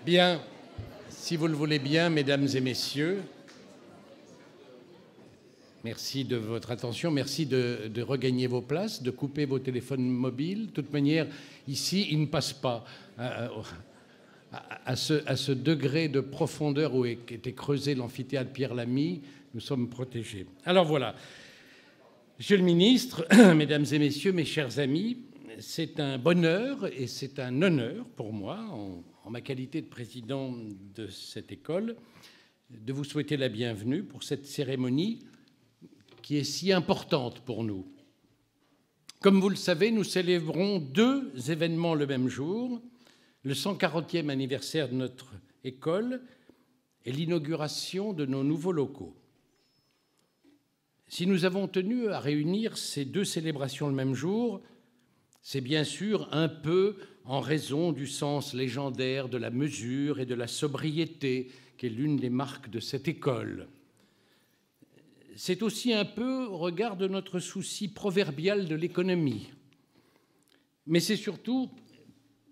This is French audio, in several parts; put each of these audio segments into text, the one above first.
Bien, si vous le voulez bien, mesdames et messieurs, merci de votre attention, merci de regagner vos places, de couper vos téléphones mobiles. De toute manière, ici, ils ne passent pas à ce degré de profondeur où était creusé l'amphithéâtre Pierre Lamy. Nous sommes protégés. Alors voilà, Monsieur le ministre, mesdames et messieurs, mes chers amis, c'est un bonheur et c'est un honneur pour moi, en ma qualité de président de cette école, de vous souhaiter la bienvenue pour cette cérémonie qui est si importante pour nous. Comme vous le savez, nous célébrons deux événements le même jour, le 140e anniversaire de notre école et l'inauguration de nos nouveaux locaux. Si nous avons tenu à réunir ces deux célébrations le même jour, c'est bien sûr un peu en raison du sens légendaire de la mesure et de la sobriété qui est l'une des marques de cette école. C'est aussi un peu au regard de notre souci proverbial de l'économie. Mais c'est surtout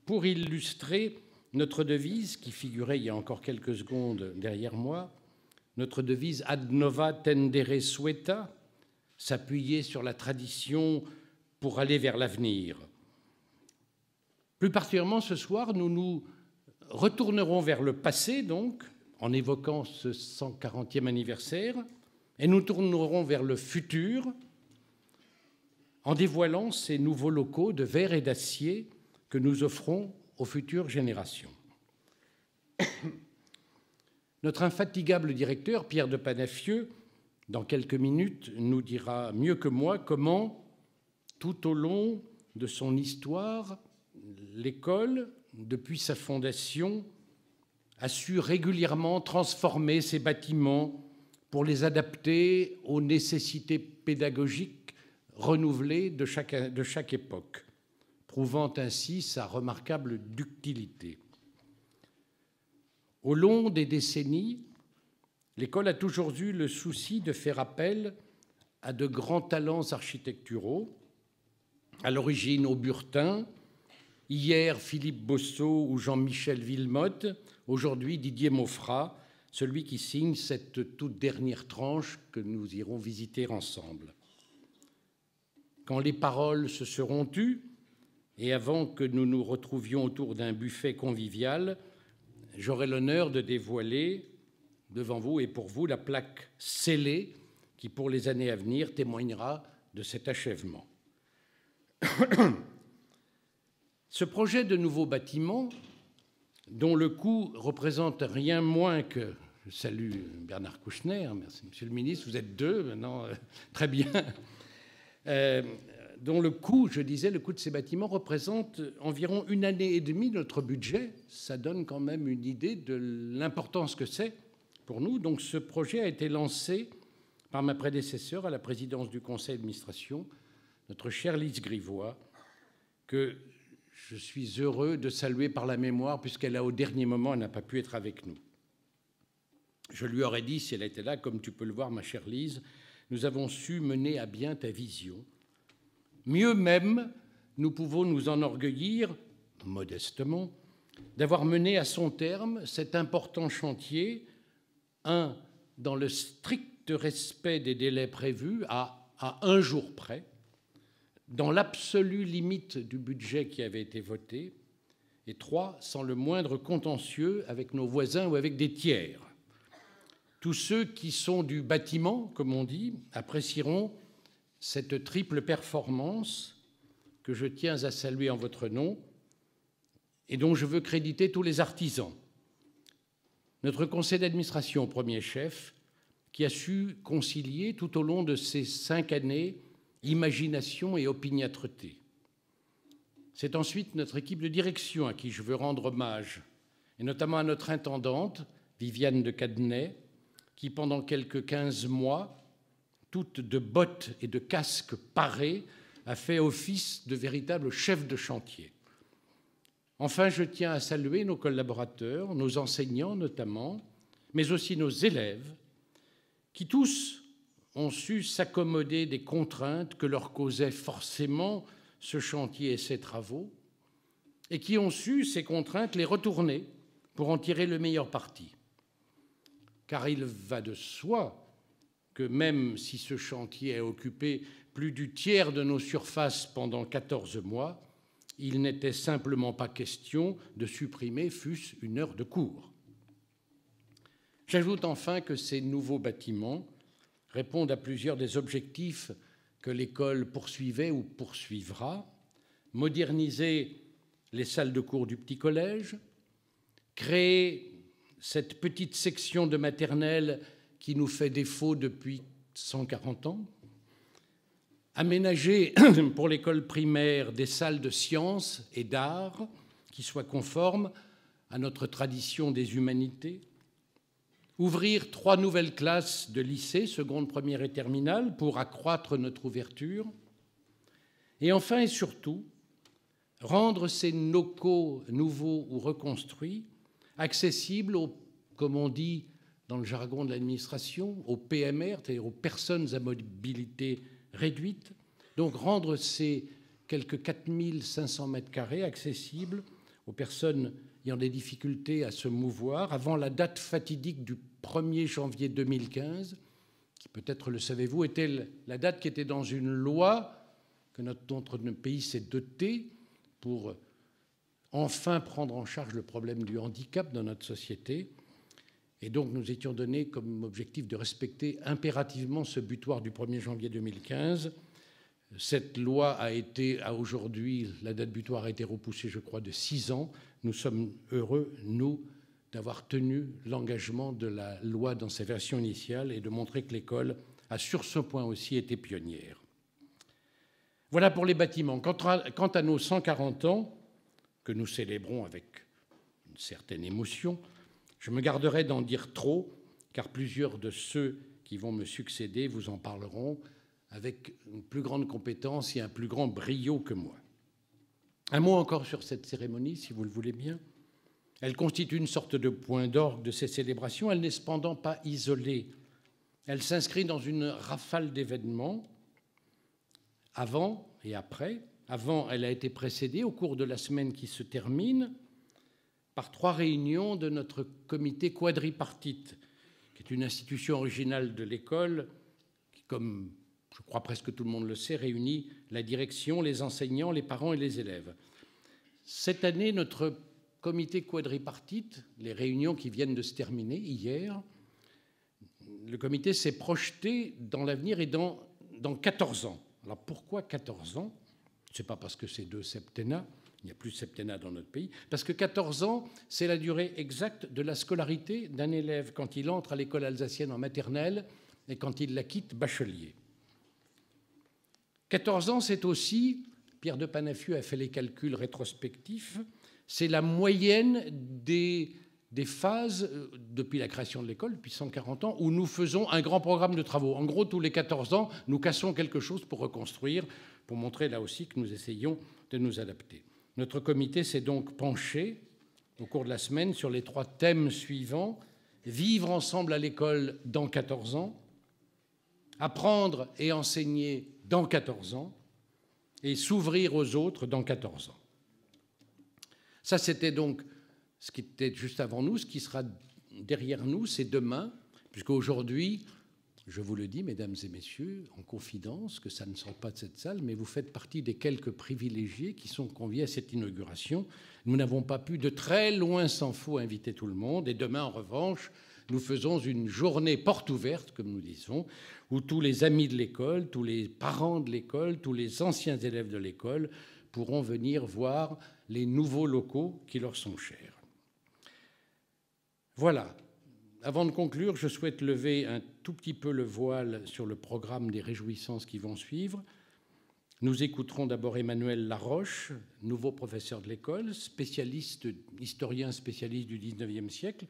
pour illustrer notre devise, qui figurait il y a encore quelques secondes derrière moi, notre devise « Ad nova tendere sueta », s'appuyer sur la tradition pour aller vers l'avenir. Plus particulièrement ce soir, nous nous retournerons vers le passé, donc, en évoquant ce 140e anniversaire, et nous tournerons vers le futur en dévoilant ces nouveaux locaux de verre et d'acier que nous offrons aux futures générations. Notre infatigable directeur, Pierre de Panafieux, dans quelques minutes, nous dira mieux que moi comment, tout au long de son histoire, l'école, depuis sa fondation, a su régulièrement transformer ses bâtiments pour les adapter aux nécessités pédagogiques renouvelées de chaque époque, prouvant ainsi sa remarquable ductilité. Au long des décennies, l'école a toujours eu le souci de faire appel à de grands talents architecturaux, à l'origine Auburtin, hier Philippe Bossot ou Jean-Michel Villemotte, aujourd'hui Didier Maufra, celui qui signe cette toute dernière tranche que nous irons visiter ensemble. Quand les paroles se seront tues, et avant que nous nous retrouvions autour d'un buffet convivial, j'aurai l'honneur de dévoiler devant vous et pour vous la plaque scellée qui, pour les années à venir, témoignera de cet achèvement. Ce projet de nouveau bâtiment, dont le coût représente rien moins que... Je salue Bernard Kouchner, merci Monsieur le ministre, vous êtes deux maintenant, très bien. Dont le coût, je disais, le coût de ces bâtiments représente environ 1 année et demie de notre budget. Ça donne quand même une idée de l'importance que c'est pour nous. Donc ce projet a été lancé par ma prédécesseure à la présidence du conseil d'administration, notre chère Lise Grivois, que je suis heureux de saluer par la mémoire, puisqu'elle a, au dernier moment, elle n'a pas pu être avec nous. Je lui aurais dit, si elle était là, comme tu peux le voir, ma chère Lise, nous avons su mener à bien ta vision. Mieux même, nous pouvons nous enorgueillir, modestement, d'avoir mené à son terme cet important chantier, dans le strict respect des délais prévus, à 1 jour près, dans l'absolue limite du budget qui avait été voté, et 3, sans le moindre contentieux avec nos voisins ou avec des tiers. Tous ceux qui sont du bâtiment, comme on dit, apprécieront cette triple performance que je tiens à saluer en votre nom et dont je veux créditer tous les artisans. Notre conseil d'administration au premier chef, qui a su concilier tout au long de ces 5 années imagination et opiniâtreté. C'est ensuite notre équipe de direction à qui je veux rendre hommage, et notamment à notre intendante, Viviane de Cadenet, qui, pendant quelques 15 mois, toute de bottes et de casques parés, a fait office de véritable chef de chantier. Enfin, je tiens à saluer nos collaborateurs, nos enseignants notamment, mais aussi nos élèves, qui tous ont su s'accommoder des contraintes que leur causaient forcément ce chantier et ces travaux, et qui ont su, ces contraintes, les retourner pour en tirer le meilleur parti. Car il va de soi que même si ce chantier a occupé plus du tiers de nos surfaces pendant 14 mois, il n'était simplement pas question de supprimer fût-ce une heure de cours. J'ajoute enfin que ces nouveaux bâtiments répondent à plusieurs des objectifs que l'école poursuivait ou poursuivra: moderniser les salles de cours du petit collège, créer cette petite section de maternelle qui nous fait défaut depuis 140 ans, aménager pour l'école primaire des salles de sciences et d'art qui soient conformes à notre tradition des humanités, ouvrir 3 nouvelles classes de lycée, seconde, première et terminale, pour accroître notre ouverture, et enfin et surtout, rendre ces locaux nouveaux ou reconstruits accessibles aux, comme on dit dans le jargon de l'administration, aux PMR, c'est-à-dire aux personnes à mobilité réduite, donc rendre ces quelques 4500 mètres carrés accessibles aux personnes ayant des difficultés à se mouvoir avant la date fatidique du 1er janvier 2015, qui peut-être le savez-vous, était la date qui était dans une loi que notre pays s'est doté pour enfin prendre en charge le problème du handicap dans notre société. Et donc nous étions donnés comme objectif de respecter impérativement ce butoir du 1er janvier 2015. Cette loi a aujourd'hui, la date butoir a été repoussée, je crois, de 6 ans. Nous sommes heureux, nous, d'avoir tenu l'engagement de la loi dans sa version initiale et de montrer que l'école a sur ce point aussi été pionnière. Voilà pour les bâtiments. Quant à nos 140 ans, que nous célébrons avec une certaine émotion, je me garderai d'en dire trop, car plusieurs de ceux qui vont me succéder vous en parleront avec une plus grande compétence et un plus grand brio que moi. Un mot encore sur cette cérémonie, si vous le voulez bien. Elle constitue une sorte de point d'orgue de ces célébrations. Elle n'est cependant pas isolée. Elle s'inscrit dans une rafale d'événements, avant et après. Avant, elle a été précédée, au cours de la semaine qui se termine, par 3 réunions de notre comité quadripartite, qui est une institution originale de l'école, qui, comme je crois presque tout le monde le sait, réunit la direction, les enseignants, les parents et les élèves. Cette année, notre comité quadripartite, les réunions qui viennent de se terminer hier, le comité s'est projeté dans l'avenir et dans 14 ans. Alors pourquoi 14 ans ? Ce n'est pas parce que c'est 2 septennats, il n'y a plus de septennat dans notre pays, parce que 14 ans, c'est la durée exacte de la scolarité d'un élève quand il entre à l'école alsacienne en maternelle et quand il la quitte bachelier. 14 ans, c'est aussi, Pierre de Panafieux a fait les calculs rétrospectifs, c'est la moyenne des phases, depuis la création de l'école, depuis 140 ans, où nous faisons un grand programme de travaux. En gros, tous les 14 ans, nous cassons quelque chose pour reconstruire, pour montrer là aussi que nous essayons de nous adapter. Notre comité s'est donc penché au cours de la semaine sur les 3 thèmes suivants: vivre ensemble à l'école dans 14 ans, apprendre et enseigner dans 14 ans, et s'ouvrir aux autres dans 14 ans. Ça, c'était donc ce qui était juste avant nous. Ce qui sera derrière nous, c'est demain, puisqu'aujourd'hui, je vous le dis, mesdames et messieurs, en confidence, que ça ne sort pas de cette salle, mais vous faites partie des quelques privilégiés qui sont conviés à cette inauguration. Nous n'avons pas pu, de très loin s'en faut, inviter tout le monde. Et demain, en revanche, nous faisons une journée porte ouverte, comme nous disons, où tous les amis de l'école, tous les parents de l'école, tous les anciens élèves de l'école pourront venir voir les nouveaux locaux qui leur sont chers. Voilà. Avant de conclure, je souhaite lever un tout petit peu le voile sur le programme des réjouissances qui vont suivre. Nous écouterons d'abord Emmanuel Laroche, nouveau professeur de l'école, historien spécialiste du XIXe siècle,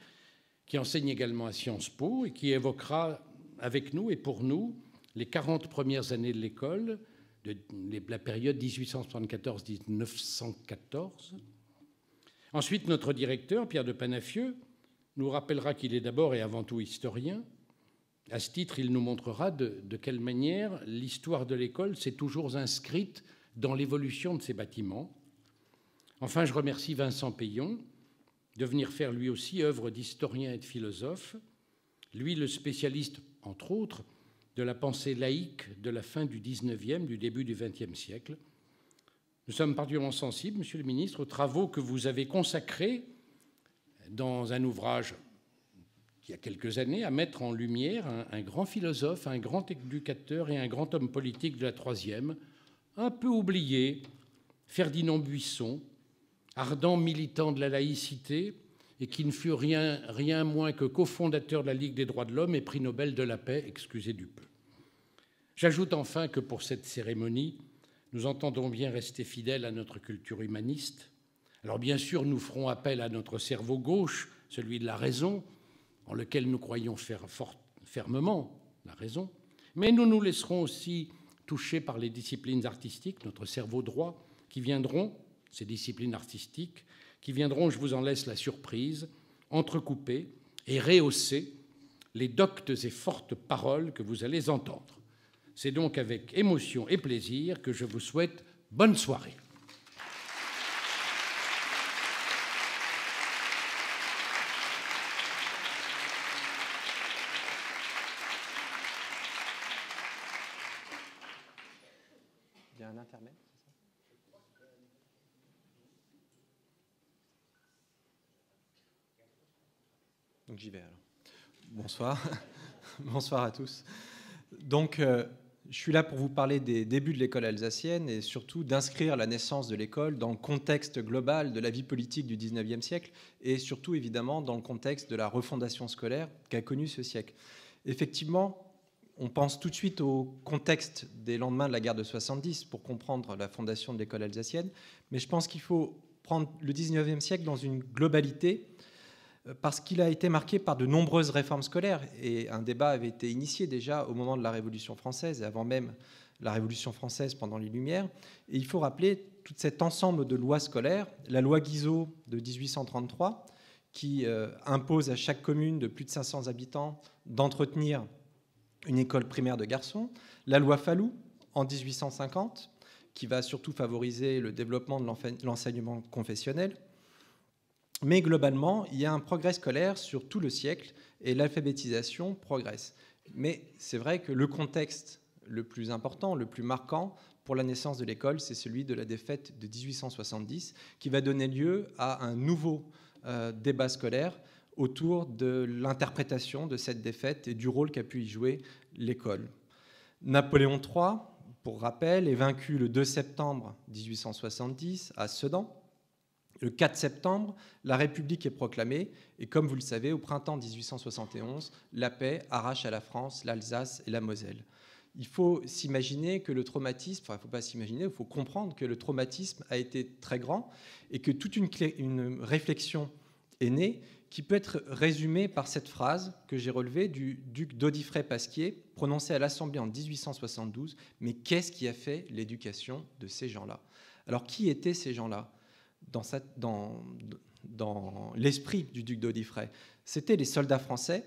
qui enseigne également à Sciences Po et qui évoquera avec nous et pour nous les 40 premières années de l'école, de la période 1874-1914. Ensuite, notre directeur, Pierre de Panafieux, nous rappellera qu'il est d'abord et avant tout historien. À ce titre, il nous montrera de quelle manière l'histoire de l'école s'est toujours inscrite dans l'évolution de ces bâtiments. Enfin, je remercie Vincent Payon, de venir faire lui aussi œuvre d'historien et de philosophe, lui le spécialiste, entre autres, de la pensée laïque de la fin du XIXe, du début du XXe siècle. Nous sommes particulièrement sensibles, Monsieur le ministre, aux travaux que vous avez consacrés dans un ouvrage il y a quelques années à mettre en lumière un grand philosophe, un grand éducateur et un grand homme politique de la Troisième, un peu oublié, Ferdinand Buisson, ardent militant de la laïcité et qui ne fut rien moins que cofondateur de la Ligue des droits de l'homme et prix Nobel de la paix, excusez du peu. J'ajoute enfin que pour cette cérémonie, nous entendons bien rester fidèles à notre culture humaniste. Alors bien sûr, nous ferons appel à notre cerveau gauche, celui de la raison, en lequel nous croyons fermement la raison, mais nous nous laisserons aussi toucher par les disciplines artistiques, notre cerveau droit, qui viendront, ces disciplines artistiques, qui viendront, je vous en laisse la surprise, entrecouper et rehausser les doctes et fortes paroles que vous allez entendre. C'est donc avec émotion et plaisir que je vous souhaite bonne soirée. Il y a un intermède, c'est ça ? Donc j'y vais alors. Bonsoir. Bonsoir à tous. Donc je suis là pour vous parler des débuts de l'école alsacienne et surtout d'inscrire la naissance de l'école dans le contexte global de la vie politique du XIXe siècle et surtout évidemment dans le contexte de la refondation scolaire qu'a connu ce siècle. Effectivement, on pense tout de suite au contexte des lendemains de la guerre de 70 pour comprendre la fondation de l'école alsacienne, mais je pense qu'il faut prendre le XIXe siècle dans une globalité parce qu'il a été marqué par de nombreuses réformes scolaires et un débat avait été initié déjà au moment de la Révolution française et avant même la Révolution française pendant les Lumières. Et il faut rappeler tout cet ensemble de lois scolaires, la loi Guizot de 1833 qui impose à chaque commune de plus de 500 habitants d'entretenir une école primaire de garçons, la loi Fallou en 1850 qui va surtout favoriser le développement de l'enseignement confessionnel. Mais globalement, il y a un progrès scolaire sur tout le siècle et l'alphabétisation progresse. Mais c'est vrai que le contexte le plus important, le plus marquant pour la naissance de l'école, c'est celui de la défaite de 1870 qui va donner lieu à un nouveau débat scolaire autour de l'interprétation de cette défaite et du rôle qu'a pu y jouer l'école. Napoléon III, pour rappel, est vaincu le 2 septembre 1870 à Sedan. Le 4 septembre, la République est proclamée et comme vous le savez, au printemps 1871, la paix arrache à la France l'Alsace et la Moselle. Il faut s'imaginer que le traumatisme, enfin il ne faut pas s'imaginer, il faut comprendre que le traumatisme a été très grand et que toute une réflexion est née qui peut être résumée par cette phrase que j'ai relevée du duc d'Audifray-Pasquier, prononcée à l'Assemblée en 1872. Mais qu'est-ce qui a fait l'éducation de ces gens-là ? Alors qui étaient ces gens-là ? Dans l'esprit du duc d'Audifray, c'était les soldats français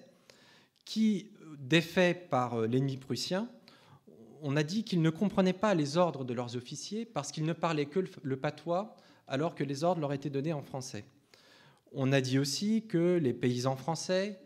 qui, défaits par l'ennemi prussien, on a dit qu'ils ne comprenaient pas les ordres de leurs officiers parce qu'ils ne parlaient que le patois alors que les ordres leur étaient donnés en français. On a dit aussi que les paysans français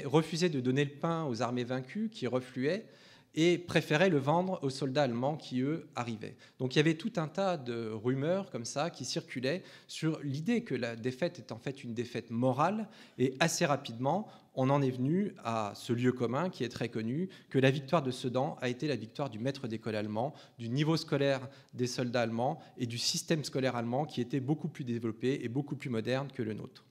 refusaient de donner le pain aux armées vaincues qui refluaient et préféraient le vendre aux soldats allemands qui, eux, arrivaient. Donc il y avait tout un tas de rumeurs comme ça qui circulaient sur l'idée que la défaite est en fait une défaite morale et assez rapidement, on en est venu à ce lieu commun qui est très connu, que la victoire de Sedan a été la victoire du maître d'école allemand, du niveau scolaire des soldats allemands et du système scolaire allemand qui était beaucoup plus développé et beaucoup plus moderne que le nôtre.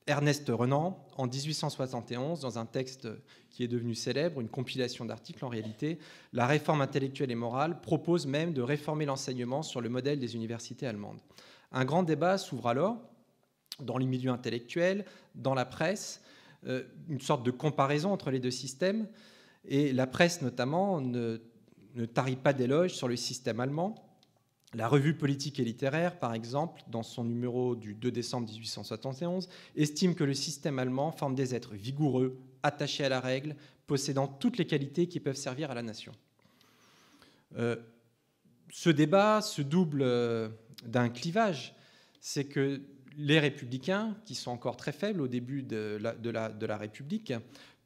Ernest Renan, en 1871, dans un texte qui est devenu célèbre, une compilation d'articles en réalité, la réforme intellectuelle et morale propose même de réformer l'enseignement sur le modèle des universités allemandes. Un grand débat s'ouvre alors dans les milieux intellectuels, dans la presse, une sorte de comparaison entre les deux systèmes, et la presse notamment ne tarit pas d'éloges sur le système allemand. La revue politique et littéraire, par exemple, dans son numéro du 2 décembre 1871, estime que le système allemand forme des êtres vigoureux, attachés à la règle, possédant toutes les qualités qui peuvent servir à la nation. Ce débat se double d'un clivage, c'est que les républicains, qui sont encore très faibles au début de la République,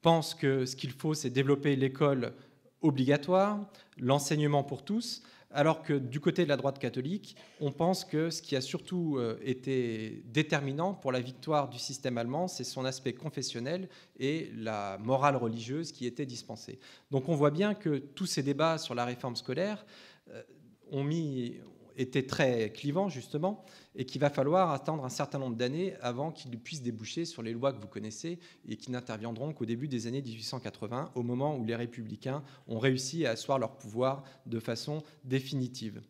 pensent que ce qu'il faut, c'est développer l'école obligatoire, l'enseignement pour tous, alors que du côté de la droite catholique, on pense que ce qui a surtout été déterminant pour la victoire du système allemand, c'est son aspect confessionnel et la morale religieuse qui était dispensée. Donc on voit bien que tous ces débats sur la réforme scolaire étaient très clivants, justement, et qu'il va falloir attendre un certain nombre d'années avant qu'ils puissent déboucher sur les lois que vous connaissez et qui n'interviendront qu'au début des années 1880, au moment où les républicains ont réussi à asseoir leur pouvoir de façon définitive.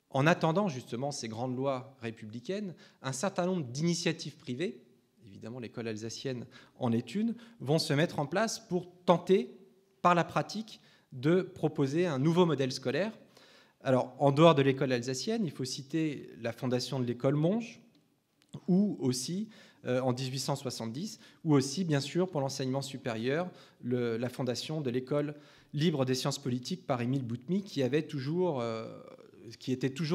En attendant justement ces grandes lois républicaines, un certain nombre d'initiatives privées, évidemment l'école alsacienne en est une, vont se mettre en place pour tenter, par la pratique, de proposer un nouveau modèle scolaire. Alors, en dehors de l'école alsacienne, il faut citer la fondation de l'école Monge, ou aussi, en 1870, ou aussi, bien sûr, pour l'enseignement supérieur, la fondation de l'école libre des sciences politiques par Émile Boutmy, qui était toujours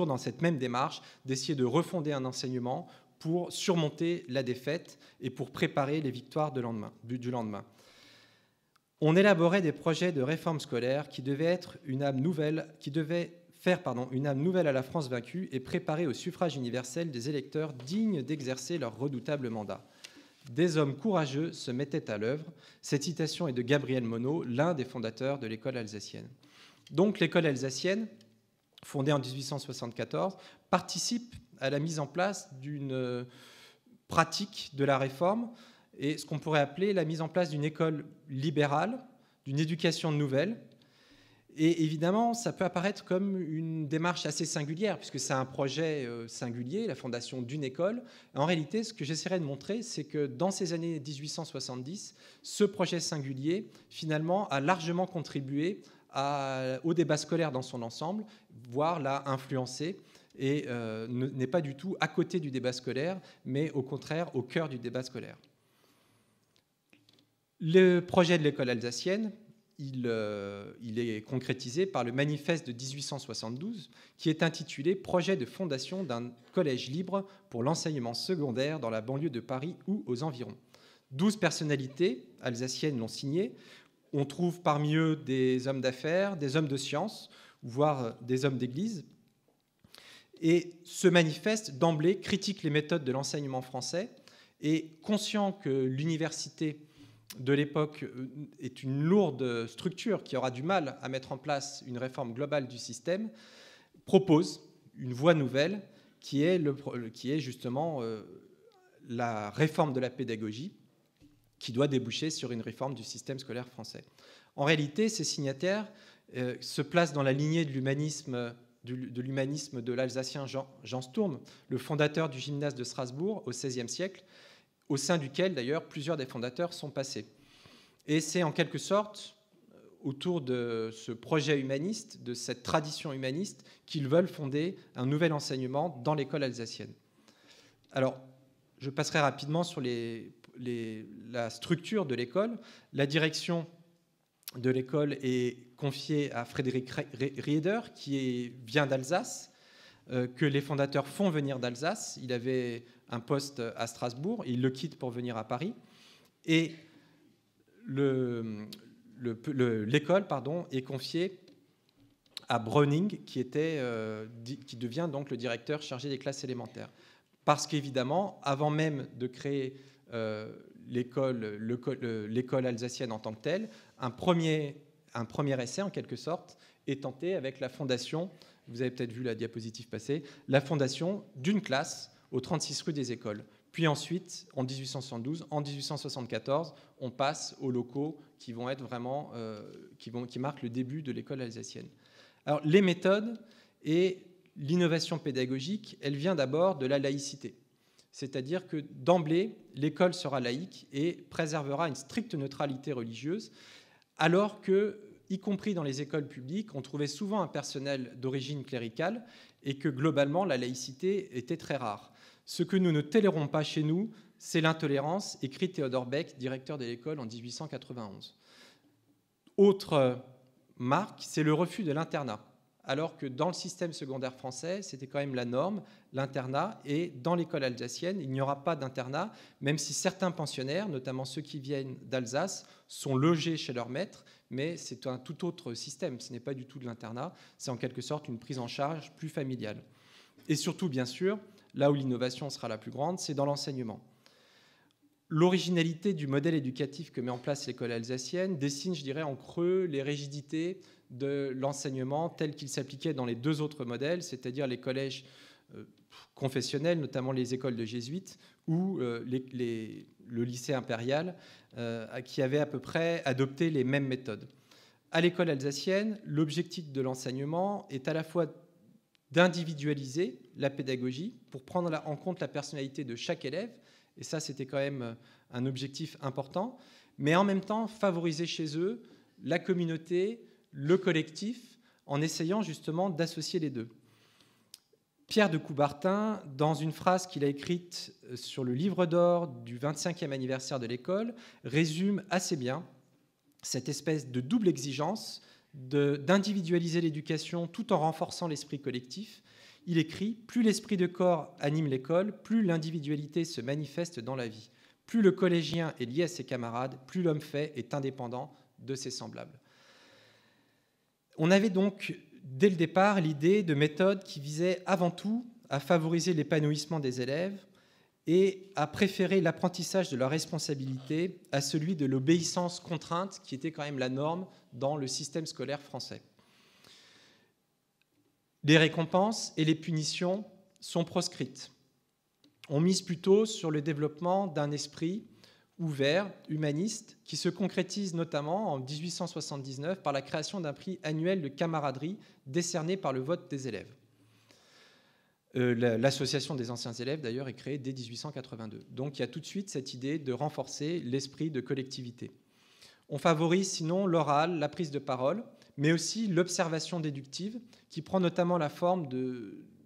dans cette même démarche d'essayer de refonder un enseignement pour surmonter la défaite et pour préparer les victoires du lendemain. On élaborait des projets de réforme scolaire qui devaient faire une âme nouvelle à la France vaincue et préparer au suffrage universel des électeurs dignes d'exercer leur redoutable mandat. Des hommes courageux se mettaient à l'œuvre. Cette citation est de Gabriel Monod, l'un des fondateurs de l'école alsacienne. Donc l'école alsacienne, fondée en 1874, participe à la mise en place d'une pratique de la réforme et ce qu'on pourrait appeler la mise en place d'une école libérale, d'une éducation nouvelle. Et évidemment, ça peut apparaître comme une démarche assez singulière, puisque c'est un projet singulier, la fondation d'une école. En réalité, ce que j'essaierai de montrer, c'est que dans ces années 1870, ce projet singulier, finalement, a largement contribué au débat scolaire dans son ensemble, voire l'a influencé, et n'est pas du tout à côté du débat scolaire, mais au contraire au cœur du débat scolaire. Le projet de l'école alsacienne, il est concrétisé par le manifeste de 1872 qui est intitulé « Projet de fondation d'un collège libre pour l'enseignement secondaire dans la banlieue de Paris ou aux environs ». 12 personnalités alsaciennes l'ont signé. On trouve parmi eux des hommes d'affaires, des hommes de science, voire des hommes d'église. Et ce manifeste, d'emblée, critique les méthodes de l'enseignement français et conscient que l'université de l'époque est une lourde structure qui aura du mal à mettre en place une réforme globale du système, propose une voie nouvelle qui est justement la réforme de la pédagogie qui doit déboucher sur une réforme du système scolaire français. En réalité, ces signataires se placent dans la lignée de l'humanisme de l'Alsacien Jean Sturm, le fondateur du gymnase de Strasbourg au XVIe siècle, au sein duquel, d'ailleurs, plusieurs des fondateurs sont passés. Et c'est en quelque sorte autour de ce projet humaniste, de cette tradition humaniste, qu'ils veulent fonder un nouvel enseignement dans l'école alsacienne. Alors, je passerai rapidement sur la structure de l'école. La direction de l'école est confiée à Frédéric Rieder, qui vient d'Alsace, que les fondateurs font venir d'Alsace. Il avait un poste à Strasbourg, il le quitte pour venir à Paris. Et l'école est confiée à Browning, qui devient donc le directeur chargé des classes élémentaires. Parce qu'évidemment, avant même de créer l'école alsacienne en tant que telle, un premier essai, en quelque sorte, est tenté avec la fondation, vous avez peut-être vu la diapositive passer, la fondation d'une classe au 36 rue des Écoles. Puis ensuite, en 1872, en 1874, on passe aux locaux qui vont être vraiment, qui marquent le début de l'école alsacienne. Alors, les méthodes et l'innovation pédagogique, elle vient d'abord de la laïcité. C'est-à-dire que d'emblée, l'école sera laïque et préservera une stricte neutralité religieuse, alors que, y compris dans les écoles publiques, on trouvait souvent un personnel d'origine cléricale et que globalement, la laïcité était très rare. Ce que nous ne tolérons pas chez nous, c'est l'intolérance, écrit Théodore Beck, directeur de l'école en 1891. Autre marque, c'est le refus de l'internat. alors que dans le système secondaire français, c'était quand même la norme, l'internat, et dans l'école alsacienne, il n'y aura pas d'internat, même si certains pensionnaires, notamment ceux qui viennent d'Alsace, sont logés chez leur maître, mais c'est un tout autre système, ce n'est pas du tout de l'internat, c'est en quelque sorte une prise en charge plus familiale. Et surtout, bien sûr, là où l'innovation sera la plus grande, c'est dans l'enseignement. L'originalité du modèle éducatif que met en place l'école alsacienne dessine, je dirais, en creux les rigidités de l'enseignement tel qu'il s'appliquait dans les deux autres modèles, c'est-à-dire les collèges confessionnels, notamment les écoles de jésuites, ou le lycée impérial, qui avait à peu près adopté les mêmes méthodes. À l'école alsacienne, l'objectif de l'enseignement est à la fois d'individualiser la pédagogie pour prendre en compte la personnalité de chaque élève, et ça, c'était quand même un objectif important, mais en même temps, favoriser chez eux la communauté, le collectif, en essayant justement d'associer les deux. Pierre de Coubertin, dans une phrase qu'il a écrite sur le livre d'or du 25e anniversaire de l'école, résume assez bien cette espèce de double exigence d'individualiser l'éducation tout en renforçant l'esprit collectif. Il écrit « Plus l'esprit de corps anime l'école, plus l'individualité se manifeste dans la vie. Plus le collégien est lié à ses camarades, plus l'homme fait est indépendant de ses semblables. » On avait donc, dès le départ, l'idée de méthodes qui visaient avant tout à favoriser l'épanouissement des élèves et à préférer l'apprentissage de leur responsabilité à celui de l'obéissance contrainte, qui était quand même la norme dans le système scolaire français. Les récompenses et les punitions sont proscrites. On mise plutôt sur le développement d'un esprit ouvert, humaniste, qui se concrétise notamment en 1879 par la création d'un prix annuel de camaraderie décerné par le vote des élèves. L'association des anciens élèves, d'ailleurs, est créée dès 1882. Donc il y a tout de suite cette idée de renforcer l'esprit de collectivité. On favorise sinon l'oral, la prise de parole, mais aussi l'observation déductive, qui prend notamment la forme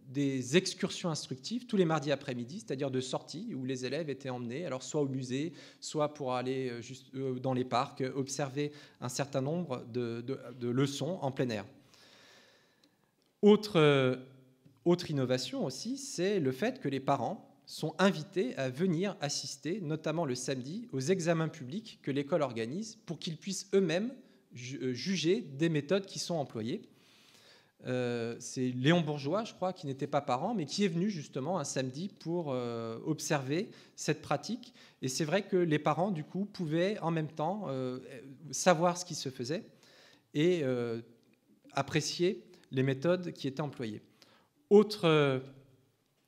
des excursions instructives tous les mardis après-midi, c'est-à-dire de sorties où les élèves étaient emmenés, alors soit au musée, soit pour aller juste dans les parcs, observer un certain nombre de leçons en plein air. Autre innovation aussi, c'est le fait que les parents sont invités à venir assister, notamment le samedi, aux examens publics que l'école organise pour qu'ils puissent eux-mêmes juger des méthodes qui sont employées. C'est Léon Bourgeois, je crois, qui n'était pas parent, mais qui est venu justement un samedi pour observer cette pratique. Et c'est vrai que les parents, du coup, pouvaient en même temps savoir ce qui se faisait et apprécier les méthodes qui étaient employées. Autre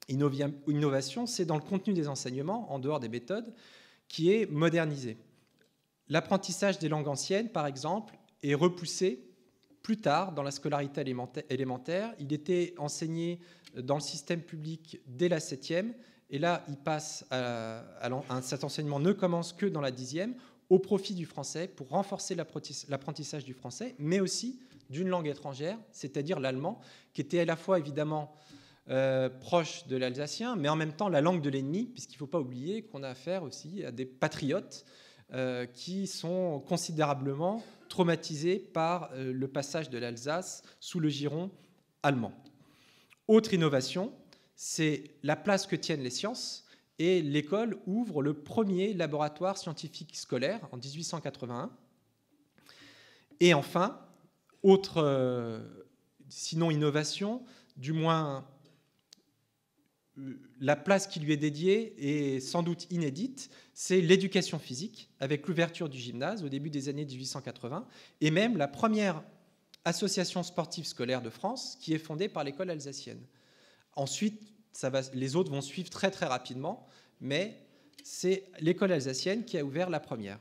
innovation, c'est dans le contenu des enseignements, en dehors des méthodes, qui est modernisé. L'apprentissage des langues anciennes, par exemple, est repoussé plus tard dans la scolarité élémentaire. Il était enseigné dans le système public dès la 7e, et là, il passe cet enseignement ne commence que dans la 10e, au profit du français, pour renforcer l'apprentissage du français, mais aussi d'une langue étrangère, c'est-à-dire l'allemand, qui était à la fois évidemment proche de l'alsacien, mais en même temps la langue de l'ennemi, puisqu'il ne faut pas oublier qu'on a affaire aussi à des patriotes qui sont considérablement traumatisés par le passage de l'Alsace sous le giron allemand. Autre innovation, c'est la place que tiennent les sciences, et l'école ouvre le premier laboratoire scientifique scolaire en 1881. Et enfin, autre, sinon innovation, du moins la place qui lui est dédiée est sans doute inédite, c'est l'éducation physique, avec l'ouverture du gymnase au début des années 1880, et même la première association sportive scolaire de France, qui est fondée par l'école alsacienne. Ensuite, les autres vont suivre très très rapidement, mais c'est l'école alsacienne qui a ouvert la première.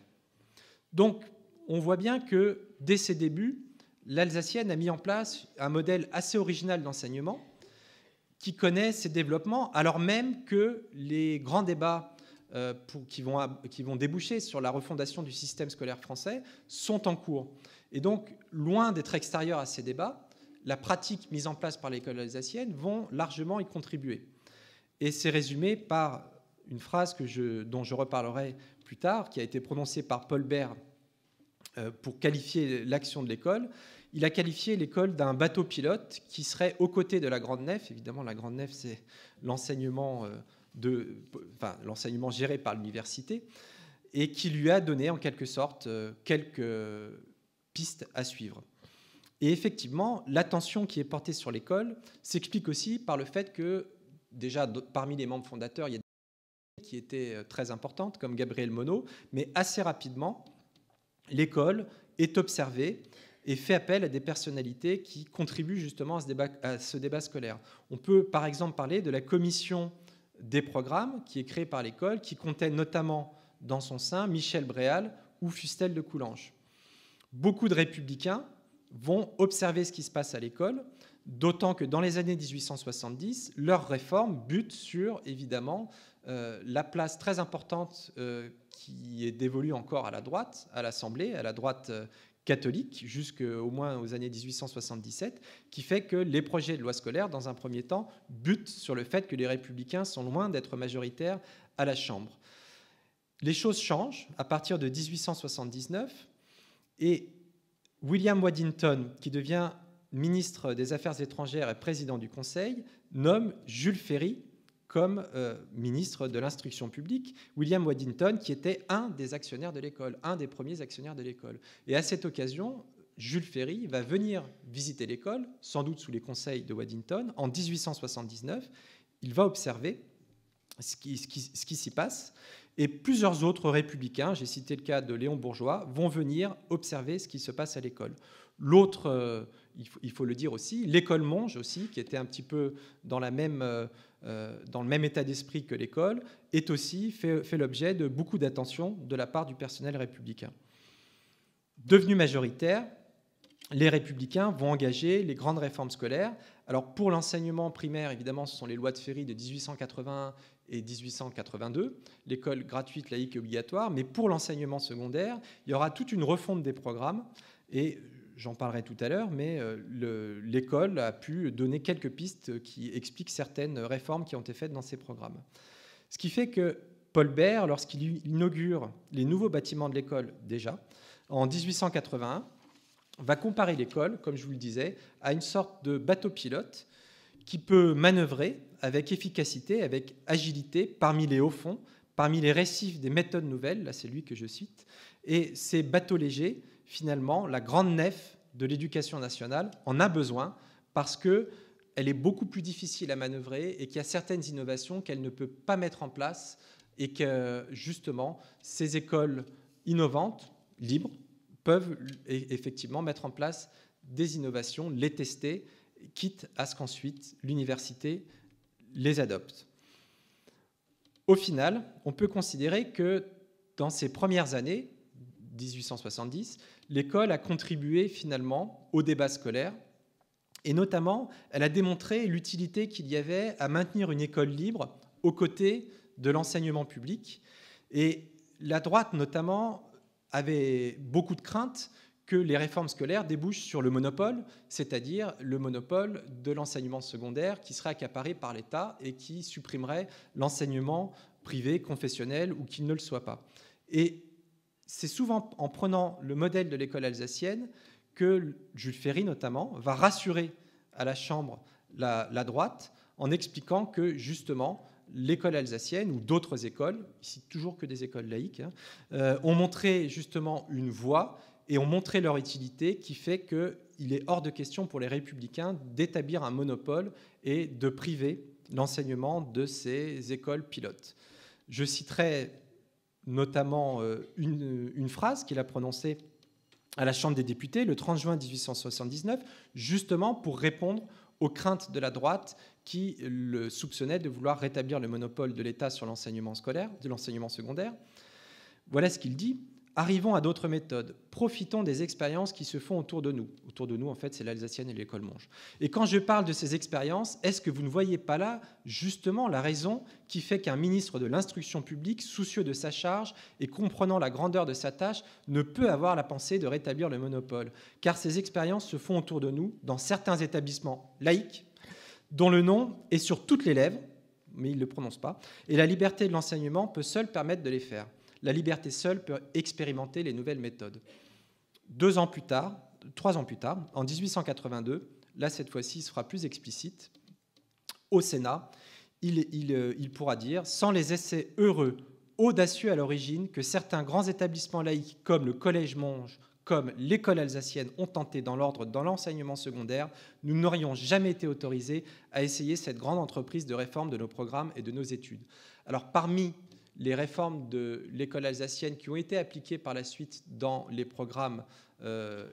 Donc, on voit bien que dès ses débuts, l'alsacienne a mis en place un modèle assez original d'enseignement qui connaît ses développements, alors même que les grands débats qui vont déboucher sur la refondation du système scolaire français sont en cours. Et donc, loin d'être extérieur à ces débats, la pratique mise en place par l'école alsacienne vont largement y contribuer. Et c'est résumé par une phrase dont je reparlerai plus tard, qui a été prononcée par Paul Bert pour qualifier l'action de l'école. il a qualifié l'école d'un bateau pilote qui serait aux côtés de la Grande Nef. Évidemment, la Grande Nef, c'est l'enseignement géré par l'université, et qui lui a donné en quelque sorte quelques pistes à suivre. Et effectivement, l'attention qui est portée sur l'école s'explique aussi par le fait que, déjà, parmi les membres fondateurs, il y a des qui étaient très importantes, comme Gabriel Monod, mais assez rapidement, l'école est observée et fait appel à des personnalités qui contribuent justement à ce débat scolaire. On peut par exemple parler de la commission des programmes qui est créée par l'école, qui comptait notamment dans son sein Michel Bréal ou Fustel de Coulanges. Beaucoup de républicains vont observer ce qui se passe à l'école, d'autant que dans les années 1870, leurs réformes butent sur, évidemment, la place très importante qui est dévolue encore à la droite, à l'Assemblée, à la droite catholique, jusqu'au moins aux années 1877, qui fait que les projets de loi scolaire, dans un premier temps, butent sur le fait que les républicains sont loin d'être majoritaires à la Chambre. Les choses changent à partir de 1879, et William Waddington, qui devient ministre des Affaires étrangères et président du Conseil, nomme Jules Ferry comme ministre de l'Instruction publique. William Waddington, qui était un des actionnaires de l'école, un des premiers actionnaires de l'école. Et à cette occasion, Jules Ferry va venir visiter l'école, sans doute sous les conseils de Waddington, en 1879. Il va observer ce qui s'y passe. Et plusieurs autres républicains, j'ai cité le cas de Léon Bourgeois, vont venir observer ce qui se passe à l'école. L'autre, il faut le dire aussi, l'école Monge aussi, qui était un petit peu dans le même état d'esprit que l'école, est aussi fait l'objet de beaucoup d'attention de la part du personnel républicain. Devenus majoritaires, les républicains vont engager les grandes réformes scolaires. Alors pour l'enseignement primaire, évidemment, ce sont les lois de Ferry de 1881 et 1882, l'école gratuite, laïque et obligatoire. Mais pour l'enseignement secondaire, il y aura toute une refonte des programmes. Et j'en parlerai tout à l'heure, mais l'école a pu donner quelques pistes qui expliquent certaines réformes qui ont été faites dans ces programmes. Ce qui fait que Paul Bert, lorsqu'il inaugure les nouveaux bâtiments de l'école déjà, en 1881, va comparer l'école, comme je vous le disais, à une sorte de bateau pilote qui peut manœuvrer avec efficacité, avec agilité, parmi les hauts fonds, parmi les récifs des méthodes nouvelles, là c'est lui que je cite, et ces bateaux légers, finalement, la grande nef de l'éducation nationale en a besoin parce qu'elle est beaucoup plus difficile à manœuvrer et qu'il y a certaines innovations qu'elle ne peut pas mettre en place et que, justement, ces écoles innovantes, libres, peuvent effectivement mettre en place des innovations, les tester, quitte à ce qu'ensuite l'université les adopte. Au final, on peut considérer que dans ces premières années, 1870, l'école a contribué finalement au débat scolaire et notamment, elle a démontré l'utilité qu'il y avait à maintenir une école libre aux côtés de l'enseignement public. Et la droite, notamment, avait beaucoup de craintes que les réformes scolaires débouchent sur le monopole, c'est-à-dire le monopole de l'enseignement secondaire qui serait accaparé par l'État et qui supprimerait l'enseignement privé, confessionnel ou qu'il ne le soit pas. Et c'est souvent en prenant le modèle de l'école alsacienne que Jules Ferry, notamment, va rassurer à la Chambre la droite en expliquant que, justement, l'école alsacienne ou d'autres écoles, ici toujours que des écoles laïques, ont montré justement une voie et ont montré leur utilité qui fait qu'il est hors de question pour les républicains d'établir un monopole et de priver l'enseignement de ces écoles pilotes. Je citerai notamment une phrase qu'il a prononcée à la Chambre des députés le 30 juin 1879, justement pour répondre aux craintes de la droite qui le soupçonnait de vouloir rétablir le monopole de l'État sur l'enseignement scolaire, de l'enseignement secondaire. Voilà ce qu'il dit. Arrivons à d'autres méthodes. Profitons des expériences qui se font autour de nous. Autour de nous, en fait, c'est l'Alsacienne et l'école Monge. Et quand je parle de ces expériences, est-ce que vous ne voyez pas là, justement, la raison qui fait qu'un ministre de l'Instruction publique, soucieux de sa charge et comprenant la grandeur de sa tâche, ne peut avoir la pensée de rétablir le monopole? Car ces expériences se font autour de nous, dans certains établissements laïques, dont le nom est sur toutes les lèvres, mais il ne le prononce pas, et la liberté de l'enseignement peut seule permettre de les faire. La liberté seule peut expérimenter les nouvelles méthodes. 2 ans plus tard, 3 ans plus tard, en 1882, là cette fois-ci, il sera plus explicite, au Sénat, il pourra dire « Sans les essais heureux, audacieux à l'origine, que certains grands établissements laïques comme le Collège Monge, comme l'école alsacienne ont tenté dans l'ordre dans l'enseignement secondaire, nous n'aurions jamais été autorisés à essayer cette grande entreprise de réforme de nos programmes et de nos études. » Alors parmi les réformes de l'école alsacienne qui ont été appliquées par la suite dans les programmes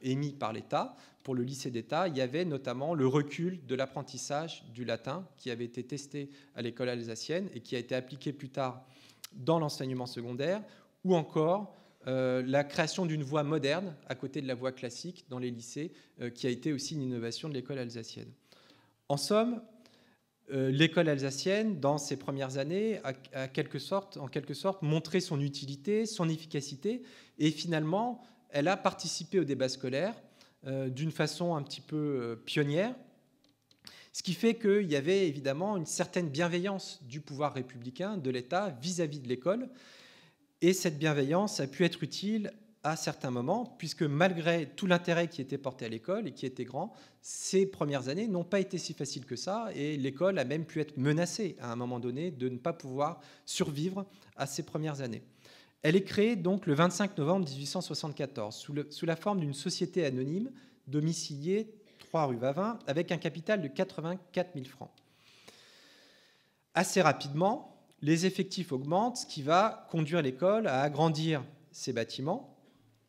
émis par l'État, pour le lycée d'État, il y avait notamment le recul de l'apprentissage du latin qui avait été testé à l'école alsacienne et qui a été appliqué plus tard dans l'enseignement secondaire, ou encore la création d'une voie moderne à côté de la voie classique dans les lycées, qui a été aussi une innovation de l'école alsacienne. En somme, l'école alsacienne, dans ses premières années, a en quelque sorte montré son utilité, son efficacité, et finalement, elle a participé au débat scolaire d'une façon un petit peu pionnière, ce qui fait qu'il y avait évidemment une certaine bienveillance du pouvoir républicain, de l'État, vis-à-vis de l'école, et cette bienveillance a pu être utile à certains moments, puisque malgré tout l'intérêt qui était porté à l'école et qui était grand, ces premières années n'ont pas été si faciles que ça, et l'école a même pu être menacée à un moment donné de ne pas pouvoir survivre à ces premières années. Elle est créée donc le 25 novembre 1874 sous la forme d'une société anonyme domiciliée 3 rue Vavin avec un capital de 84 000 francs. Assez rapidement, les effectifs augmentent, ce qui va conduire l'école à agrandir ses bâtiments.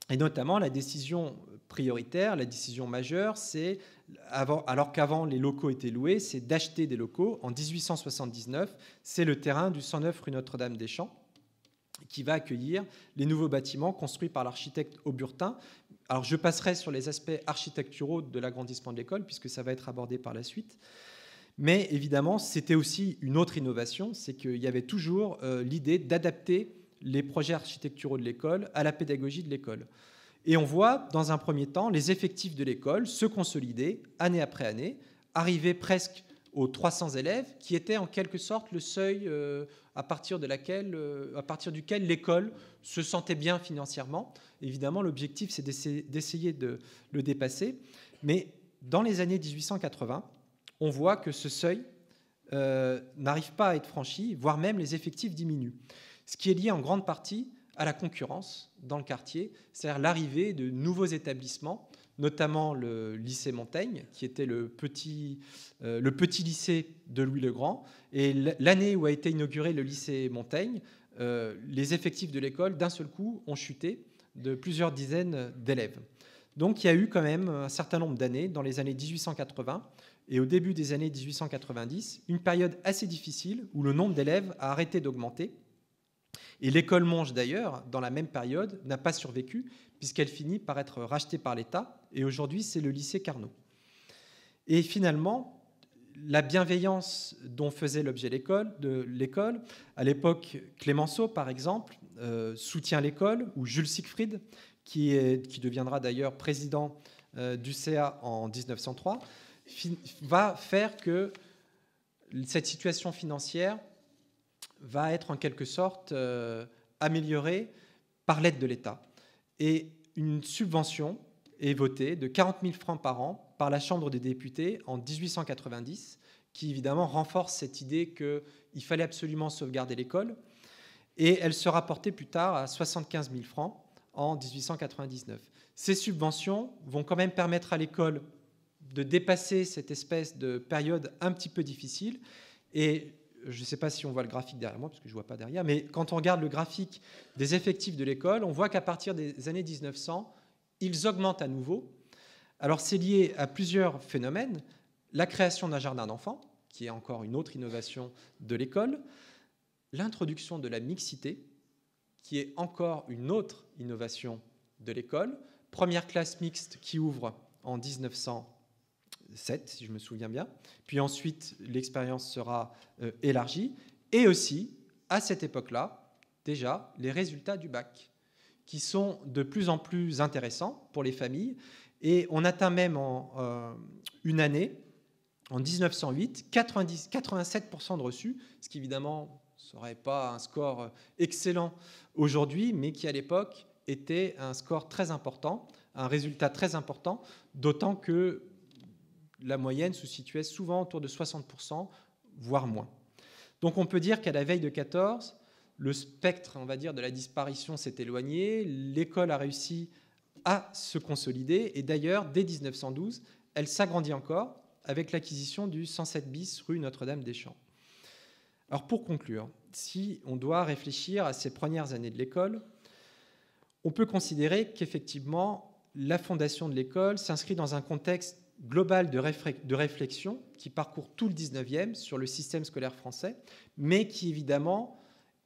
Et notamment, la décision prioritaire, la décision majeure, c'est, alors qu'avant les locaux étaient loués, c'est d'acheter des locaux. En 1879, c'est le terrain du 109 rue Notre-Dame-des-Champs qui va accueillir les nouveaux bâtiments construits par l'architecte Auburtin. Alors, je passerai sur les aspects architecturaux de l'agrandissement de l'école, puisque ça va être abordé par la suite. Mais évidemment, c'était aussi une autre innovation, c'est qu'il y avait toujours l'idée d'adapter les projets architecturaux de l'école à la pédagogie de l'école. Et on voit, dans un premier temps, les effectifs de l'école se consolider année après année, arriver presque aux 300 élèves, qui étaient en quelque sorte le seuil à partir duquel l'école se sentait bien financièrement. Évidemment, l'objectif, c'est d'essayer de le dépasser. Mais dans les années 1880, on voit que ce seuil n'arrive pas à être franchi, voire même les effectifs diminuent. Ce qui est lié en grande partie à la concurrence dans le quartier, c'est-à-dire l'arrivée de nouveaux établissements, notamment le lycée Montaigne, qui était le petit lycée de Louis le Grand. Et l'année où a été inauguré le lycée Montaigne, les effectifs de l'école, d'un seul coup, ont chuté de plusieurs dizaines d'élèves. Donc il y a eu quand même un certain nombre d'années, dans les années 1880 et au début des années 1890, une période assez difficile où le nombre d'élèves a arrêté d'augmenter. Et l'école Monge, d'ailleurs, dans la même période, n'a pas survécu, puisqu'elle finit par être rachetée par l'État, et aujourd'hui, c'est le lycée Carnot. Et finalement, la bienveillance dont faisait l'objet l'école, à l'époque, Clémenceau, par exemple, soutient l'école, ou Jules Siegfried, qui deviendra d'ailleurs président du CA en 1903, va faire que cette situation financière va être en quelque sorte améliorée par l'aide de l'État. Et une subvention est votée de 40 000 francs par an par la Chambre des députés en 1890, qui évidemment renforce cette idée qu'il fallait absolument sauvegarder l'école. Et elle sera portée plus tard à 75 000 francs en 1899. Ces subventions vont quand même permettre à l'école de dépasser cette espèce de période un petit peu difficile. Et je ne sais pas si on voit le graphique derrière moi, parce que je ne vois pas derrière, mais quand on regarde le graphique des effectifs de l'école, on voit qu'à partir des années 1900, ils augmentent à nouveau. Alors c'est lié à plusieurs phénomènes. La création d'un jardin d'enfants, qui est encore une autre innovation de l'école, l'introduction de la mixité, qui est encore une autre innovation de l'école, première classe mixte qui ouvre en 1907, si je me souviens bien, puis ensuite l'expérience sera élargie, et aussi, à cette époque-là, déjà, les résultats du bac, qui sont de plus en plus intéressants pour les familles, et on atteint même en une année, en 1908, 87% de reçus, ce qui évidemment ne serait pas un score excellent aujourd'hui, mais qui à l'époque était un score très important, un résultat très important, d'autant que la moyenne se situait souvent autour de 60%, voire moins. Donc on peut dire qu'à la veille de 14, le spectre, on va dire, de la disparition s'est éloigné, l'école a réussi à se consolider, et d'ailleurs, dès 1912, elle s'agrandit encore avec l'acquisition du 107 bis rue Notre-Dame-des-Champs. Alors pour conclure, si on doit réfléchir à ces premières années de l'école, on peut considérer qu'effectivement, la fondation de l'école s'inscrit dans un contexte global de réflexion qui parcourt tout le 19e sur le système scolaire français, mais qui évidemment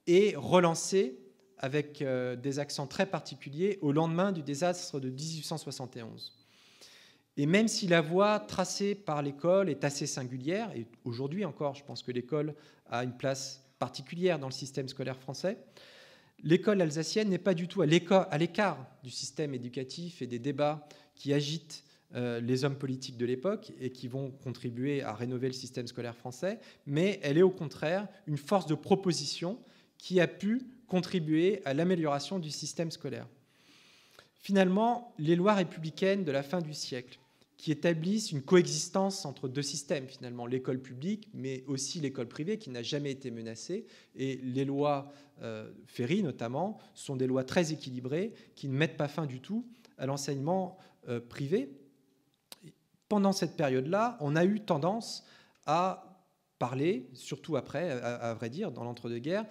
est relancé avec des accents très particuliers au lendemain du désastre de 1871. Et même si la voie tracée par l'école est assez singulière, et aujourd'hui encore, je pense que l'école a une place particulière dans le système scolaire français, l'école alsacienne n'est pas du tout à l'écart du système éducatif et des débats qui agitent les hommes politiques de l'époque et qui vont contribuer à rénover le système scolaire français, mais elle est au contraire une force de proposition qui a pu contribuer à l'amélioration du système scolaire. Finalement, les lois républicaines de la fin du siècle, qui établissent une coexistence entre deux systèmes, finalement, l'école publique, mais aussi l'école privée, qui n'a jamais été menacée, et les lois Ferry, notamment, sont des lois très équilibrées, qui ne mettent pas fin du tout à l'enseignement privé. Pendant cette période-là, on a eu tendance à parler, surtout après, à vrai dire, dans l'entre-deux-guerres,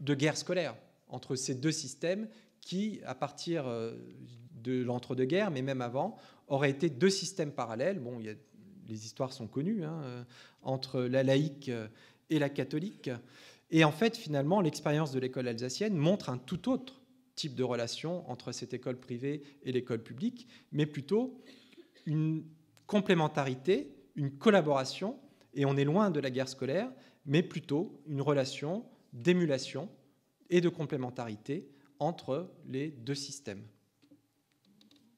de guerre scolaire entre ces deux systèmes qui, à partir de l'entre-deux-guerres, mais même avant, auraient été deux systèmes parallèles. Bon, les histoires sont connues, hein, entre la laïque et la catholique. Et en fait, finalement, l'expérience de l'école alsacienne montre un tout autre type de relation entre cette école privée et l'école publique, mais plutôt une complémentarité, une collaboration, et on est loin de la guerre scolaire, mais plutôt une relation d'émulation et de complémentarité entre les deux systèmes.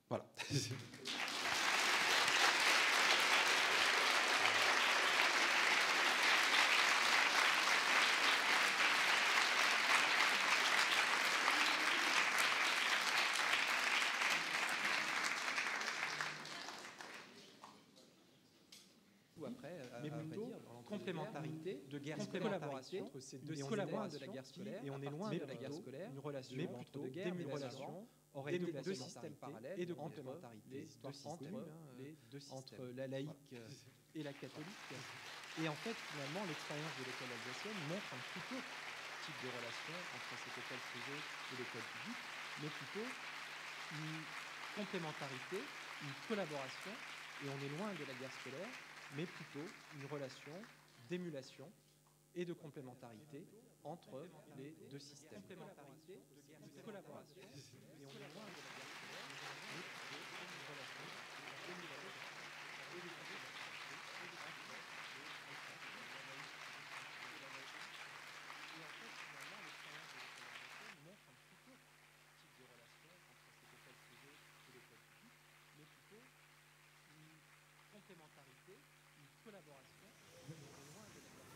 Voilà. Mais plutôt complémentarité, de guerre collaboration entre ces deux systèmes de la guerre scolaire, et on est loin de la guerre scolaire, une relation entre de guerre, une relation aurait été deux systèmes parallèles et de complémentarité entre la laïque et la catholique. Et en fait, finalement, l'expérience de l'école alsacienne montre un tout autre type de relation entre cette école privée et l'école publique, mais plutôt une complémentarité, une collaboration, et on est loin de la guerre scolaire, mais plutôt une relation d'émulation et de complémentarité entre les deux systèmes. Complémentarité, une collaboration, et on est loin de la guerre scolaire, mais plutôt une relation d'émulation et de complémentarité. Et en fait, finalement, l'expérience de l'école alsacienne montre un tout autre type de relation entre cette école privée et l'école publique, mais plutôt une complémentarité, une collaboration, on est loin de la guerre.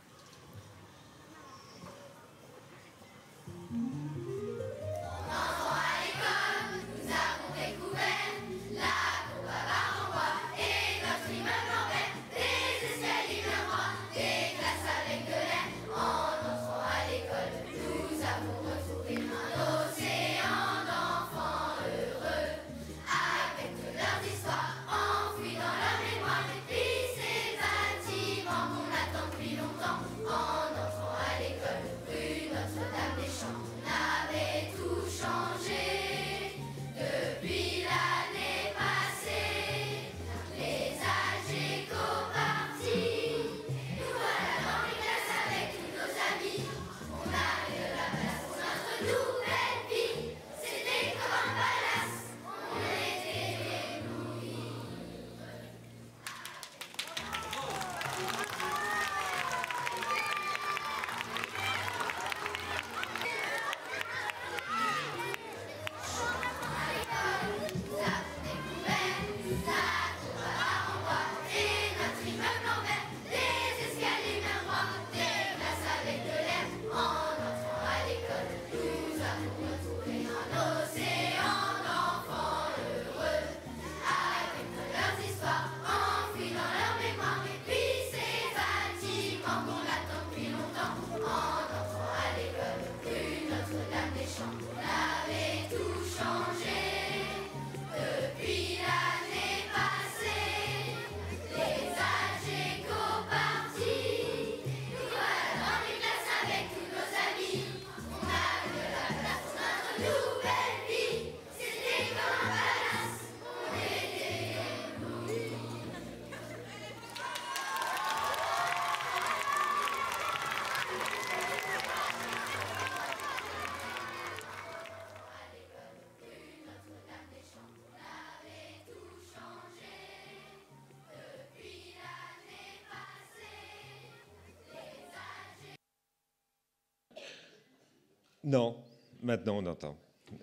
Non, maintenant on entend.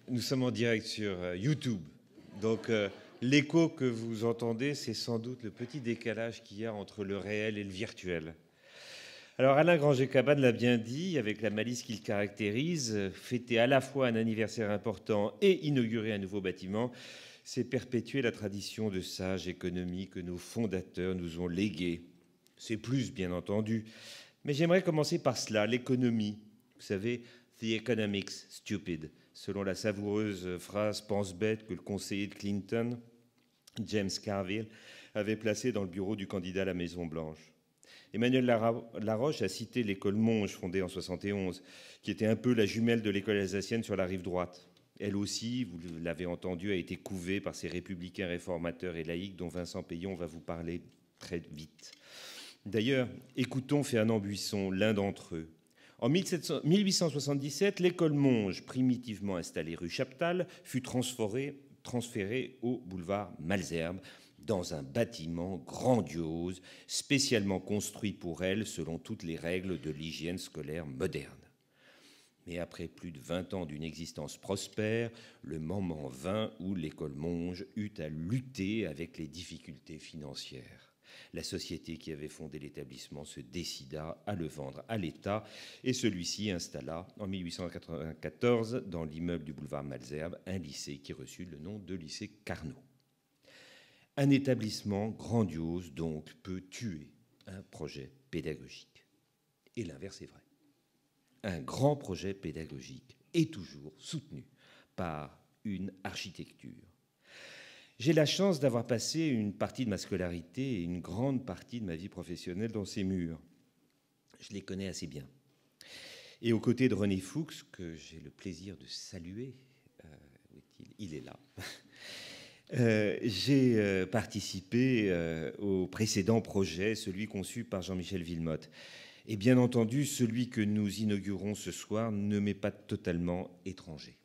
Nous sommes en direct sur YouTube. Donc l'écho que vous entendez, c'est sans doute le petit décalage qu'il y a entre le réel et le virtuel. Alors Alain Granger-Cabane l'a bien dit, avec la malice qui le caractérise, fêter à la fois un anniversaire important et inaugurer un nouveau bâtiment, c'est perpétuer la tradition de sage économie que nos fondateurs nous ont léguée. C'est plus, bien entendu. Mais j'aimerais commencer par cela, l'économie. Vous savez, « the economics, stupid », selon la savoureuse phrase pense-bête que le conseiller de Clinton, James Carville, avait placée dans le bureau du candidat à la Maison-Blanche. Emmanuel Laroche a cité l'école Monge, fondée en 71, qui était un peu la jumelle de l'école alsacienne sur la rive droite. Elle aussi, vous l'avez entendu, a été couvée par ces républicains réformateurs et laïcs dont Vincent Payon va vous parler très vite. D'ailleurs, écoutons Fernand Buisson, l'un d'entre eux. En 1877, l'école Monge, primitivement installée rue Chaptal, fut transférée au boulevard Malesherbes, dans un bâtiment grandiose, spécialement construit pour elle selon toutes les règles de l'hygiène scolaire moderne. Mais après plus de 20 ans d'une existence prospère, le moment vint où l'école Monge eut à lutter avec les difficultés financières. La société qui avait fondé l'établissement se décida à le vendre à l'État et celui-ci installa en 1894 dans l'immeuble du boulevard Malesherbes un lycée qui reçut le nom de lycée Carnot. Un établissement grandiose, donc, peut tuer un projet pédagogique. Et l'inverse est vrai. Un grand projet pédagogique est toujours soutenu par une architecture. J'ai la chance d'avoir passé une partie de ma scolarité et une grande partie de ma vie professionnelle dans ces murs. Je les connais assez bien. Et aux côtés de René Fuchs, que j'ai le plaisir de saluer, il est là, j'ai participé au précédent projet, celui conçu par Jean-Michel Villemotte. Et bien entendu, celui que nous inaugurons ce soir ne m'est pas totalement étranger.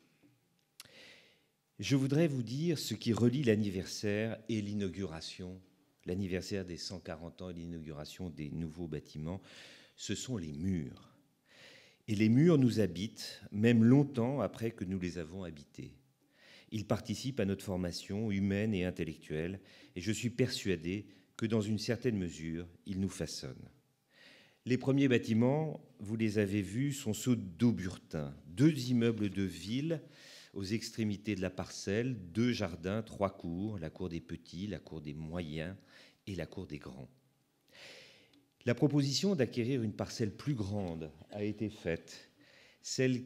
Je voudrais vous dire ce qui relie l'anniversaire et l'inauguration, l'anniversaire des 140 ans et l'inauguration des nouveaux bâtiments, ce sont les murs. Et les murs nous habitent, même longtemps après que nous les avons habités. Ils participent à notre formation humaine et intellectuelle, et je suis persuadé que dans une certaine mesure, ils nous façonnent. Les premiers bâtiments, vous les avez vus, sont ceux d'Auburtin, 2 immeubles de ville aux extrémités de la parcelle, 2 jardins, 3 cours, la cour des petits, la cour des moyens et la cour des grands. La proposition d'acquérir une parcelle plus grande a été faite, celle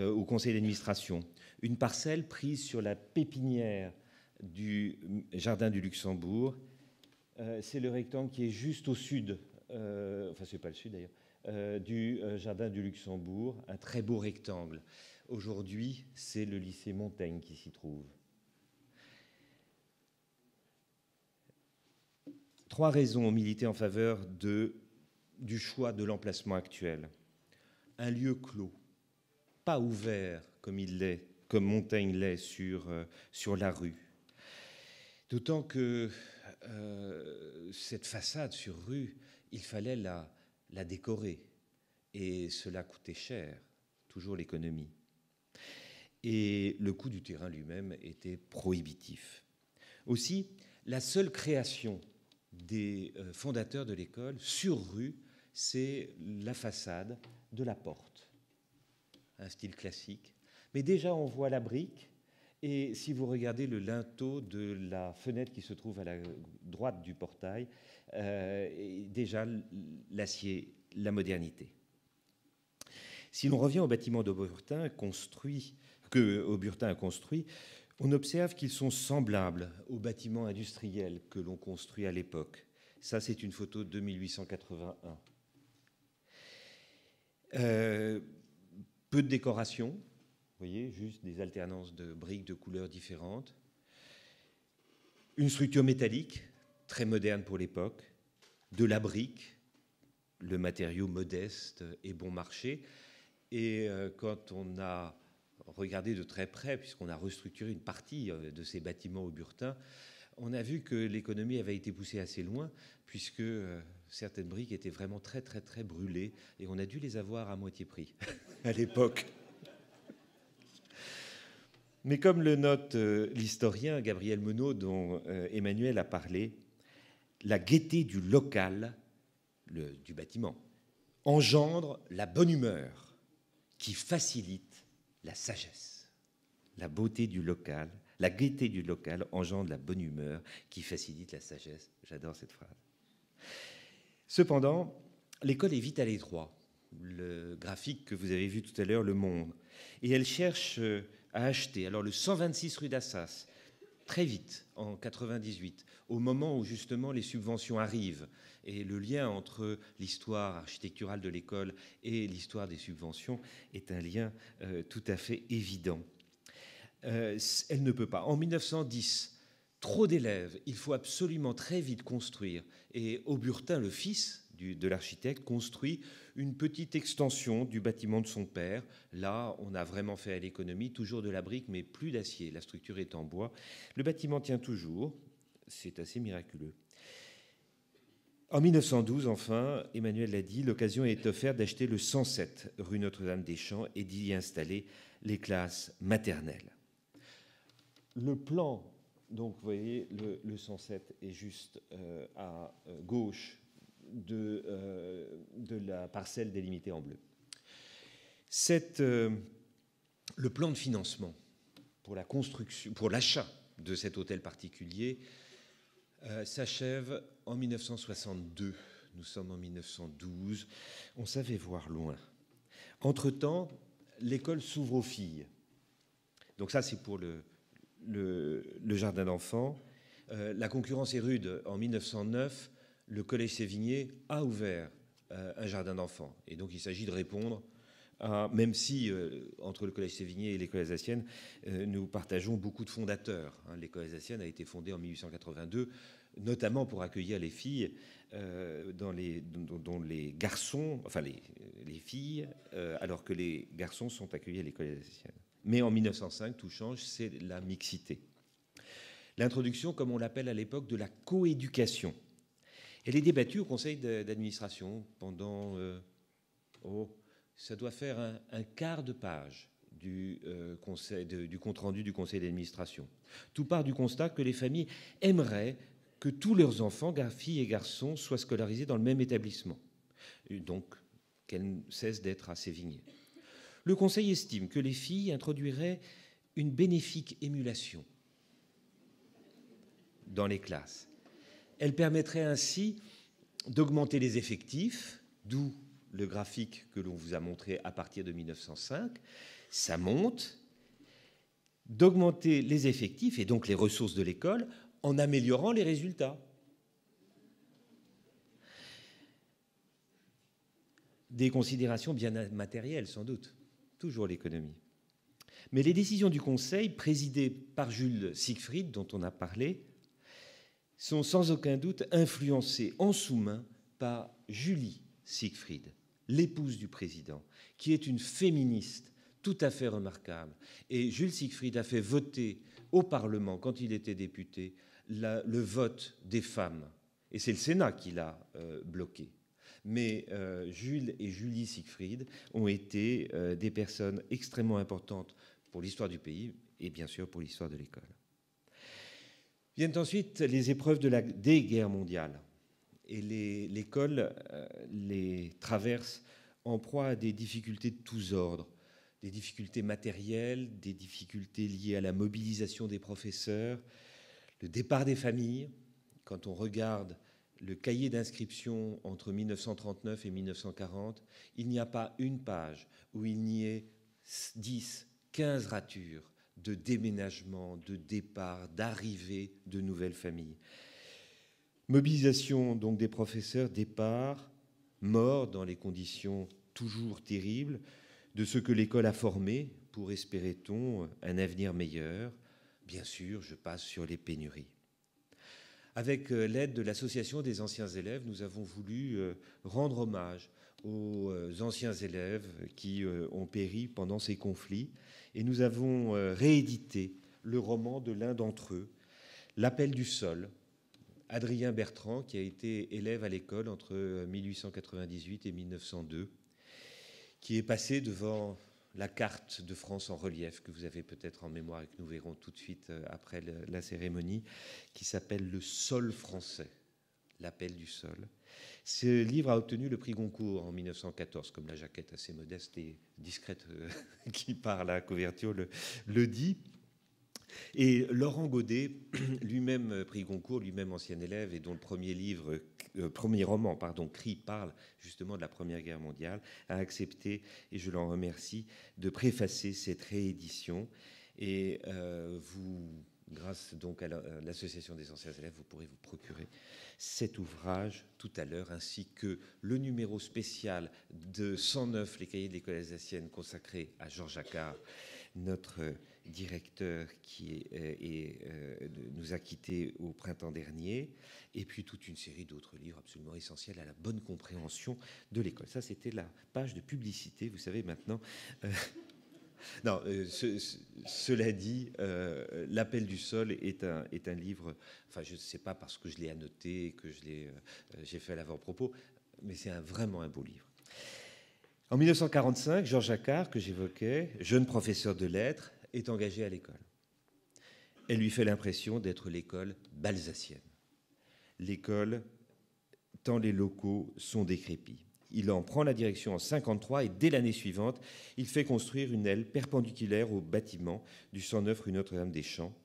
au conseil d'administration, une parcelle prise sur la pépinière du jardin du Luxembourg. C'est le rectangle qui est juste au sud, enfin c'est pas le sud d'ailleurs, du jardin du Luxembourg, un très beau rectangle. Aujourd'hui, c'est le lycée Montaigne qui s'y trouve. 3 raisons ont milité en faveur du choix de l'emplacement actuel. Un lieu clos, pas ouvert comme Montaigne l'est sur la rue. D'autant que cette façade sur rue, il fallait la décorer. Et cela coûtait cher, toujours l'économie. Et le coût du terrain lui-même était prohibitif. Aussi, la seule création des fondateurs de l'école sur rue, c'est la façade de la porte. Un style classique. Mais déjà, on voit la brique. Et si vous regardez le linteau de la fenêtre qui se trouve à la droite du portail, déjà l'acier, la modernité. Si l'on revient au bâtiment d'Auburtin que Auburtin a construit, on observe qu'ils sont semblables aux bâtiments industriels que l'on construit à l'époque. Ça, c'est une photo de 1881. Peu de décoration, vous voyez, juste des alternances de briques de couleurs différentes. Une structure métallique, très moderne pour l'époque. De la brique, le matériau modeste et bon marché. Et quand on a regardé de très près, puisqu'on a restructuré une partie de ces bâtiments Auburtin, on a vu que l'économie avait été poussée assez loin, puisque certaines briques étaient vraiment très, très, très brûlées, et on a dû les avoir à moitié prix à l'époque. Mais comme le note l'historien Gabriel Monod, dont Emmanuel a parlé, la gaieté du local, du bâtiment, engendre la bonne humeur qui facilite la sagesse. La beauté du local, la gaieté du local engendre la bonne humeur qui facilite la sagesse. J'adore cette phrase. Cependant, l'école est vite à l'étroit. Le graphique que vous avez vu tout à l'heure le montre. Et elle cherche à acheter. Alors le 126 rue d'Assas, très vite, en 98, au moment où justement les subventions arrivent, et le lien entre l'histoire architecturale de l'école et l'histoire des subventions est un lien tout à fait évident. Elle ne peut pas. En 1910, trop d'élèves, il faut absolument très vite construire. Et Auburtin, le fils de l'architecte, construit une petite extension du bâtiment de son père. Là, on a vraiment fait à l'économie, toujours de la brique, mais plus d'acier. La structure est en bois. Le bâtiment tient toujours. C'est assez miraculeux. En 1912, enfin, Emmanuel l'a dit, l'occasion est offerte d'acheter le 107 rue Notre-Dame-des-Champs et d'y installer les classes maternelles. Le plan, donc vous voyez, le 107 est juste à gauche de la parcelle délimitée en bleu. Le plan de financement pour la construction, pour l'achat de cet hôtel particulier s'achève en 1962. Nous sommes en 1912. On savait voir loin. Entre-temps, l'école s'ouvre aux filles. Donc ça, c'est pour le jardin d'enfants. La concurrence est rude. En 1909, le Collège Sévigné a ouvert un jardin d'enfants. Et donc, il s'agit de répondre à, même si entre le Collège Sévigné et l'école alsacienne, nous partageons beaucoup de fondateurs. L'école alsacienne a été fondée en 1882, notamment pour accueillir les filles, dont les garçons, enfin les filles, alors que les garçons sont accueillis à l'école alsacienne. Mais en 1905, tout change, c'est la mixité. L'introduction, comme on l'appelle à l'époque, de la coéducation. Elle est débattue au conseil d'administration pendant, ça doit faire un quart de page du compte-rendu du conseil d'administration. Tout part du constat que les familles aimeraient que tous leurs enfants, filles et garçons, soient scolarisés dans le même établissement, et donc qu'elles cessent d'être à Sévigné. Le conseil estime que les filles introduiraient une bénéfique émulation dans les classes. Elle permettrait ainsi d'augmenter les effectifs, d'où le graphique que l'on vous a montré à partir de 1905. Ça monte, d'augmenter les effectifs et donc les ressources de l'école en améliorant les résultats. Des considérations bien matérielles, sans doute. Toujours l'économie. Mais les décisions du Conseil, présidées par Jules Siegfried, dont on a parlé, sont sans aucun doute influencées en sous-main par Julie Siegfried, l'épouse du président, qui est une féministe tout à fait remarquable. Et Jules Siegfried a fait voter au Parlement, quand il était député, le vote des femmes. Et c'est le Sénat qui l'a bloqué. Mais Jules et Julie Siegfried ont été des personnes extrêmement importantes pour l'histoire du pays et bien sûr pour l'histoire de l'école. Viennent ensuite les épreuves des guerres mondiales. Et l'école les traverse en proie à des difficultés de tous ordres, des difficultés matérielles, des difficultés liées à la mobilisation des professeurs, le départ des familles. Quand on regarde le cahier d'inscription entre 1939 et 1940, il n'y a pas une page où il n'y ait 10, 15 ratures de déménagement, de départ, d'arrivée de nouvelles familles. Mobilisation donc des professeurs, départ, mort dans les conditions toujours terribles de ceux que l'école a formés pour, espérait-on, un avenir meilleur. Bien sûr, je passe sur les pénuries. Avec l'aide de l'Association des anciens élèves, nous avons voulu rendre hommage aux anciens élèves qui ont péri pendant ces conflits. Et nous avons réédité le roman de l'un d'entre eux, L'appel du sol, Adrien Bertrand, qui a été élève à l'école entre 1898 et 1902, qui est passé devant la carte de France en relief que vous avez peut-être en mémoire et que nous verrons tout de suite après la cérémonie, qui s'appelle « Le sol français », l'appel du sol. Ce livre a obtenu le prix Goncourt en 1914, comme la jaquette assez modeste et discrète qui part à la couverture le dit. Et Laurent Godet, lui-même prix Goncourt, lui-même ancien élève, et dont le premier roman, Cri, parle justement de la Première Guerre mondiale, a accepté, et je l'en remercie, de préfacer cette réédition. Et grâce donc à l'Association des anciens élèves, vous pourrez vous procurer cet ouvrage tout à l'heure, ainsi que le numéro spécial de 109, les cahiers de l'école alsacienne, consacré à Georges Accard, notre directeur qui nous a quittés au printemps dernier, et puis toute une série d'autres livres absolument essentiels à la bonne compréhension de l'école. Ça, c'était la page de publicité, vous savez maintenant. Non, cela dit, L'appel du sol est un livre, enfin je ne sais pas parce que je l'ai annoté, que j'ai fait l'avant-propos, mais c'est vraiment un beau livre. En 1945, Georges Accard, que j'évoquais, jeune professeur de lettres, est engagé à l'école. Elle lui fait l'impression d'être l'école balsacienne. L'école, tant les locaux sont décrépits. Il en prend la direction en 1953 et dès l'année suivante, il fait construire une aile perpendiculaire au bâtiment du 109 rue Notre-Dame-des-Champs.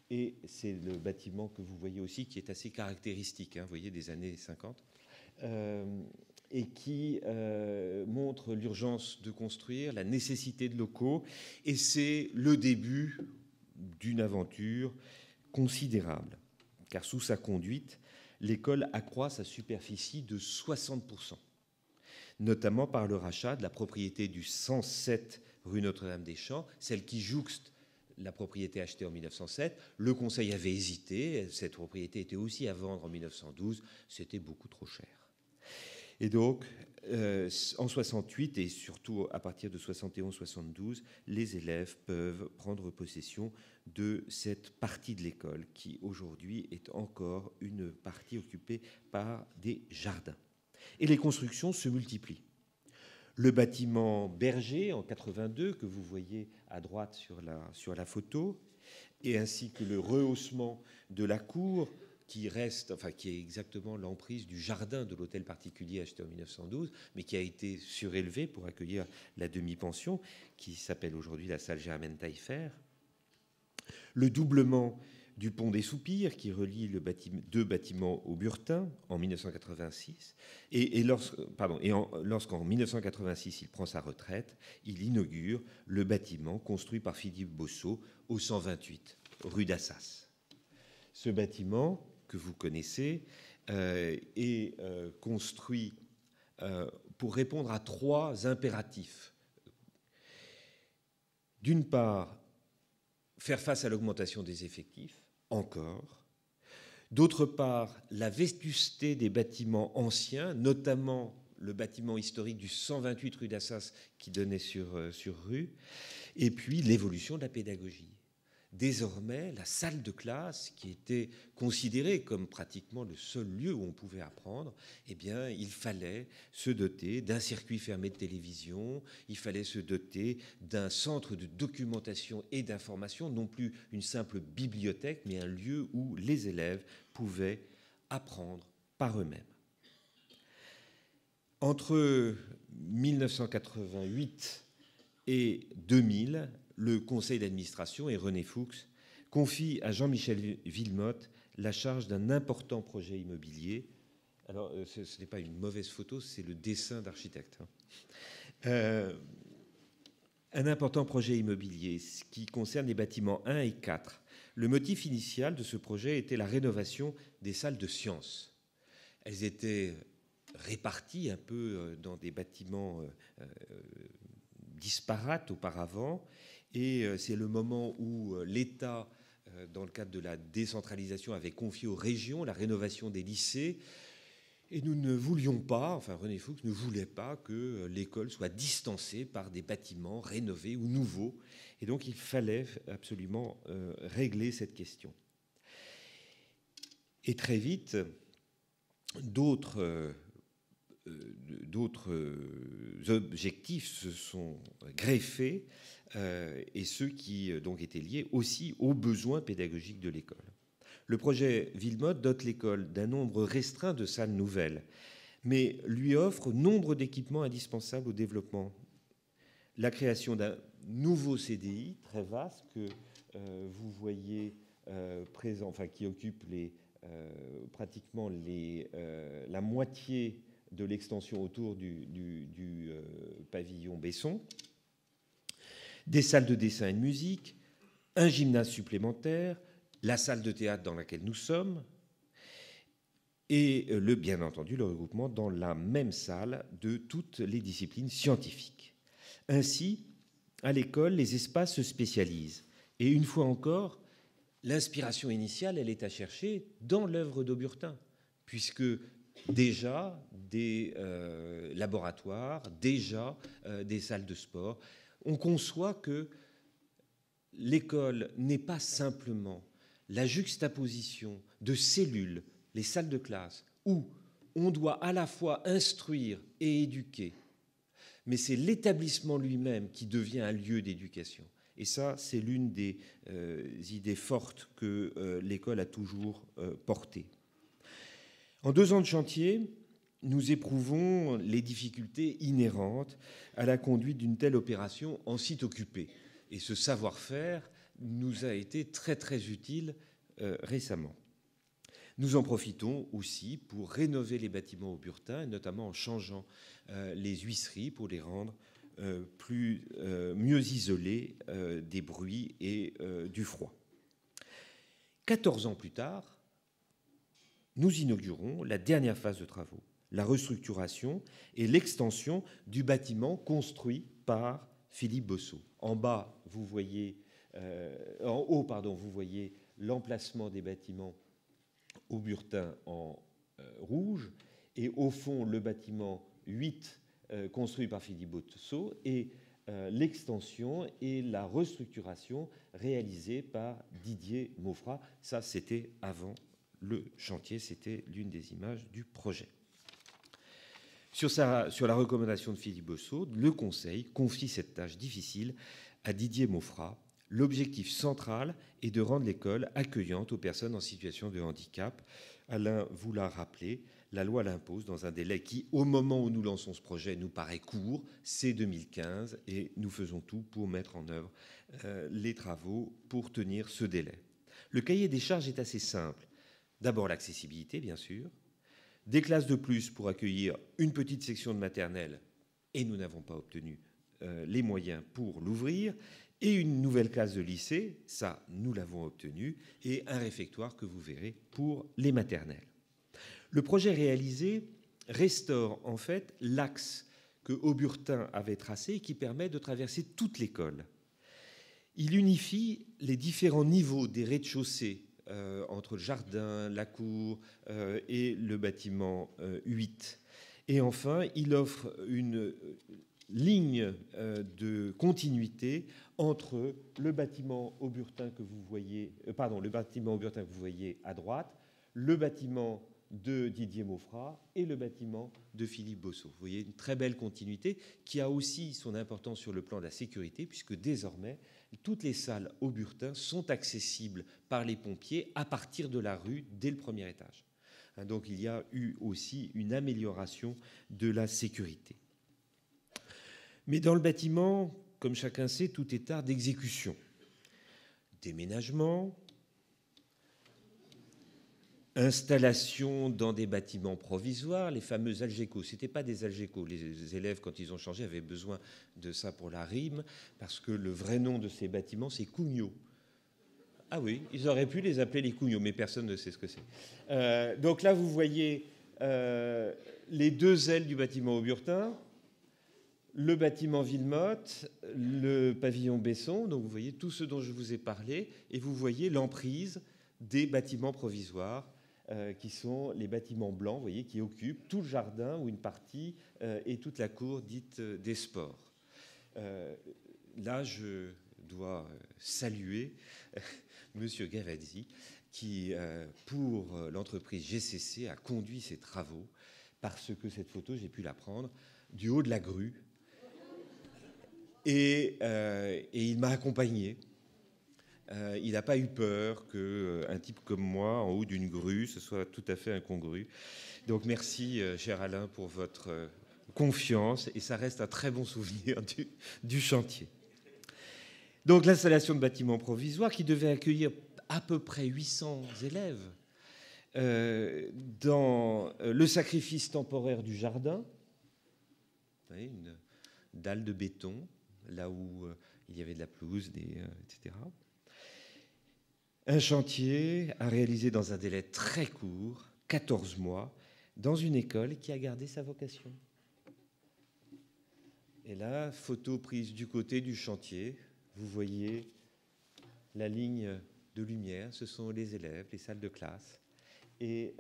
Et c'est le bâtiment que vous voyez aussi qui est assez caractéristique, vous voyez, des années 50. Et qui montre l'urgence de construire, la nécessité de locaux, et c'est le début d'une aventure considérable, car sous sa conduite, l'école accroît sa superficie de 60%, notamment par le rachat de la propriété du 107 rue Notre-Dame-des-Champs, celle qui jouxte la propriété achetée en 1907. Le Conseil avait hésité, cette propriété était aussi à vendre en 1912, c'était beaucoup trop cher. Et donc, en 68 et surtout à partir de 71-72, les élèves peuvent prendre possession de cette partie de l'école qui aujourd'hui est encore une partie occupée par des jardins. Et les constructions se multiplient. Le bâtiment Berger en 82 que vous voyez à droite sur la photo, et ainsi que le rehaussement de la cour qui est exactement l'emprise du jardin de l'hôtel particulier acheté en 1912, mais qui a été surélevé pour accueillir la demi-pension, qui s'appelle aujourd'hui la salle Germaine Taillefer. Le doublement du pont des Soupirs, qui relie deux bâtiments au Burtin en 1986. Lorsqu'en 1986, il prend sa retraite, il inaugure le bâtiment construit par Philippe Bossot au 128 rue d'Assas. Ce bâtiment, que vous connaissez, est construit pour répondre à trois impératifs. D'une part, faire face à l'augmentation des effectifs, encore. D'autre part, la vétusté des bâtiments anciens, notamment le bâtiment historique du 128 rue d'Assas qui donnait sur rue, et puis l'évolution de la pédagogie. Désormais, la salle de classe, qui était considérée comme pratiquement le seul lieu où on pouvait apprendre, eh bien, il fallait se doter d'un circuit fermé de télévision, il fallait se doter d'un centre de documentation et d'information, non plus une simple bibliothèque, mais un lieu où les élèves pouvaient apprendre par eux-mêmes. Entre 1988 et 2000, le conseil d'administration et René Fuchs confie à Jean-Michel Villemotte la charge d'un important projet immobilier. Alors, ce n'est pas une mauvaise photo, c'est le dessin d'architecte. Un important projet immobilier qui concerne les bâtiments 1 et 4. Le motif initial de ce projet était la rénovation des salles de sciences. Elles étaient réparties un peu dans des bâtiments disparates auparavant, et c'est le moment où l'État, dans le cadre de la décentralisation, avait confié aux régions la rénovation des lycées. Et nous ne voulions pas, enfin René Fuchs ne voulait pas que l'école soit distancée par des bâtiments rénovés ou nouveaux. Et donc il fallait absolument régler cette question. Et très vite, d'autres objectifs se sont greffés et ceux qui donc étaient liés aussi aux besoins pédagogiques de l'école. Le projet Villemot dote l'école d'un nombre restreint de salles nouvelles, mais lui offre nombre d'équipements indispensables au développement. La création d'un nouveau CDI très vaste que vous voyez présent, enfin qui occupe pratiquement la moitié de l'extension autour du pavillon Besson, des salles de dessin et de musique, un gymnase supplémentaire, la salle de théâtre dans laquelle nous sommes, et bien entendu le regroupement dans la même salle de toutes les disciplines scientifiques. Ainsi, à l'école, les espaces se spécialisent. Et une fois encore, l'inspiration initiale, elle est à chercher dans l'œuvre d'Auburtin, puisque déjà des laboratoires, déjà des salles de sport, on conçoit que l'école n'est pas simplement la juxtaposition de cellules, les salles de classe, où on doit à la fois instruire et éduquer, mais c'est l'établissement lui-même qui devient un lieu d'éducation. Et ça, c'est l'une des idées fortes que l'école a toujours portées. En 2 ans de chantier, nous éprouvons les difficultés inhérentes à la conduite d'une telle opération en site occupé. Et ce savoir-faire nous a été très très utile récemment. Nous en profitons aussi pour rénover les bâtiments auburtins, notamment en changeant les huisseries pour les rendre mieux isolés des bruits et du froid. 14 ans plus tard, nous inaugurons la dernière phase de travaux, la restructuration et l'extension du bâtiment construit par Philippe Bossot. En haut, vous voyez l'emplacement des bâtiments auburtins en rouge, et au fond, le bâtiment 8 construit par Philippe Bossot, et l'extension et la restructuration réalisée par Didier Maufras. Ça, c'était avant le chantier, c'était l'une des images du projet. Sur la recommandation de Philippe Bossot, le Conseil confie cette tâche difficile à Didier Maufras. L'objectif central est de rendre l'école accueillante aux personnes en situation de handicap. Alain vous l'a rappelé, la loi l'impose dans un délai qui, au moment où nous lançons ce projet, nous paraît court, c'est 2015, et nous faisons tout pour mettre en œuvre les travaux pour tenir ce délai. Le cahier des charges est assez simple. D'abord l'accessibilité, bien sûr, des classes de plus pour accueillir une petite section de maternelle, et nous n'avons pas obtenu les moyens pour l'ouvrir, et une nouvelle classe de lycée, ça nous l'avons obtenu, et un réfectoire que vous verrez pour les maternelles. Le projet réalisé restaure en fait l'axe que Auburtin avait tracé et qui permet de traverser toute l'école. Il unifie les différents niveaux des rez-de-chaussée entre le jardin, la cour et le bâtiment 8. Et enfin, il offre une ligne de continuité entre le bâtiment Auburtin que vous voyez, à droite, le bâtiment de Didier Maufras et le bâtiment de Philippe Bossot. Vous voyez une très belle continuité qui a aussi son importance sur le plan de la sécurité, puisque désormais, toutes les salles Auburtin sont accessibles par les pompiers à partir de la rue dès le premier étage. Donc il y a eu aussi une amélioration de la sécurité. Mais dans le bâtiment, comme chacun sait, tout est art d'exécution. Déménagement, installation dans des bâtiments provisoires, les fameux algécos. Ce n'étaient pas des algécos. Les élèves, quand ils ont changé, avaient besoin de ça pour la rime, parce que le vrai nom de ces bâtiments, c'est Cugnot. Ah oui, ils auraient pu les appeler les Cugnot, mais personne ne sait ce que c'est. Donc là, vous voyez les 2 ailes du bâtiment Auburtin, le bâtiment Villemot, le pavillon Besson. Donc vous voyez tout ce dont je vous ai parlé, et vous voyez l'emprise des bâtiments provisoires, qui sont les bâtiments blancs, vous voyez, qui occupent tout le jardin ou une partie et toute la cour dite des sports. Là, je dois saluer Monsieur Gavazzi, qui, pour l'entreprise GCC, a conduit ces travaux, parce que cette photo, j'ai pu la prendre du haut de la grue, Et il m'a accompagné. Il n'a pas eu peur qu'un type comme moi, en haut d'une grue, ce soit tout à fait incongru. Donc merci, cher Alain, pour votre confiance. Et ça reste un très bon souvenir du chantier. Donc l'installation de bâtiments provisoires qui devait accueillir à peu près 800 élèves dans le sacrifice temporaire du jardin. Vous voyez, une dalle de béton, là où il y avait de la pelouse, etc. Un chantier à réaliser dans un délai très court, 14 mois, dans une école qui a gardé sa vocation. Et là, photo prise du côté du chantier, vous voyez la ligne de lumière, ce sont les élèves, les salles de classe. Et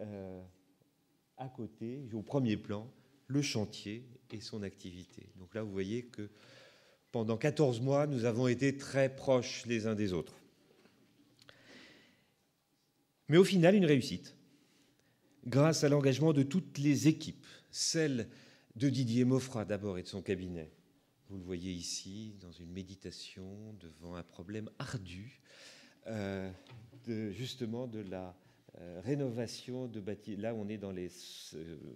à côté, au premier plan, le chantier et son activité. Donc là, vous voyez que pendant 14 mois, nous avons été très proches les uns des autres. Mais au final, une réussite, grâce à l'engagement de toutes les équipes, celle de Didier Maufra d'abord et de son cabinet. Vous le voyez ici, dans une méditation, devant un problème ardu, justement de la rénovation de bâtiments. Là, on est dans les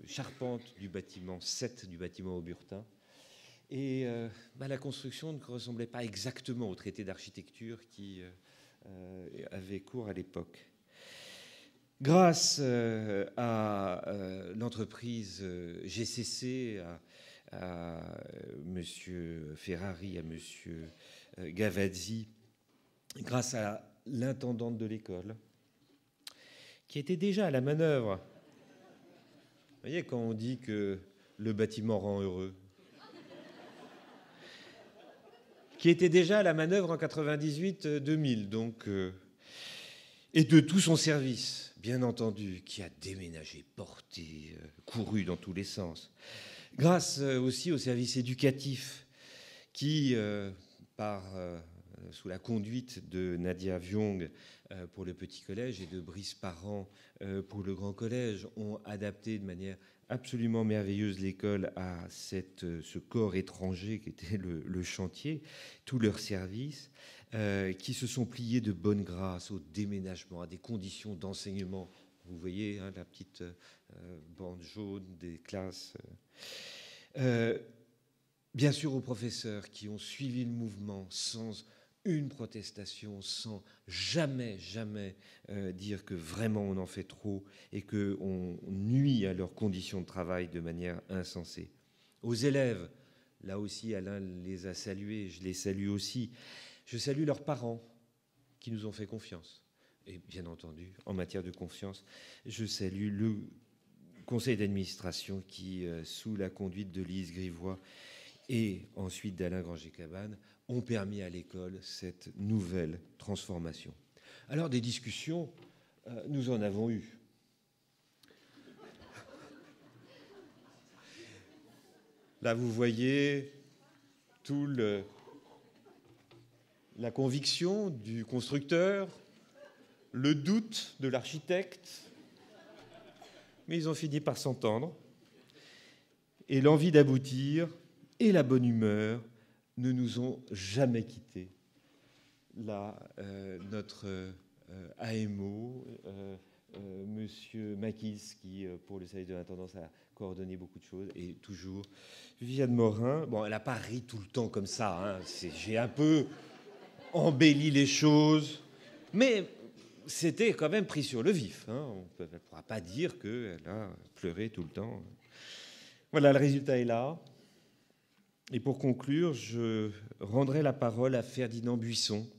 charpentes du bâtiment 7 du bâtiment Auburtin. Et la construction ne ressemblait pas exactement au traité d'architecture qui avait cours à l'époque. Grâce à l'entreprise GCC, à M. Ferrari, à M. Gavazzi, grâce à l'intendante de l'école, qui était déjà à la manœuvre. Vous voyez, quand on dit que le bâtiment rend heureux, qui était déjà à la manœuvre en 98-2000, donc, et de tout son service, bien entendu, qui a déménagé, porté, couru dans tous les sens. Grâce aussi au service éducatif qui, sous la conduite de Nadia Viong pour le petit collège et de Brice Parent pour le grand collège, ont adapté de manière absolument merveilleuse l'école à ce corps étranger qui était le chantier, tous leurs services, qui se sont pliés de bonne grâce au déménagement, à des conditions d'enseignement. Vous voyez la petite bande jaune des classes. Bien sûr aux professeurs qui ont suivi le mouvement sans une protestation, sans jamais dire que vraiment on en fait trop et qu'on nuit à leurs conditions de travail de manière insensée. Aux élèves, là aussi Alain les a salués, je les salue aussi. Je salue leurs parents qui nous ont fait confiance. Et bien entendu, en matière de confiance, je salue le conseil d'administration qui, sous la conduite de Lise Grivois et ensuite d'Alain Granger-Cabane, ont permis à l'école cette nouvelle transformation. Alors, des discussions, nous en avons eu. Là, vous voyez la conviction du constructeur, le doute de l'architecte, mais ils ont fini par s'entendre. Et l'envie d'aboutir et la bonne humeur ne nous ont jamais quittés. Là, notre AMO, Monsieur Maquis, qui, pour le service de l'intendance, a coordonné beaucoup de choses, et toujours Viviane Morin. Bon, elle n'a pas ri tout le temps comme ça, hein. J'ai un peu embelli les choses, mais c'était quand même pris sur le vif, hein. On ne pourra pas dire qu'elle a pleuré tout le temps. Voilà, le résultat est là. Et pour conclure, je rendrai la parole à Ferdinand Buisson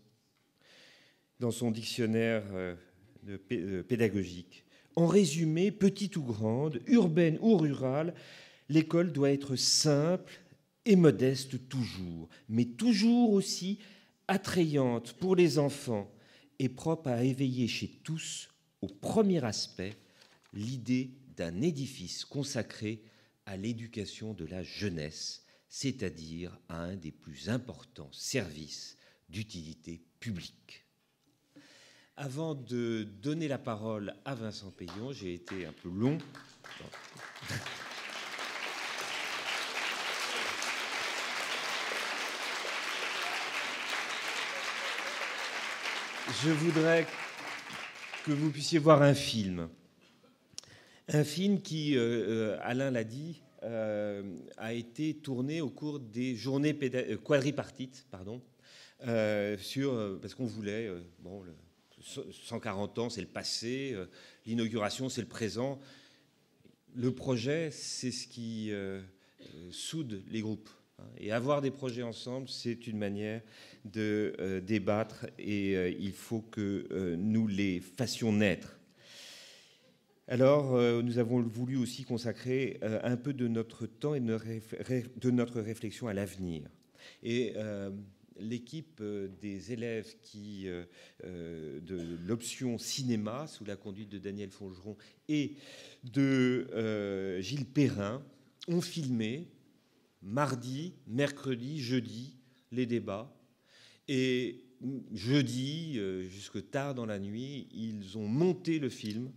dans son dictionnaire pédagogique. En résumé, petite ou grande, urbaine ou rurale, l'école doit être simple et modeste toujours, mais toujours aussi attrayante pour les enfants et propre à éveiller chez tous, au premier aspect, l'idée d'un édifice consacré à l'éducation de la jeunesse, c'est-à-dire à un des plus importants services d'utilité publique. Avant de donner la parole à Vincent Peillon, j'ai été un peu long. je voudrais que vous puissiez voir un film. Un film qui, Alain l'a dit, a été tourné au cours des journées quadripartites, parce qu'on voulait, 140 ans, c'est le passé, l'inauguration, c'est le présent. Le projet, c'est ce qui soude les groupes. Et avoir des projets ensemble, c'est une manière de débattre, et il faut que nous les fassions naître. Alors, nous avons voulu aussi consacrer un peu de notre temps et de notre réflexion à l'avenir. Et l'équipe des élèves de l'option cinéma, sous la conduite de Daniel Fongeron et de Gilles Perrin, ont filmé mardi, mercredi, jeudi les débats. Et jeudi, jusque tard dans la nuit, ils ont monté le film.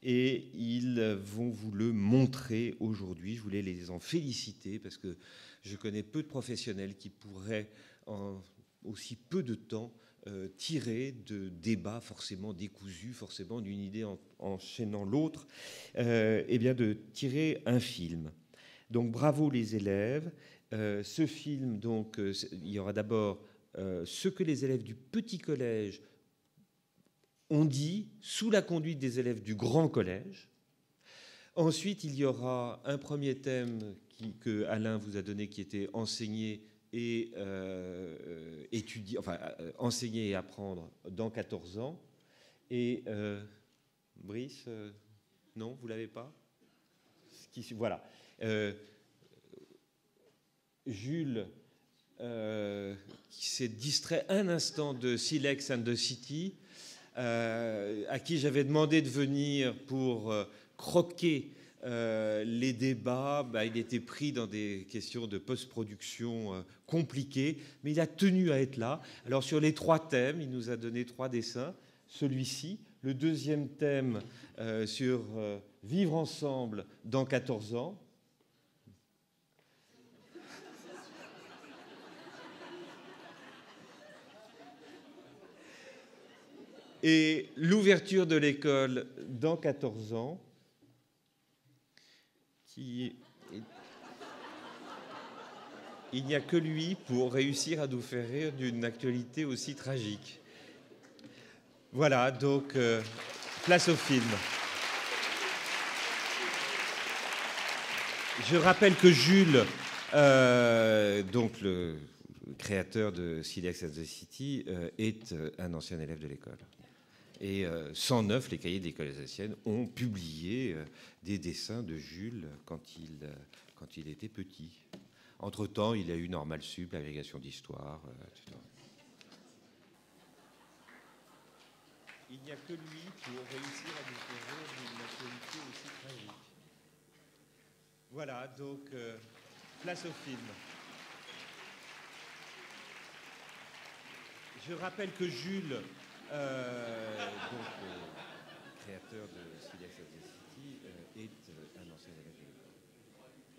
Et ils vont vous le montrer aujourd'hui. Je voulais les en féliciter parce que je connais peu de professionnels qui pourraient, en aussi peu de temps, tirer de débats forcément décousus, forcément d'une idée enchaînant l'autre, de tirer un film. Donc bravo les élèves. Ce film, donc, il y aura d'abord ce que les élèves du petit collège on dit, sous la conduite des élèves du grand collège. Ensuite, il y aura un premier thème que Alain vous a donné, qui était enseigner et enseigner et apprendre dans 14 ans. Et Brice, non, vous l'avez pas. Voilà. Jules, qui s'est distrait un instant de Silex and the City, à qui j'avais demandé de venir pour croquer les débats. Il était pris dans des questions de post-production compliquées, mais il a tenu à être là. Alors sur les 3 thèmes, il nous a donné 3 dessins. Celui-ci, le deuxième thème sur vivre ensemble dans 14 ans. Et l'ouverture de l'école dans 14 ans, il n'y a que lui pour réussir à nous faire rire d'une actualité aussi tragique. Voilà, donc place au film. Je rappelle que Jules, donc le créateur de Silex and the City, est un ancien élève de l'école. Et 109, les cahiers de l'école alsacienne, ont publié des dessins de Jules quand il était petit. Entre-temps, il a eu Normal Sup, l'agrégation d'histoire, etc. Il n'y a que lui pour réussir à nous faire rire d'une actualité aussi tragique. Voilà, donc, place au film. Je rappelle que Jules, donc, créateur de Silex and the City, est un ancien élève de l'école.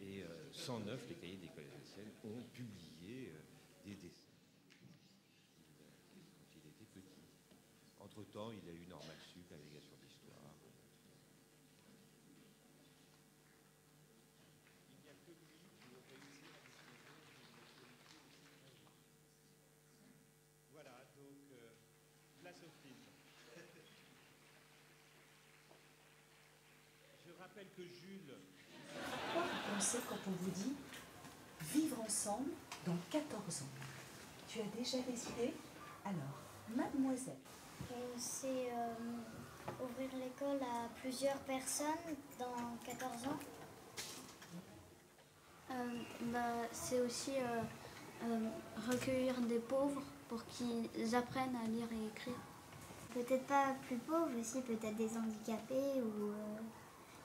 Et 109, les cahiers d'école alsacienne, ont publié des dessins quand il était petit. Entre-temps, il a eu Normal Sup, l'agrégation d'histoire. Il n'y a que lui pour réussir à distinguer d'une actualité aussi tragique. Voilà, donc, place au film. Je rappelle que Jules... Quoi vous pensez quand on vous dit vivre ensemble dans 14 ans? Tu as déjà des idées? Alors, mademoiselle. C'est ouvrir l'école à plusieurs personnes dans 14 ans. C'est aussi recueillir des pauvres pour qu'ils apprennent à lire et écrire. Peut-être pas plus pauvres aussi, peut-être des handicapés ou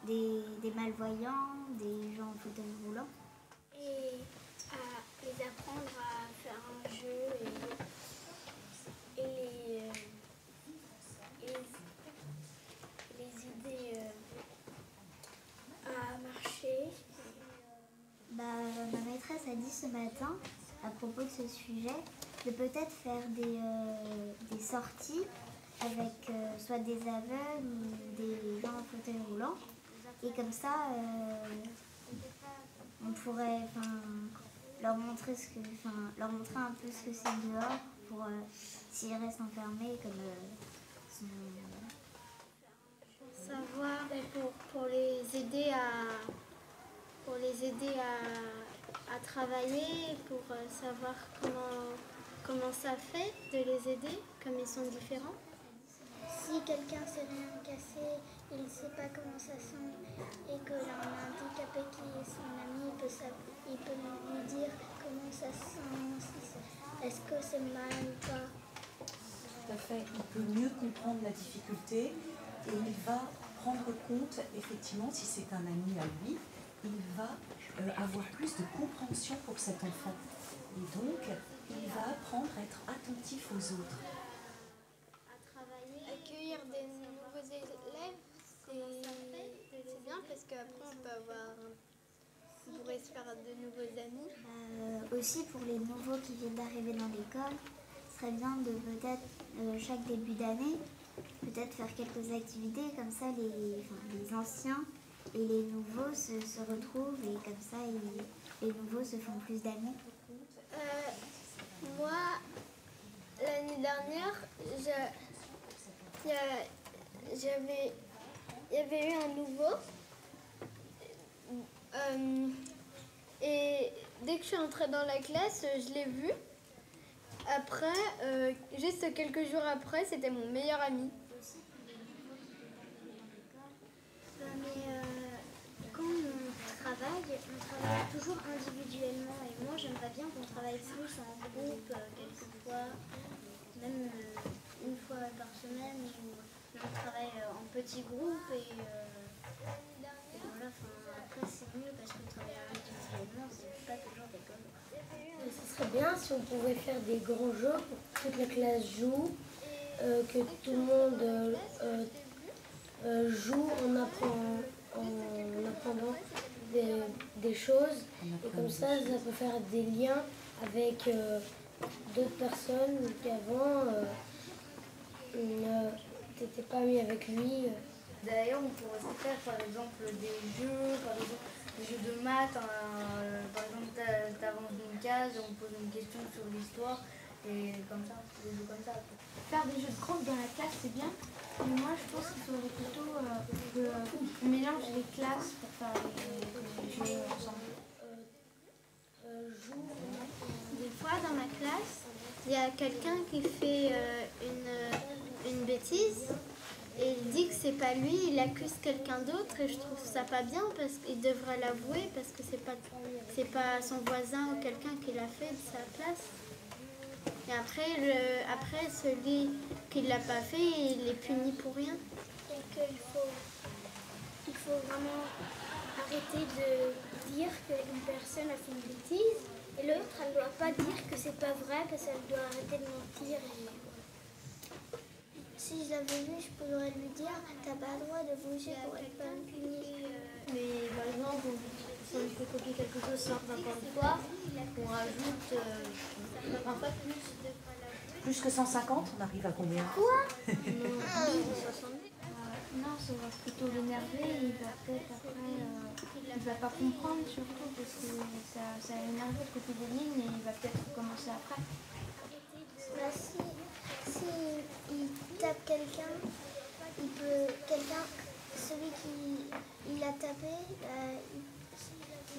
des malvoyants, des gens en fauteuil roulant. Et à les apprendre à faire un jeu et les aider à marcher. Ma maîtresse a dit ce matin à propos de ce sujet, de peut-être faire des sorties avec soit des aveugles ou des gens en fauteuil roulant. Et comme ça, on pourrait leur montrer leur montrer un peu ce que c'est dehors pour s'ils restent enfermés comme savoir pour les aider à travailler, pour savoir comment ça fait de les aider, comme ils sont différents. Si quelqu'un s'est rien cassé, il ne sait pas comment ça sent et que là, on a un handicapé qui est son ami, il peut lui dire comment ça sent, est-ce que c'est mal ou pas. Tout à fait, il peut mieux comprendre la difficulté et il va prendre compte, effectivement, si c'est un ami à lui, il va avoir plus de compréhension pour cet enfant. Et donc, il va apprendre à être attentif aux autres. Accueillir des nouveaux élèves, c'est bien parce qu'après on pourrait se faire de nouveaux amis. Aussi pour les nouveaux qui viennent d'arriver dans l'école, ce serait bien de peut-être chaque début d'année, peut-être faire quelques activités, comme ça les anciens et les nouveaux se retrouvent et comme ça les nouveaux se font plus d'amis. Moi, l'année dernière, il y avait eu un nouveau et dès que je suis entrée dans la classe, je l'ai vu. Après, juste quelques jours après, c'était mon meilleur ami. Quand on travaille toujours individuellement. Et moi, j'aimerais bien qu'on travaille plus en groupe, quelquefois, même une fois par semaine, où on travaille en petits groupes. Et voilà, après, c'est mieux parce que travailler individuellement, c'est pas toujours des bonnes. Ce serait bien si on pouvait faire des grands jeux pour que toute la classe joue, que tout le monde joue en apprenant des choses. Et comme ça peut faire des liens avec d'autres personnes qu'avant t'étais pas mis avec lui. D'ailleurs, on pourrait faire par exemple des jeux de maths. Par exemple, t'avances d'une case, on pose une question sur l'histoire et comme ça, des jeux comme ça. Faire des jeux de groupe dans la classe, c'est bien. Mais moi, je pense qu'il faudrait plutôt qu'on mélange les classes pour faire les jeux ensemble. Des fois, dans ma classe, il y a quelqu'un qui fait une bêtise et il dit que c'est pas lui, il accuse quelqu'un d'autre et je trouve ça pas bien parce qu'il devrait l'avouer parce que c'est pas son voisin ou quelqu'un qui l'a fait de sa place. Et après celui qui l'a pas fait, il est puni pour rien. Et qu'il faut vraiment arrêter de dire qu'une personne a fait une bêtise et l'autre, elle ne doit pas dire que c'est pas vrai parce qu'elle doit arrêter de mentir. Si je l'avais vu, je pourrais lui dire t'as pas le droit de bouger pour être pas puni. Mais par exemple, si on lui fait copier quelque chose 150 fois, on rajoute un fois plus. Plus que 150, on arrive à combien? Quoi? Non, ça va plutôt l'énerver, il va peut-être après, il va pas comprendre surtout parce que ça énerve de copier des lignes et il va peut-être recommencer après. Bah, si il tape quelqu'un, celui qui l'a tapé,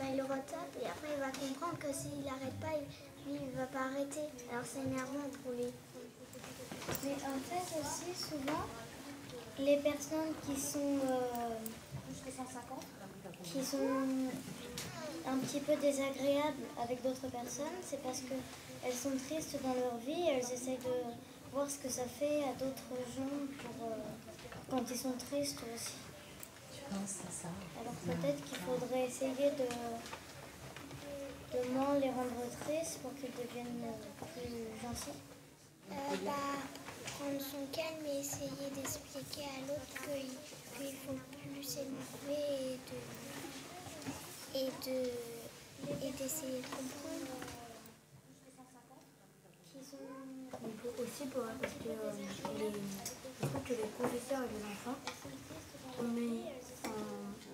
il le retape et après il va comprendre que s'il n'arrête pas, lui il va pas arrêter. Alors c'est énervant pour lui. Mais en fait aussi souvent, les personnes qui sont un petit peu désagréables avec d'autres personnes, c'est parce qu'elles sont tristes dans leur vie et elles essayent de voir ce que ça fait à d'autres gens quand ils sont tristes aussi. Je pense à ça. Alors peut-être qu'il faudrait essayer de moins les rendre tristes pour qu'ils deviennent plus gentils. Prendre son calme et essayer d'expliquer à l'autre qu'il ne faut plus s'énerver et d'essayer de comprendre. aussi parce que je trouve que les professeurs et les enfants,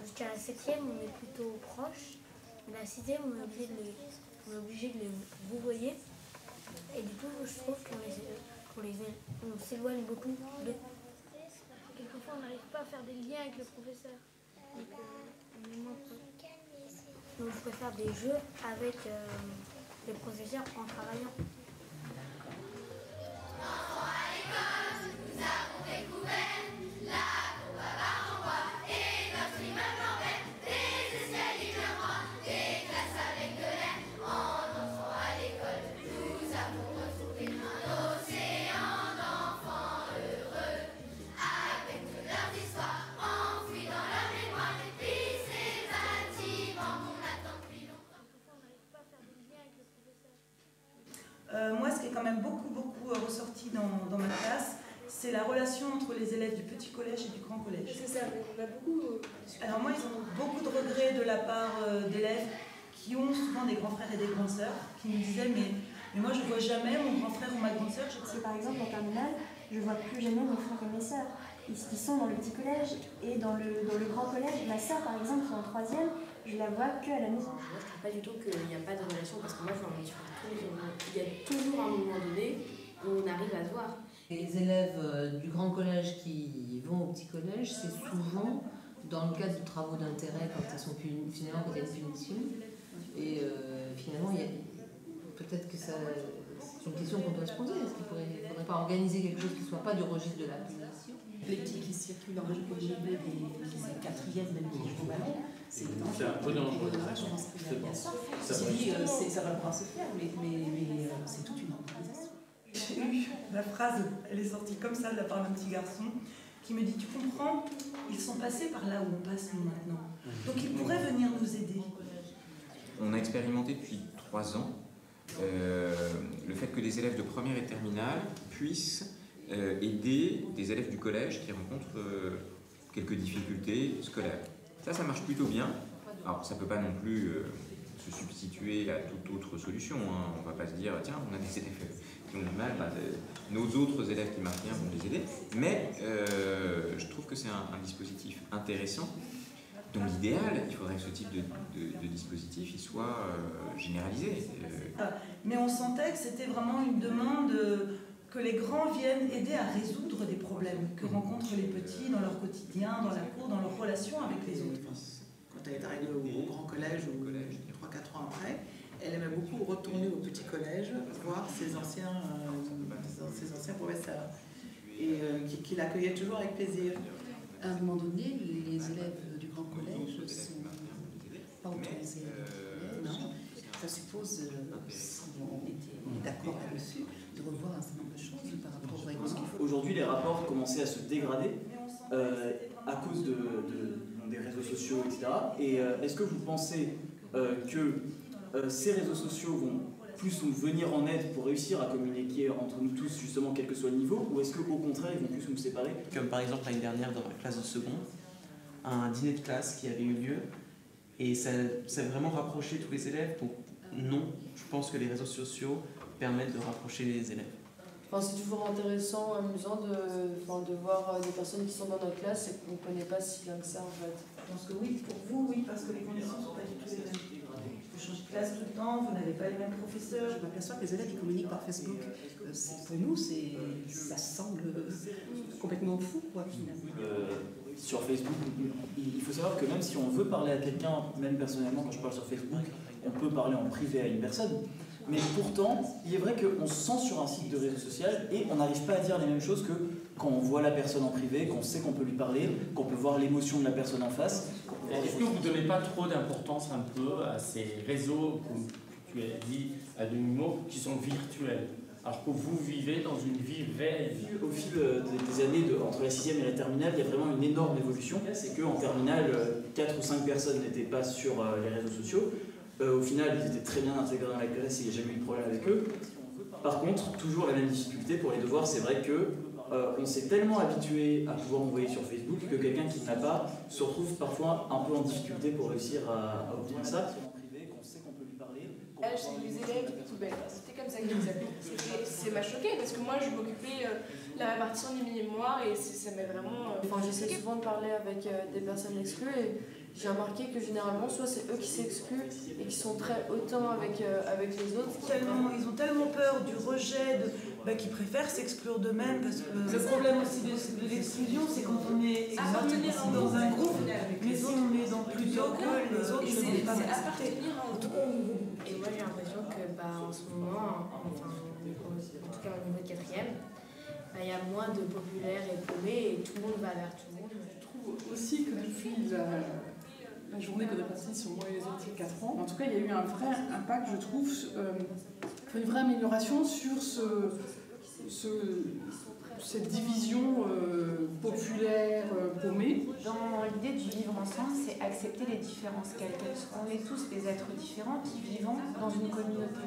jusqu'à la 7e, on est plutôt proches. La 6e, on est obligé de les vous voyez. Et du coup, je trouve qu'on s'éloigne beaucoup de. Quelquefois, on n'arrive pas à faire des liens avec le professeur. Donc, on est moins proche. Donc, je préfère des jeux avec les professeurs en travaillant. Moi, ce qui est quand même beaucoup ressorti dans ma classe, c'est la relation entre les élèves du petit collège et du grand collège. C'est ça, on a beaucoup discuté. Alors moi, ils ont beaucoup de regrets de la part d'élèves qui ont souvent des grands frères et des grandes sœurs, qui nous disaient mais moi je vois jamais mon grand frère ou ma grande sœur. C'est par exemple en terminale, je vois plus jamais mes frères et mes sœurs. Ils sont dans le petit collège et dans le grand collège. Ma sœur par exemple qui est en 3e, je la vois qu'à la maison. Moi je trouve pas du tout qu'il n'y a pas de relation parce que moi je vois il y a toujours un moment donné où on arrive à se voir. Les élèves du grand collège qui vont au petit collège, c'est souvent dans le cadre de travaux d'intérêt quand ils sont finalement quand il y a une punition. Et finalement, peut-être que c'est une question qu'on doit se poser. Est-ce qu'il ne faudrait pas organiser quelque chose qui ne soit pas du registre de la punition? Les petits qui circulent en milieu des 4e, même qui jouent au ballon, c'est un peu dangereux. Je pense qu'il y a ça. Ça va pouvoir se faire, mais c'est toute une organisation. J'ai eu la phrase, elle est sortie comme ça de la part d'un petit garçon qui me dit « Tu comprends, ils sont passés par là où on passe nous maintenant. Donc ils pourraient venir nous aider. » On a expérimenté depuis 3 ans le fait que les élèves de première et terminale puissent aider des élèves du collège qui rencontrent quelques difficultés scolaires. Ça marche plutôt bien. Alors ça ne peut pas non plus se substituer à toute autre solution. Hein. On ne va pas se dire, tiens, on a des élèves qui ont du mal, nos autres élèves qui marchent bien vont les aider. Mais je trouve que c'est un dispositif intéressant. Donc l'idéal, il faudrait que ce type de dispositif il soit généralisé. Mais on sentait que c'était vraiment une demande que les grands viennent aider à résoudre des problèmes que rencontrent les petits dans leur quotidien, dans la cour, dans leurs relations avec les autres. Quand elle est arrivée au grand collège, 3-4 ans après, elle aimait beaucoup retourner au petit collège, voir ses anciens professeurs, et qui l'accueillaient toujours avec plaisir. À un moment donné, les élèves du grand collège ne sont pas autorisés à aller. Ça suppose, si on est d'accord là-dessus, de revoir un certain nombre de choses par rapport au règlement. Aujourd'hui, les rapports commençaient à se dégrader à cause des réseaux sociaux, etc. Et est-ce que vous pensez que ces réseaux sociaux vont plus nous venir en aide pour réussir à communiquer entre nous tous, justement, quel que soit le niveau, ou est-ce qu'au contraire, ils vont plus nous séparer? Comme par exemple l'année dernière dans ma classe de seconde, un dîner de classe qui avait eu lieu, et ça a vraiment rapproché tous les élèves. Donc non, je pense que les réseaux sociaux permettent de rapprocher les élèves. Enfin, c'est toujours intéressant, amusant de voir des personnes qui sont dans notre classe et qu'on ne connaît pas si bien que ça en fait. Je pense que oui, pour vous, oui, parce que les conditions ne sont pas du tout les mêmes. Vous changez de classe tout le temps, vous n'avez pas les mêmes professeurs. Je m'aperçois que les élèves qui communiquent par Facebook, pour nous, ça semble complètement fou, quoi, finalement. Sur Facebook, il faut savoir que même si on veut parler à quelqu'un, même personnellement, quand je parle sur Facebook, on peut parler en privé à une personne. Mais pourtant, il est vrai qu'on se sent sur un site de réseau social et on n'arrive pas à dire les mêmes choses que quand on voit la personne en privé, qu'on sait qu'on peut lui parler, qu'on peut voir l'émotion de la personne en face. Est-ce que vous ne donnez pas trop d'importance un peu à ces réseaux, comme tu as dit à demi-mot, qui sont virtuels, alors que vous vivez dans une vie réelle? Au fil des années, entre la 6e et la terminale, il y a vraiment une énorme évolution. C'est qu'en terminale, 4 ou 5 personnes n'étaient pas sur les réseaux sociaux. Au final, ils étaient très bien intégrés dans la classe et il n'y a jamais eu de problème avec eux. Par contre, toujours la même difficulté pour les devoirs, c'est vrai que on s'est tellement habitué à pouvoir envoyer sur Facebook que quelqu'un qui n'a pas se retrouve parfois un peu en difficulté pour réussir à obtenir ça. C'est les élèves des poubelles. C'était comme ça qu'ils s'appelaient. Ça m'a choqué parce que moi je m'occupais de la répartition des mémoires et ça m'a vraiment. Enfin, j'essaie souvent de parler avec des personnes exclues et j'ai remarqué que généralement, soit c'est eux qui s'excluent et qui sont très hautains avec les autres. Ils ont tellement peur du rejet qu'ils préfèrent s'exclure d'eux-mêmes parce que le problème aussi de l'exclusion, c'est quand on est appartenir dans un groupe, mais si on est dans plusieurs que les autres, c'est appartenir au groupe. Et moi j'ai l'impression que en ce moment, enfin, en tout cas au niveau de 4e, il y a moins de populaires et paumés et tout le monde va vers tout le monde. Je trouve aussi que depuis la journée que répartie sur moi et les autres 4 ans, en tout cas il y a eu un vrai impact, je trouve, une vraie amélioration sur cette division populaire, paumée. Dans l'idée du vivre ensemble, c'est accepter les différences quelles qu'elles soient. On est tous des êtres différents qui vivent dans une communauté.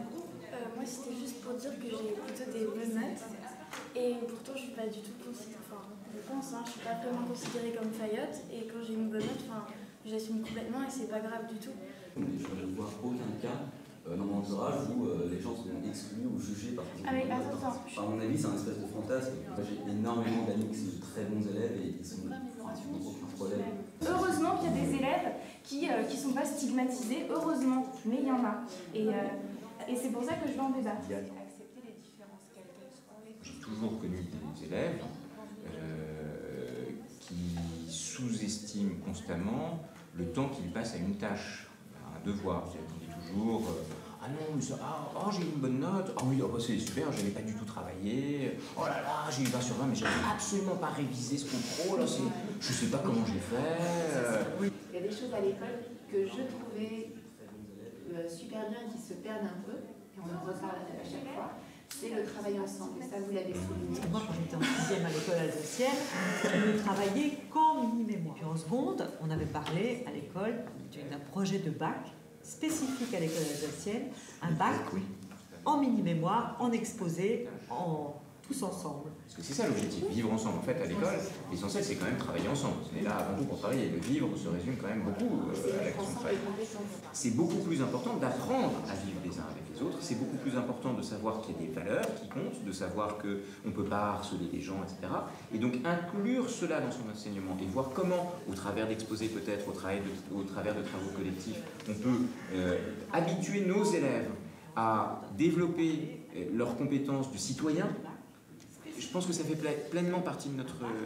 Moi, c'était juste pour dire que j'ai plutôt des bonnes notes. Et pourtant, je suis pas du tout considérée. Enfin, je pense, je suis pas vraiment considérée comme faillotte. Et quand j'ai une bonne note, j'assume complètement et c'est pas grave du tout. Je ne vois aucun cas dans mon entourage où les gens sont exclus ou jugés par exemple. Ah oui, attends. À mon avis, c'est un espèce de fantasme. J'ai énormément d'amis qui sont de très bons élèves et qui sont pratiquement aucun problème. Heureusement qu'il y a des élèves qui sont pas stigmatisés, heureusement, mais il y en a. Et c'est pour ça que je vais en débattre. Accepter les différences quelles qu'elles soient. J'ai toujours connu des élèves qui sous-estiment constamment le temps qu'ils passent à une tâche, à un devoir. On dit toujours ah non, mais j'ai une bonne note, ah oui, c'est super, je n'avais pas du tout travaillé, oh là là, j'ai eu 20 sur 20, mais je n'avais absolument pas révisé ce contrôle, je ne sais pas comment j'ai fait. Il y a des choses à l'école que je trouvais super bien qui se perdent un peu, et on en reparle à chaque fois. C'est le travail ensemble, et ça vous l'avez souligné. Moi, quand j'étais en 6e à l'école alsacienne, on ne travaillait qu'en mini-mémoire. Puis en seconde, on avait parlé à l'école d'un projet de bac spécifique à l'école alsacienne, un bac en mini-mémoire, en exposé, tous ensemble. Parce que c'est ça l'objectif, vivre ensemble. En fait, à l'école, l'essentiel, c'est quand même travailler ensemble. On est là avant tout pour travailler. Le vivre se résume quand même beaucoup à l'action de travail. C'est beaucoup plus important d'apprendre à vivre les uns avec les autres. C'est beaucoup plus important de savoir qu'il y a des valeurs qui comptent, de savoir qu'on ne peut pas harceler les gens, etc. Et donc inclure cela dans son enseignement et voir comment, au travers d'exposés peut-être, au travers de travaux collectifs, on peut habituer nos élèves à développer leurs compétences de citoyen. Je pense que ça fait pleinement partie de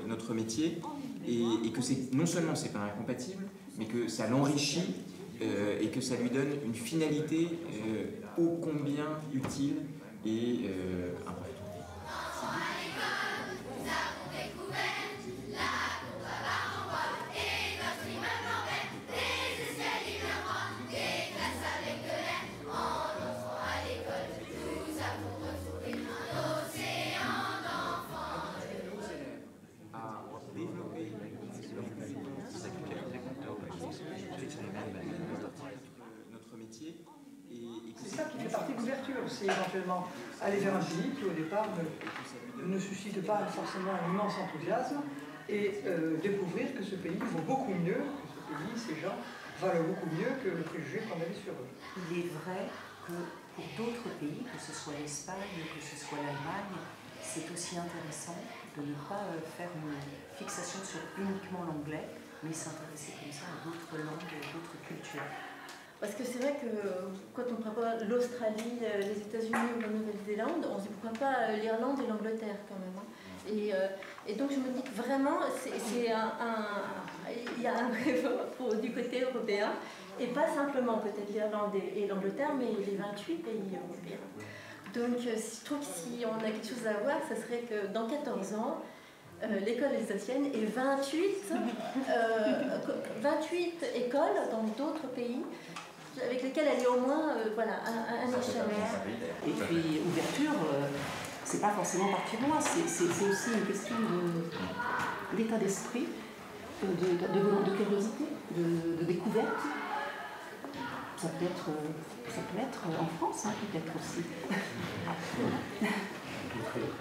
notre métier et que non seulement c'est pas incompatible, mais que ça l'enrichit et que ça lui donne une finalité ô combien utile et importante. C'est ça qui fait partie de l'ouverture aussi, éventuellement. Aller vers un pays qui, au départ, ne suscite pas forcément un immense enthousiasme et découvrir que ce pays vaut beaucoup mieux, que ce pays, ces gens, valent beaucoup mieux que le préjugé qu'on avait sur eux. Il est vrai que pour d'autres pays, que ce soit l'Espagne, que ce soit l'Allemagne, c'est aussi intéressant de ne pas faire une fixation sur uniquement l'anglais, mais s'intéresser comme ça à d'autres langues et d'autres cultures. Parce que c'est vrai que quand on prépare l'Australie, les États-Unis ou la Nouvelle-Zélande, on se dit pourquoi pas l'Irlande et l'Angleterre quand même. Et donc je me dis que vraiment, il y a un effort du côté européen, et pas simplement peut-être l'Irlande et l'Angleterre, mais les 28 pays européens. Donc je trouve que si on a quelque chose à voir, ça serait que dans 14 ans, l'école alsacienne et 28 écoles dans d'autres pays avec lesquelles elle est au moins un échelle. Et puis ouverture, c'est pas forcément partir de moi, c'est aussi une question d'état d'esprit, de curiosité, de découverte. Ça peut être en France, peut-être aussi.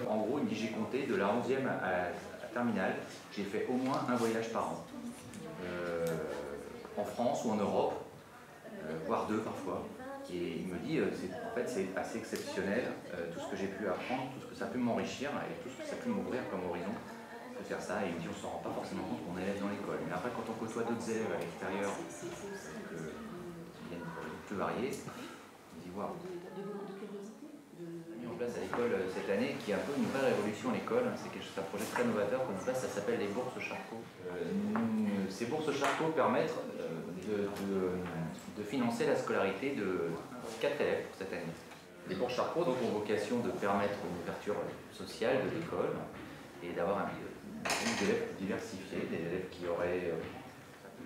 En gros, il me dit j'ai compté de la 11e à terminale, j'ai fait au moins un voyage par an. En France ou en Europe, voire deux parfois. Et il me dit, en fait, c'est assez exceptionnel, tout ce que j'ai pu apprendre, tout ce que ça peut m'enrichir et tout ce que ça peut m'ouvrir comme horizon de faire ça. Et il me dit, on ne s'en rend pas forcément compte qu'on est élève dans l'école. Mais après, quand on côtoie d'autres élèves à l'extérieur, qui viennent plus variés, on dit, waouh. Mis en place à l'école cette année, qui est un peu une vraie révolution à l'école. C'est un projet très novateur qu'on place, ça s'appelle les bourses Charcot. Ces bourses Charcot permettent de financer la scolarité de 4 élèves pour cette année. Les bourses Charcot donc, ont vocation de permettre une ouverture sociale de l'école et d'avoir des élèves diversifiés, des élèves qui auraient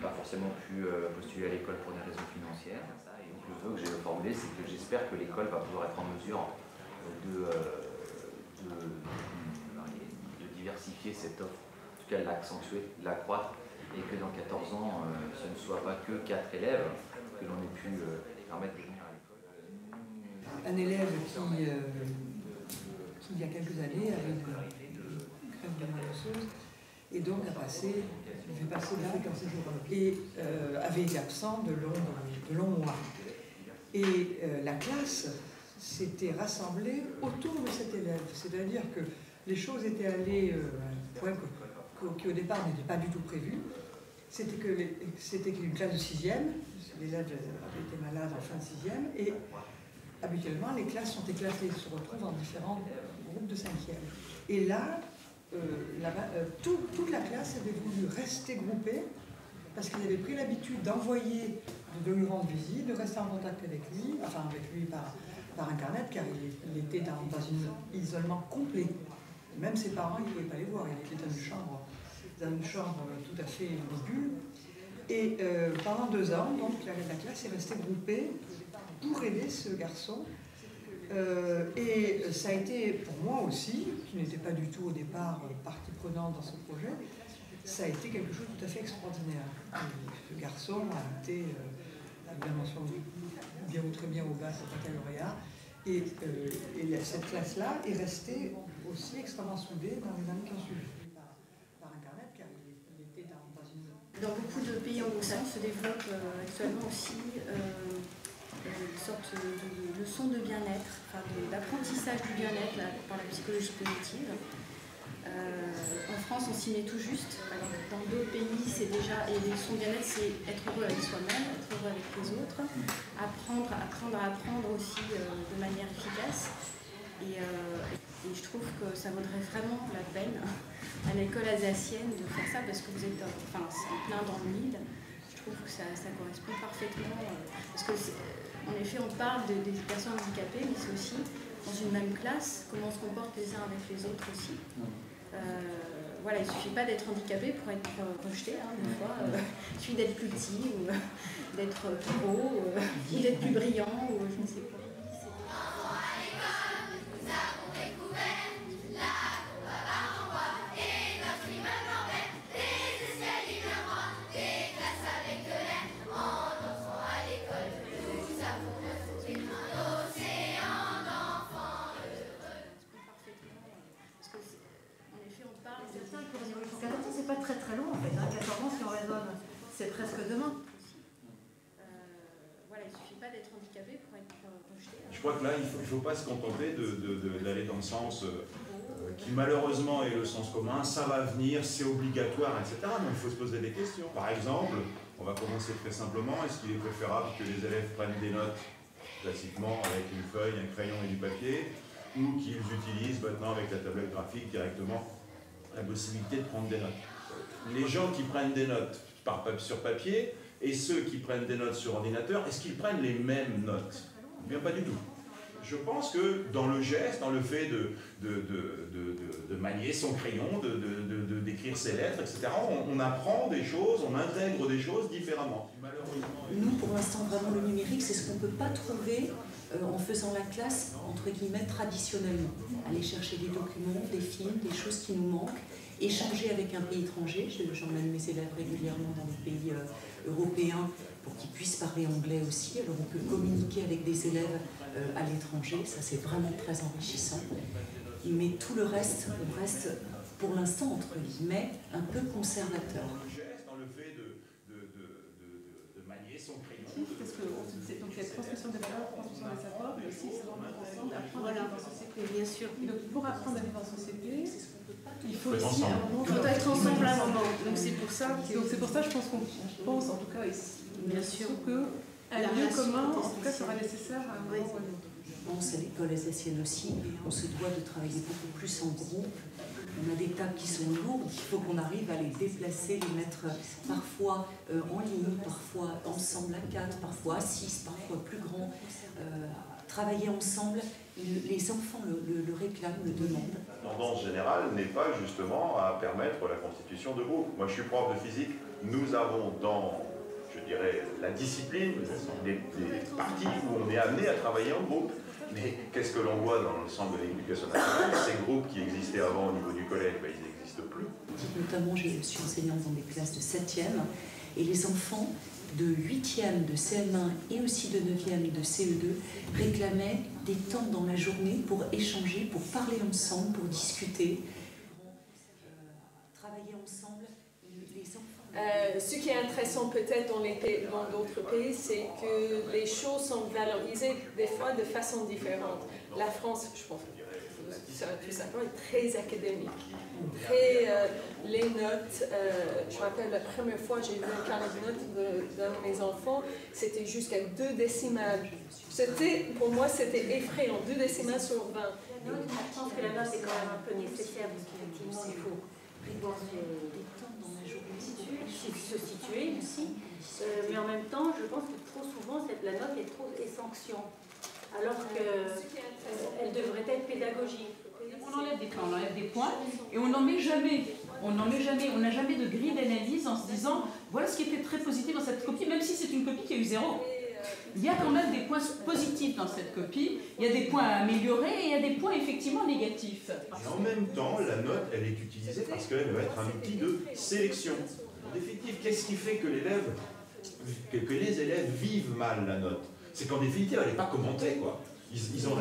pas forcément pu postuler à l'école pour des raisons financières. Et donc le vœu que j'ai formulé, c'est que j'espère que l'école va pouvoir être en mesure de diversifier cette offre, en tout cas de l'accentuer, de l'accroître, et que dans 14 ans, ce ne soit pas que 4 élèves que l'on ait pu permettre de venir à l'école. Un élève qui, il y a quelques années, avait une crème de moelle osseuse, et donc a passé, il fait passer des fréquences et avait été absent de longs mois. Et la classe s'était rassemblée autour de cet élève, c'est-à-dire que les choses étaient allées à un point qui au départ n'était pas du tout prévu. C'était qu'une classe de 6e, l'élève avait été malade en fin de 6e, et habituellement les classes sont éclatées, se retrouvent en différents groupes de 5e. Et là, toute la classe avait voulu rester groupée, parce qu'ils avaient pris l'habitude d'envoyer, de lui rendre visite, de rester en contact avec lui, enfin avec lui par Internet, car il était dans un isolement complet. Même ses parents, ils ne pouvaient pas les voir, il était dans une chambre tout à fait ambiguë. Et pendant 2 ans, donc, la classe est restée groupée pour aider ce garçon. Et ça a été, pour moi aussi, qui n'était pas du tout au départ partie prenante dans ce projet, ça a été quelque chose de tout à fait extraordinaire. Et ce garçon a été la mention bien ou très bien au bas au baccalauréat. Et cette classe-là est restée aussi extrêmement soudée dans les années qui ont suivi. Par Internet, car il était dans une... Dans beaucoup de pays anglo-saxons se développe actuellement aussi une sorte de leçon de bien-être, enfin d'apprentissage du bien-être par la psychologie positive. En France, on s'y met tout juste. Alors, dans d'autres pays, c'est déjà, et les leçons de bien-être, c'est être heureux avec soi-même, être heureux avec les autres, apprendre à apprendre aussi de manière efficace. Et je trouve que ça vaudrait vraiment la peine à l'école alsacienne de faire ça, parce que vous êtes en plein dans le mille. Je trouve que ça correspond parfaitement. Parce que, en effet, on parle des personnes handicapées, mais c'est aussi, dans une même classe, comment on se comporte les uns avec les autres aussi. Voilà, il ne suffit pas d'être handicapé pour être rejeté, des fois. Il suffit d'être plus petit, ou d'être plus gros, ou d'être plus brillant, ou je ne sais pas. C'est pas très long en fait, 14 ans si on raisonne, c'est presque demain. Voilà, il ne suffit pas d'être handicapé pour être rejeté. Je crois que là, il ne faut pas se contenter d'aller dans le sens qui malheureusement est le sens commun, ça va venir, c'est obligatoire, etc. Mais il faut se poser des questions. Par exemple, on va commencer très simplement, est-ce qu'il est préférable que les élèves prennent des notes classiquement avec une feuille, un crayon et du papier, ou qu'ils utilisent maintenant avec la tablette graphique directement la possibilité de prendre des notes. Les gens qui prennent des notes sur papier et ceux qui prennent des notes sur ordinateur, est-ce qu'ils prennent les mêmes notes? Bien pas du tout. Je pense que dans le geste, dans le fait de manier son crayon, d'écrire ses lettres, etc., on apprend des choses, on intègre des choses différemment. Nous, pour l'instant, vraiment, le numérique, c'est ce qu'on ne peut pas trouver en faisant la classe, entre guillemets, traditionnellement. Aller chercher des documents, des films, des choses qui nous manquent, échanger avec un pays étranger. J'emmène mes élèves régulièrement dans des pays européens pour qu'ils puissent parler anglais aussi. Alors on peut communiquer avec des élèves à l'étranger, ça c'est vraiment très enrichissant. Mais tout le reste, on reste pour l'instant, entre guillemets, un peu conservateur. Dans le fait de manier son crayon. Parce que donc, cette transmission de valeurs apprendre à vivre en société. Bien sûr. Et donc pour apprendre à vivre en société, il faut aussi à un moment. Il faut être ensemble à un moment. Donc c'est pour ça. Je pense qu'on pense, en tout cas, bien sûr, que un lieu commun, en tout cas, sera nécessaire à un moment ou à un autre. Je pense à l'école alsacienne aussi, on se doit de travailler beaucoup plus en groupe. On a des tables qui sont lourdes, il faut qu'on arrive à les déplacer, les mettre parfois en ligne, parfois ensemble à 4, parfois à 6, parfois plus grand. Travailler ensemble, les enfants le réclament, le demandent. La tendance générale n'est pas justement à permettre la constitution de groupes. Moi je suis prof de physique, nous avons dans, je dirais, la discipline des parties où on est amené à travailler en groupe. Mais qu'est-ce que l'on voit dans l'ensemble de l'éducation nationale? Ces groupes qui existaient avant au niveau du collège, ben, ils n'existent plus. Notamment, je suis enseignante dans des classes de 7e, et les enfants de 8e, de CM1 et aussi de 9e, de CE2 réclamaient des temps dans la journée pour échanger, pour parler ensemble, pour discuter, travailler ensemble. Ce qui est intéressant peut-être dans d'autres pays, c'est que les choses sont valorisées des fois de façon différente. La France, je pense, tout simplement, est très académique. Les notes, je me rappelle la première fois que j'ai vu un carnet de notes de mes enfants, c'était jusqu'à 2 décimales. Pour moi, c'était effrayant, 2 décimales sur 20. Je pense que la note est quand même un peu nécessaire parce qu'effectivement, il faut pouvoir se situer aussi, mais en même temps, je pense que trop souvent, la note est sanction, alors qu'elle devrait être pédagogique. On enlève des points, et on n'en met jamais. On n'a jamais de grille d'analyse en se disant voilà ce qui était très positif dans cette copie, même si c'est une copie qui a eu 0. Il y a quand même des points positifs dans cette copie, il y a des points à améliorer et il y a des points effectivement négatifs. Et en même temps, la note, elle est utilisée parce qu'elle va être un outil de sélection. En définitive, qu'est-ce qui fait que les élèves vivent mal la note? C'est qu'en définitive, elle n'est pas commentée, quoi. Ils ont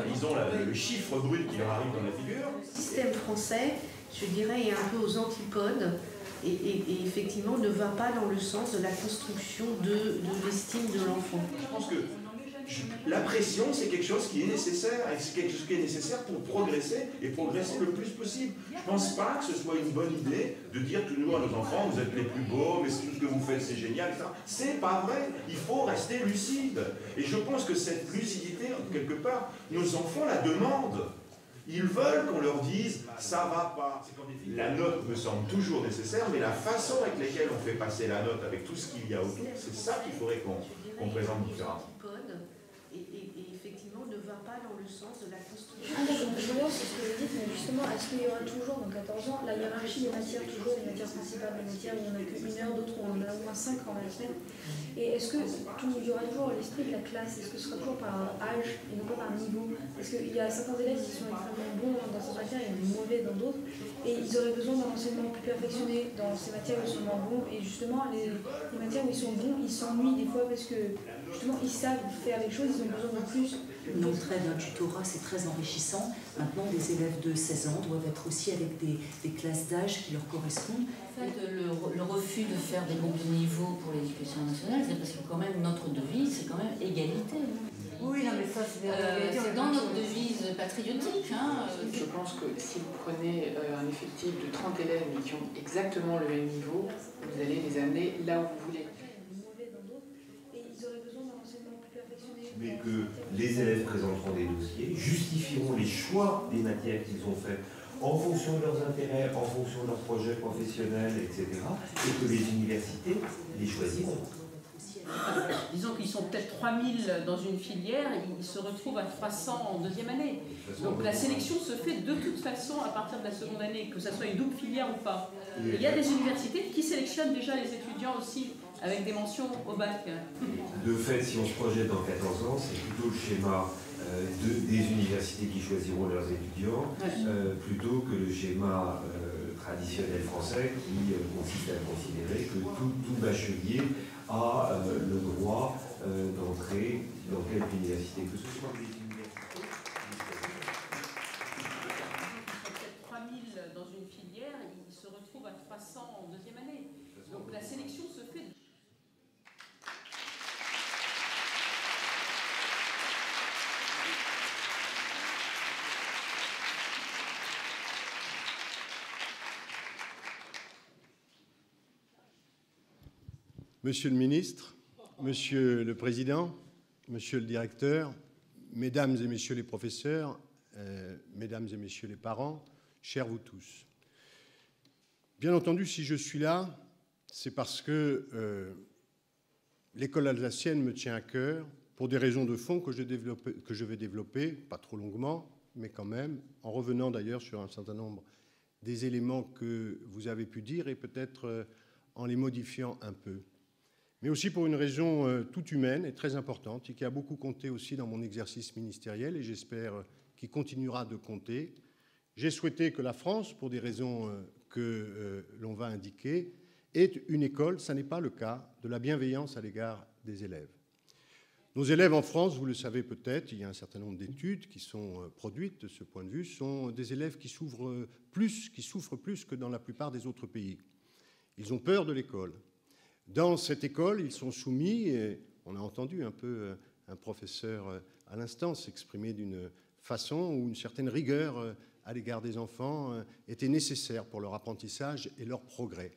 le chiffre brut qui leur arrive dans la figure. Le système français, je dirais, est un peu aux antipodes et effectivement ne va pas dans le sens de la construction de l'estime de l'enfant. Je pense que la pression, c'est quelque chose qui est nécessaire, et c'est quelque chose qui est nécessaire pour progresser, et progresser le plus possible. Je ne pense pas que ce soit une bonne idée de dire toujours à nos enfants, vous êtes les plus beaux, mais tout ce que vous faites c'est génial, etc. C'est pas vrai, il faut rester lucide. Et je pense que cette lucidité, quelque part, nos enfants la demandent. Ils veulent qu'on leur dise, ça va pas. La note me semble toujours nécessaire, mais la façon avec laquelle on fait passer la note, avec tout ce qu'il y a autour, c'est ça qu'il faudrait qu'on présente différemment. Et effectivement ne va pas dans le sens de la construction. Je vois ce que vous dites, mais justement, est-ce qu'il y aura toujours, dans 14 ans, la hiérarchie des matières, toujours les matières principales, les matières où on n'a qu'une heure, d'autres où on en a au moins 5 en la semaine? Et est-ce qu'il y aura toujours l'esprit de la classe? Est-ce que ce sera toujours par âge et non pas par niveau? Parce qu'il y a certains élèves qui sont extrêmement bons dans ces matières et mauvais dans d'autres, et ils auraient besoin d'un enseignement plus perfectionné dans ces matières où ils sont moins bons, et justement, les matières où ils sont bons, ils s'ennuient des fois parce que justement ils savent faire les choses, ils ont besoin de plus. L'entrée d'un tutorat, c'est très enrichissant. Maintenant, des élèves de 16 ans doivent être aussi avec des classes d'âge qui leur correspondent. En fait, le refus de faire des groupes de niveau pour l'éducation nationale, c'est parce que quand même notre devise, c'est quand même égalité. Oui, non, mais ça, c'est dans notre devise patriotique. Je pense que si vous prenez un effectif de 30 élèves mais qui ont exactement le même niveau, vous allez les amener là où vous voulez. Mais que les élèves présenteront des dossiers, justifieront les choix des matières qu'ils ont fait en fonction de leurs intérêts, en fonction de leurs projets professionnels, etc. Et que les universités les choisiront. Disons qu'ils sont peut-être 3000 dans une filière et ils se retrouvent à 300 en deuxième année. Donc la sélection se fait de toute façon à partir de la seconde année, que ce soit une double filière ou pas. Et il y a des universités qui sélectionnent déjà les étudiants aussi avec des mentions au bac. De fait, si on se projette dans 14 ans, c'est plutôt le schéma des universités qui choisiront leurs étudiants, plutôt que le schéma traditionnel français qui consiste à considérer que tout bachelier a le droit d'entrer dans quelque université que ce soit. Peut-être 3000 dans une filière, ils se retrouvent à 300 en deuxième année. Donc la sélection se fait. Monsieur le ministre, Monsieur le Président, Monsieur le Directeur, Mesdames et Messieurs les professeurs, Mesdames et Messieurs les parents, chers vous tous. Bien entendu, si je suis là, c'est parce que l'école alsacienne me tient à cœur pour des raisons de fond que je vais développer, pas trop longuement, mais quand même, en revenant d'ailleurs sur un certain nombre des éléments que vous avez pu dire et peut-être en les modifiant un peu. Mais aussi pour une raison toute humaine et très importante et qui a beaucoup compté aussi dans mon exercice ministériel et j'espère qu'il continuera de compter. J'ai souhaité que la France, pour des raisons que l'on va indiquer, ait une école, ça n'est pas le cas, de la bienveillance à l'égard des élèves. Nos élèves en France, vous le savez peut-être, il y a un certain nombre d'études qui sont produites de ce point de vue, sont des élèves qui souffrent plus que dans la plupart des autres pays. Ils ont peur de l'école. Dans cette école, ils sont soumis, et on a entendu un peu un professeur à l'instant s'exprimer d'une façon où une certaine rigueur à l'égard des enfants était nécessaire pour leur apprentissage et leur progrès.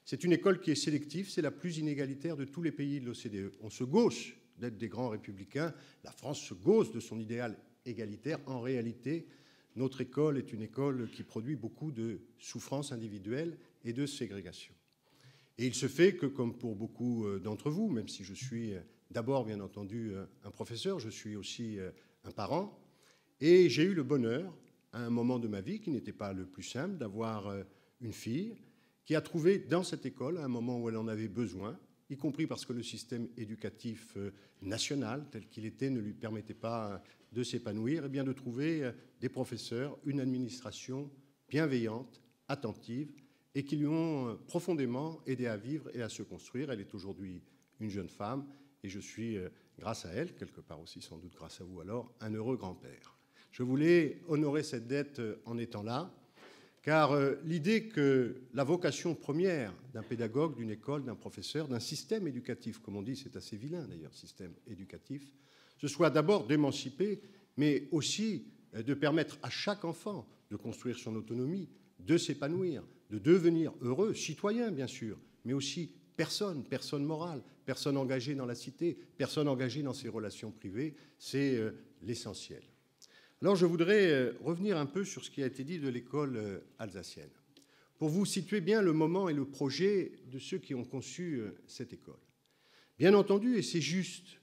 C'est une école qui est sélective, c'est la plus inégalitaire de tous les pays de l'OCDE. On se gauche d'être des grands républicains, la France se gauche de son idéal égalitaire. En réalité, notre école est une école qui produit beaucoup de souffrances individuelles et de ségrégation. Et il se fait que, comme pour beaucoup d'entre vous, même si je suis d'abord, bien entendu, un professeur, je suis aussi un parent, et j'ai eu le bonheur, à un moment de ma vie qui n'était pas le plus simple, d'avoir une fille qui a trouvé dans cette école, à un moment où elle en avait besoin, y compris parce que le système éducatif national, tel qu'il était, ne lui permettait pas de s'épanouir, et bien de trouver des professeurs, une administration bienveillante, attentive, et qui lui ont profondément aidé à vivre et à se construire. Elle est aujourd'hui une jeune femme, et je suis, grâce à elle, quelque part aussi sans doute grâce à vous alors, un heureux grand-père. Je voulais honorer cette dette en étant là, car l'idée que la vocation première d'un pédagogue, d'une école, d'un professeur, d'un système éducatif, comme on dit, c'est assez vilain d'ailleurs, système éducatif, ce soit d'abord d'émanciper, mais aussi de permettre à chaque enfant de construire son autonomie, de s'épanouir, de devenir heureux, citoyen bien sûr, mais aussi personne morale, personne engagée dans la cité, personne engagée dans ses relations privées, c'est l'essentiel. Alors je voudrais revenir un peu sur ce qui a été dit de l'école alsacienne, pour vous situer bien le moment et le projet de ceux qui ont conçu cette école. Bien entendu, et c'est juste,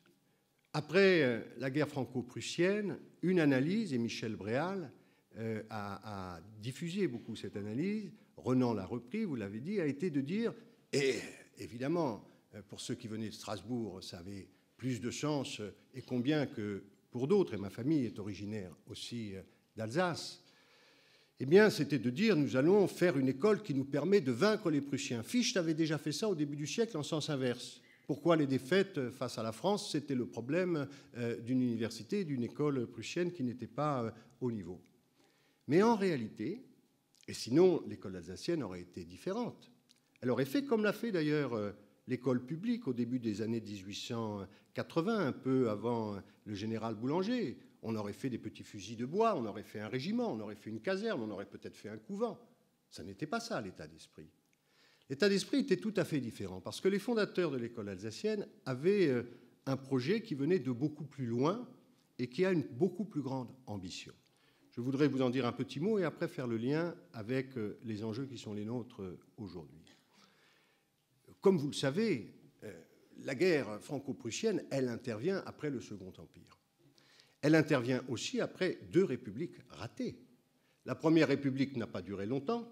après la guerre franco-prussienne, une analyse, et Michel Bréal a diffusé beaucoup cette analyse, Renan l'a repris, vous l'avez dit, a été de dire, et évidemment, pour ceux qui venaient de Strasbourg, ça avait plus de chance, et combien que pour d'autres, et ma famille est originaire aussi d'Alsace, eh bien, c'était de dire, nous allons faire une école qui nous permet de vaincre les Prussiens. Fichte avait déjà fait ça au début du siècle en sens inverse. Pourquoi les défaites face à la France? C'était le problème d'une université, d'une école prussienne qui n'était pas au niveau. Mais en réalité, et sinon l'école alsacienne aurait été différente, elle aurait fait comme l'a fait d'ailleurs l'école publique au début des années 1880, un peu avant le général Boulanger. On aurait fait des petits fusils de bois, on aurait fait un régiment, on aurait fait une caserne, on aurait peut-être fait un couvent. Ça n'était pas ça l'état d'esprit. L'état d'esprit était tout à fait différent, parce que les fondateurs de l'école alsacienne avaient un projet qui venait de beaucoup plus loin et qui a une beaucoup plus grande ambition. Je voudrais vous en dire un petit mot et après faire le lien avec les enjeux qui sont les nôtres aujourd'hui. Comme vous le savez, la guerre franco-prussienne, elle intervient après le Second Empire. Elle intervient aussi après deux républiques ratées. La première république n'a pas duré longtemps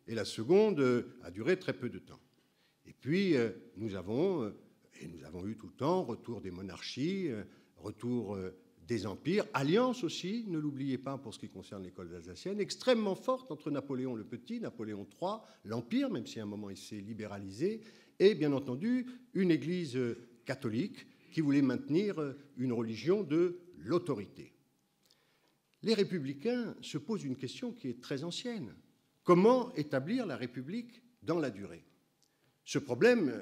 et la seconde a duré très peu de temps. Et puis, nous avons eu tout le temps, retour des monarchies, retour des empires, alliance aussi, ne l'oubliez pas pour ce qui concerne l'école alsacienne, extrêmement forte entre Napoléon le Petit, Napoléon III, l'Empire, même si à un moment il s'est libéralisé, et bien entendu une église catholique qui voulait maintenir une religion de l'autorité. Les républicains se posent une question qui est très ancienne. Comment établir la République dans la durée? Ce problème,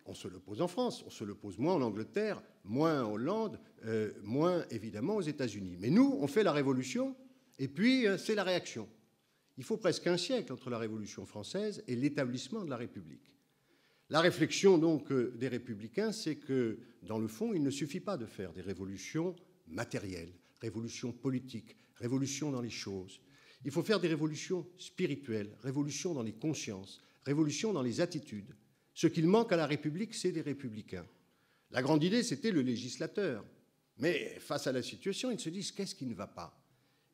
on se le pose en France, on se le pose moins en Angleterre, moins en Hollande, moins évidemment aux États-Unis. Mais nous, on fait la Révolution et puis c'est la réaction. Il faut presque un siècle entre la Révolution française et l'établissement de la République. La réflexion donc des Républicains, c'est que dans le fond, il ne suffit pas de faire des révolutions matérielles, révolutions politiques, révolutions dans les choses. Il faut faire des révolutions spirituelles, révolutions dans les consciences, révolutions dans les attitudes. Ce qu'il manque à la République, c'est des républicains. La grande idée, c'était le législateur. Mais face à la situation, ils se disent, qu'est-ce qui ne va pas?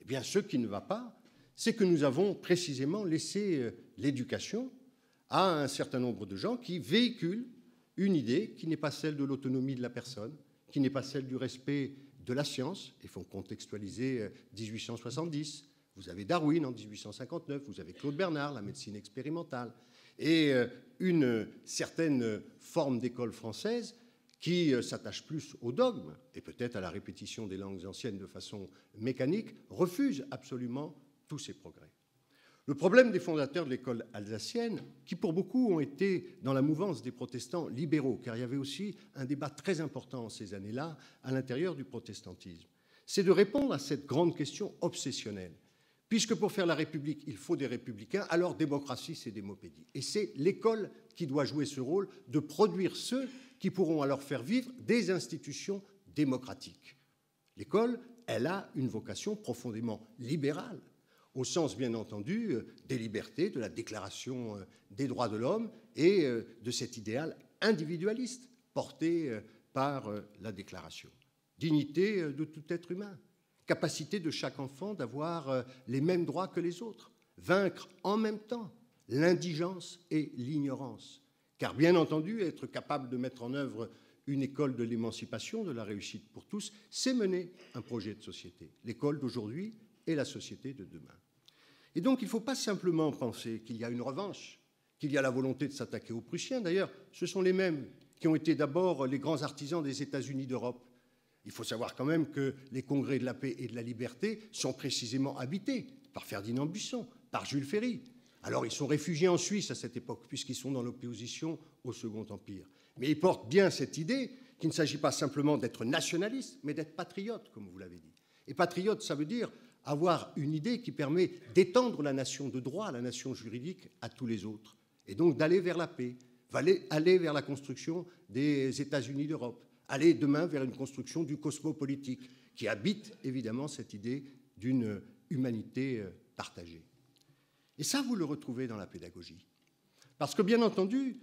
Eh bien, ce qui ne va pas, c'est que nous avons précisément laissé l'éducation à un certain nombre de gens qui véhiculent une idée qui n'est pas celle de l'autonomie de la personne, qui n'est pas celle du respect de la science. Il faut contextualiser 1870. Vous avez Darwin en 1859, vous avez Claude Bernard, la médecine expérimentale, et une certaine forme d'école française qui s'attache plus au dogme et peut-être à la répétition des langues anciennes de façon mécanique, refuse absolument tous ces progrès. Le problème des fondateurs de l'école alsacienne, qui pour beaucoup ont été dans la mouvance des protestants libéraux, car il y avait aussi un débat très important en ces années-là à l'intérieur du protestantisme, c'est de répondre à cette grande question obsessionnelle. Puisque pour faire la République, il faut des républicains, alors démocratie, c'est démopédie. Et c'est l'école qui doit jouer ce rôle de produire ceux qui pourront alors faire vivre des institutions démocratiques. L'école, elle a une vocation profondément libérale, au sens, bien entendu, des libertés, de la Déclaration des droits de l'homme et de cet idéal individualiste porté par la Déclaration. Dignité de tout être humain, capacité de chaque enfant d'avoir les mêmes droits que les autres, vaincre en même temps l'indigence et l'ignorance. Car bien entendu, être capable de mettre en œuvre une école de l'émancipation, de la réussite pour tous, c'est mener un projet de société, l'école d'aujourd'hui et la société de demain. Et donc il ne faut pas simplement penser qu'il y a une revanche, qu'il y a la volonté de s'attaquer aux Prussiens. D'ailleurs, ce sont les mêmes qui ont été d'abord les grands artisans des États-Unis d'Europe. Il faut savoir quand même que les congrès de la paix et de la liberté sont précisément habités par Ferdinand Buisson, par Jules Ferry. Alors ils sont réfugiés en Suisse à cette époque, puisqu'ils sont dans l'opposition au Second Empire. Mais ils portent bien cette idée qu'il ne s'agit pas simplement d'être nationaliste, mais d'être patriote, comme vous l'avez dit. Et patriote, ça veut dire avoir une idée qui permet d'étendre la nation de droit, la nation juridique, à tous les autres. Et donc d'aller vers la paix, aller vers la construction des États-Unis d'Europe, aller demain vers une construction du cosmopolitique, qui habite évidemment cette idée d'une humanité partagée. Et ça, vous le retrouvez dans la pédagogie. Parce que, bien entendu,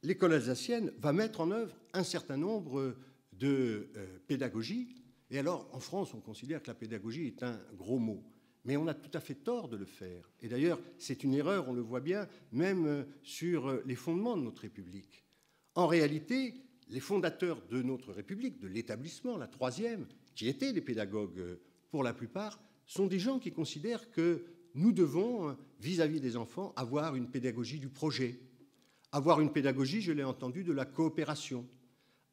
l'école alsacienne va mettre en œuvre un certain nombre de pédagogies. Et alors, en France, on considère que la pédagogie est un gros mot. Mais on a tout à fait tort de le faire. Et d'ailleurs, c'est une erreur, on le voit bien, même sur les fondements de notre République. En réalité, les fondateurs de notre République, de l'établissement, la troisième, qui étaient des pédagogues pour la plupart, sont des gens qui considèrent que nous devons, vis-à-vis des enfants, avoir une pédagogie du projet, avoir une pédagogie, je l'ai entendu, de la coopération,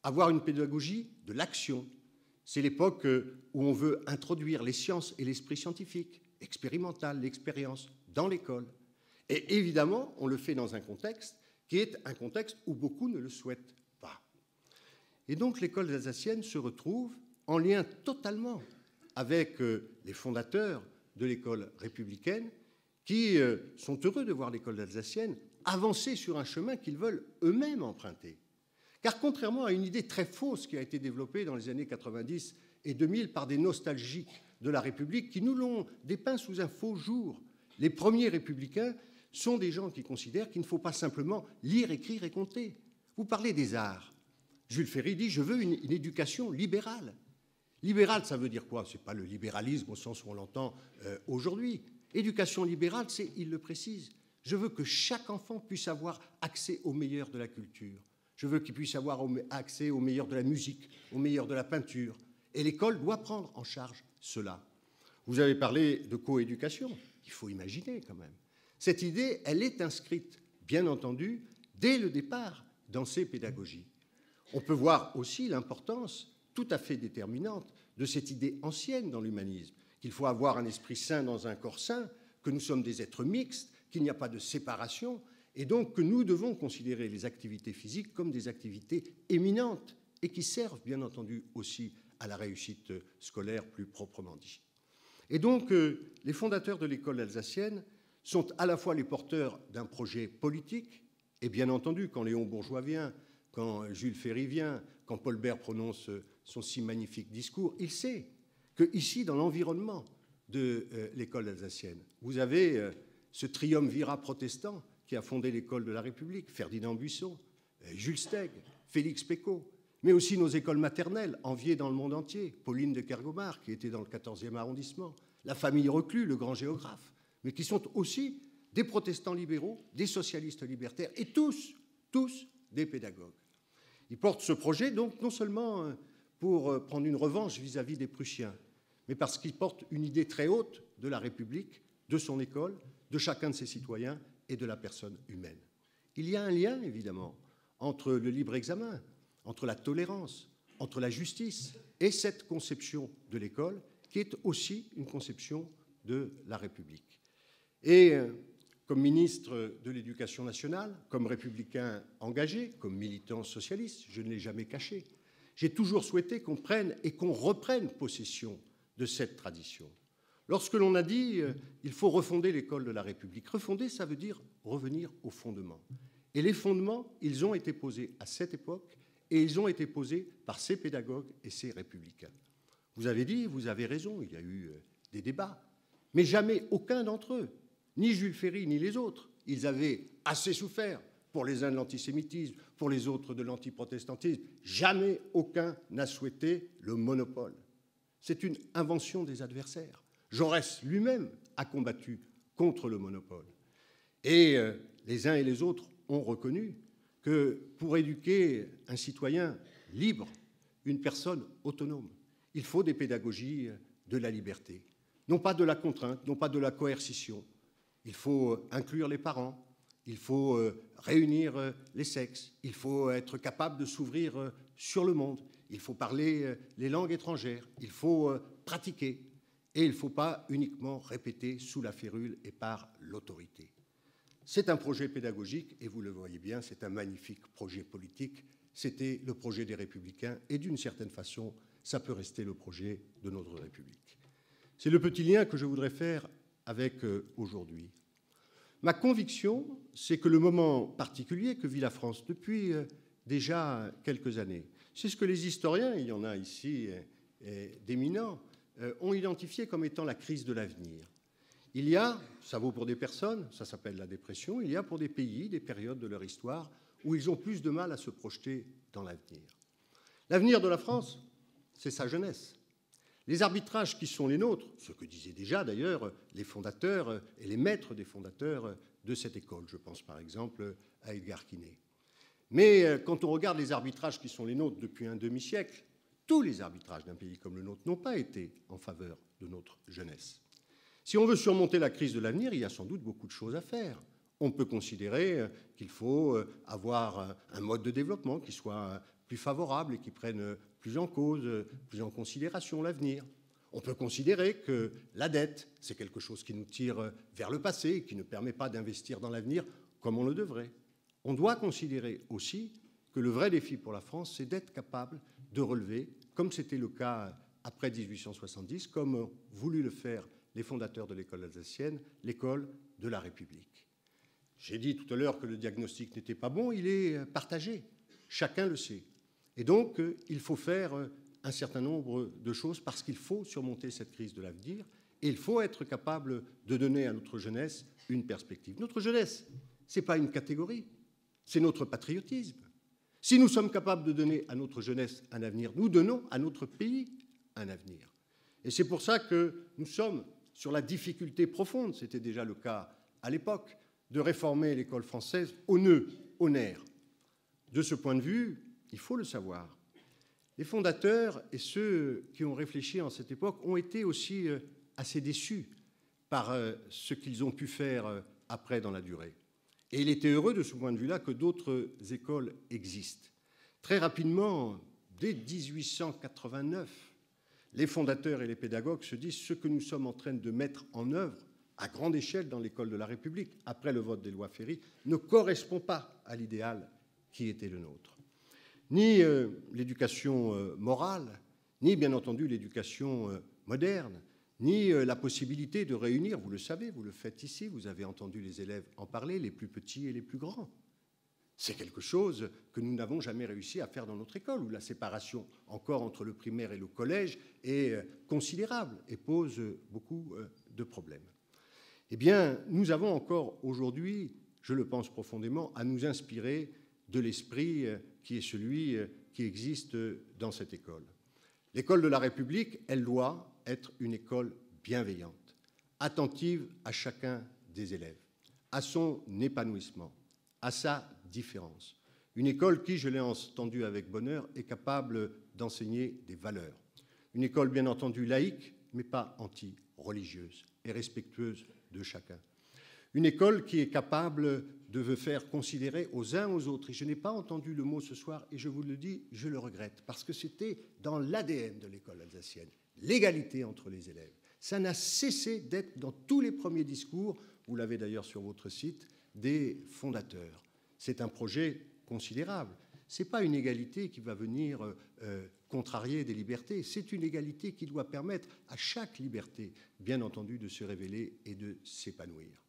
avoir une pédagogie de l'action. C'est l'époque où on veut introduire les sciences et l'esprit scientifique, expérimental, l'expérience, dans l'école. Et évidemment, on le fait dans un contexte qui est un contexte où beaucoup ne le souhaitent pas. Et donc l'école alsacienne se retrouve en lien totalement avec les fondateurs de l'école républicaine qui sont heureux de voir l'école alsacienne avancer sur un chemin qu'ils veulent eux-mêmes emprunter. Car contrairement à une idée très fausse qui a été développée dans les années 90 et 2000 par des nostalgiques de la République qui nous l'ont dépeint sous un faux jour, les premiers républicains sont des gens qui considèrent qu'il ne faut pas simplement lire, écrire et compter. Vous parlez des arts. Jules Ferry dit « Je veux une éducation libérale ». Libéral, ça veut dire quoi? Ce n'est pas le libéralisme au sens où on l'entend aujourd'hui. Éducation libérale, c'est, il le précise, je veux que chaque enfant puisse avoir accès au meilleur de la culture. Je veux qu'il puisse avoir accès au meilleur de la musique, au meilleur de la peinture. Et l'école doit prendre en charge cela. Vous avez parlé de coéducation. Il faut imaginer quand même. Cette idée, elle est inscrite, bien entendu, dès le départ dans ces pédagogies. On peut voir aussi l'importance tout à fait déterminante de cette idée ancienne dans l'humanisme, qu'il faut avoir un esprit sain dans un corps sain, que nous sommes des êtres mixtes, qu'il n'y a pas de séparation, et donc que nous devons considérer les activités physiques comme des activités éminentes et qui servent bien entendu aussi à la réussite scolaire plus proprement dit. Et donc les fondateurs de l'école alsacienne sont à la fois les porteurs d'un projet politique Et bien entendu, quand Léon Bourgeois vient, quand Jules Ferry vient, quand Paul Bert prononce son si magnifique discours, il sait que ici, dans l'environnement de l'école alsacienne, vous avez ce triumvirat protestant qui a fondé l'école de la République, Ferdinand Buisson, Jules Steg, Félix Pécaud, mais aussi nos écoles maternelles, enviées dans le monde entier, Pauline de Kergomar, qui était dans le 14e arrondissement, la famille Reclus, le grand géographe, mais qui sont aussi des protestants libéraux, des socialistes libertaires, et tous des pédagogues. Ils portent ce projet, donc, non seulement pour prendre une revanche vis-à-vis des Prussiens, mais parce qu'ils portent une idée très haute de la République, de son école, de chacun de ses citoyens et de la personne humaine. Il y a un lien, évidemment, entre le libre examen, entre la tolérance, entre la justice et cette conception de l'école, qui est aussi une conception de la République. Et comme ministre de l'Éducation nationale, comme républicain engagé, comme militant socialiste, je ne l'ai jamais caché, j'ai toujours souhaité qu'on prenne et qu'on reprenne possession de cette tradition. Lorsque l'on a dit il faut refonder l'école de la République, refonder, ça veut dire revenir aux fondements. Et les fondements, ils ont été posés à cette époque et ils ont été posés par ces pédagogues et ces républicains. Vous avez dit, vous avez raison, il y a eu des débats, mais jamais aucun d'entre eux, ni Jules Ferry ni les autres, ils avaient assez souffert, pour les uns de l'antisémitisme, pour les autres de l'antiprotestantisme. Jamais aucun n'a souhaité le monopole. C'est une invention des adversaires. Jaurès lui-même a combattu contre le monopole. Et les uns et les autres ont reconnu que pour éduquer un citoyen libre, une personne autonome, il faut des pédagogies de la liberté. Non pas de la contrainte, non pas de la coercition. Il faut inclure les parents, il faut réunir les sexes, il faut être capable de s'ouvrir sur le monde, il faut parler les langues étrangères, il faut pratiquer, et il ne faut pas uniquement répéter sous la férule et par l'autorité. C'est un projet pédagogique, et vous le voyez bien, c'est un magnifique projet politique. C'était le projet des Républicains, et d'une certaine façon, ça peut rester le projet de notre République. C'est le petit lien que je voudrais faire avec aujourd'hui. Ma conviction, c'est que le moment particulier que vit la France depuis déjà quelques années, c'est ce que les historiens, il y en a ici d'éminents, ont identifié comme étant la crise de l'avenir. Il y a, ça vaut pour des personnes, ça s'appelle la dépression, il y a pour des pays des périodes de leur histoire où ils ont plus de mal à se projeter dans l'avenir. L'avenir de la France, c'est sa jeunesse. Les arbitrages qui sont les nôtres, ce que disaient déjà d'ailleurs les fondateurs et les maîtres des fondateurs de cette école, je pense par exemple à Edgar Quinet. Mais quand on regarde les arbitrages qui sont les nôtres depuis un demi-siècle, tous les arbitrages d'un pays comme le nôtre n'ont pas été en faveur de notre jeunesse. Si on veut surmonter la crise de l'avenir, il y a sans doute beaucoup de choses à faire. On peut considérer qu'il faut avoir un mode de développement qui soit plus favorable et qui prenne plus en cause, plus en considération l'avenir. On peut considérer que la dette, c'est quelque chose qui nous tire vers le passé et qui ne permet pas d'investir dans l'avenir comme on le devrait. On doit considérer aussi que le vrai défi pour la France, c'est d'être capable de relever, comme c'était le cas après 1870, comme ont voulu le faire les fondateurs de l'école alsacienne, l'école de la République. J'ai dit tout à l'heure que le diagnostic n'était pas bon, il est partagé, chacun le sait. Et donc, il faut faire un certain nombre de choses parce qu'il faut surmonter cette crise de l'avenir et il faut être capable de donner à notre jeunesse une perspective. Notre jeunesse, ce n'est pas une catégorie, c'est notre patriotisme. Si nous sommes capables de donner à notre jeunesse un avenir, nous donnons à notre pays un avenir. Et c'est pour ça que nous sommes sur la difficulté profonde, c'était déjà le cas à l'époque, de réformer l'école française au nœud, au nerf. De ce point de vue, il faut le savoir, les fondateurs et ceux qui ont réfléchi en cette époque ont été aussi assez déçus par ce qu'ils ont pu faire après dans la durée. Et il était heureux de ce point de vue-là que d'autres écoles existent. Très rapidement, dès 1889, les fondateurs et les pédagogues se disent ce que nous sommes en train de mettre en œuvre à grande échelle dans l'école de la République, après le vote des lois Ferry, ne correspond pas à l'idéal qui était le nôtre. Ni l'éducation morale, ni bien entendu l'éducation moderne, ni la possibilité de réunir, vous le savez, vous le faites ici, vous avez entendu les élèves en parler, les plus petits et les plus grands. C'est quelque chose que nous n'avons jamais réussi à faire dans notre école, où la séparation encore entre le primaire et le collège est considérable et pose beaucoup de problèmes. Eh bien, nous avons encore aujourd'hui, je le pense profondément, à nous inspirer de l'esprit qui est celui qui existe dans cette école. L'école de la République, elle doit être une école bienveillante, attentive à chacun des élèves, à son épanouissement, à sa différence. Une école qui, je l'ai entendu avec bonheur, est capable d'enseigner des valeurs. Une école bien entendu laïque, mais pas anti-religieuse et respectueuse de chacun. Une école qui est capable de faire considérer aux uns aux autres. Et je n'ai pas entendu le mot ce soir, et je vous le dis, je le regrette, parce que c'était dans l'ADN de l'école alsacienne, l'égalité entre les élèves. Ça n'a cessé d'être dans tous les premiers discours, vous l'avez d'ailleurs sur votre site, des fondateurs. C'est un projet considérable. Ce n'est pas une égalité qui va venir contrarier des libertés, c'est une égalité qui doit permettre à chaque liberté, bien entendu, de se révéler et de s'épanouir.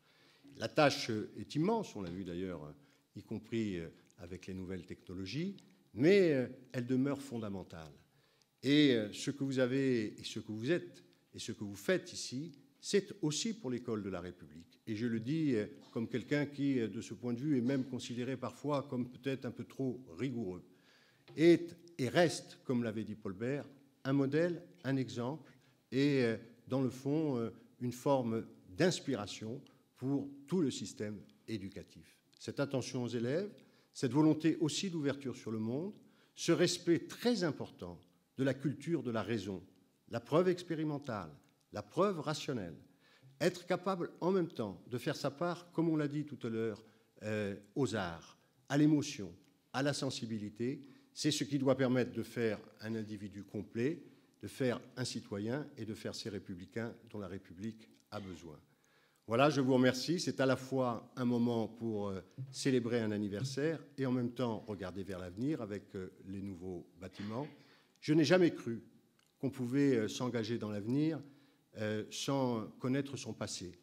La tâche est immense, on l'a vu d'ailleurs, y compris avec les nouvelles technologies, mais elle demeure fondamentale. Et ce que vous avez, et ce que vous êtes, et ce que vous faites ici, c'est aussi pour l'école de la République. Et je le dis comme quelqu'un qui, de ce point de vue, est même considéré parfois comme peut-être un peu trop rigoureux. Et reste, comme l'avait dit Paul Bert, un modèle, un exemple, et dans le fond, une forme d'inspiration pour tout le système éducatif. Cette attention aux élèves, cette volonté aussi d'ouverture sur le monde, ce respect très important de la culture de la raison, la preuve expérimentale, la preuve rationnelle, être capable en même temps de faire sa part, comme on l'a dit tout à l'heure, aux arts, à l'émotion, à la sensibilité, c'est ce qui doit permettre de faire un individu complet, de faire un citoyen et de faire ces républicains dont la République a besoin. Voilà, je vous remercie. C'est à la fois un moment pour célébrer un anniversaire et en même temps regarder vers l'avenir avec les nouveaux bâtiments. Je n'ai jamais cru qu'on pouvait s'engager dans l'avenir sans connaître son passé.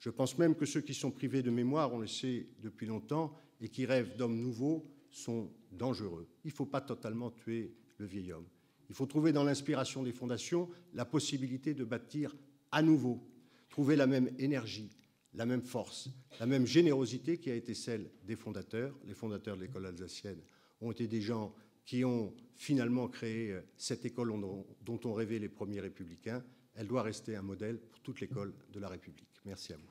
Je pense même que ceux qui sont privés de mémoire, on le sait depuis longtemps, et qui rêvent d'hommes nouveaux sont dangereux. Il ne faut pas totalement tuer le vieil homme. Il faut trouver dans l'inspiration des fondations la possibilité de bâtir à nouveau, trouver la même énergie, la même force, la même générosité qui a été celle des fondateurs. Les fondateurs de l'école alsacienne ont été des gens qui ont finalement créé cette école dont ont rêvé les premiers républicains. Elle doit rester un modèle pour toute l'école de la République. Merci à vous.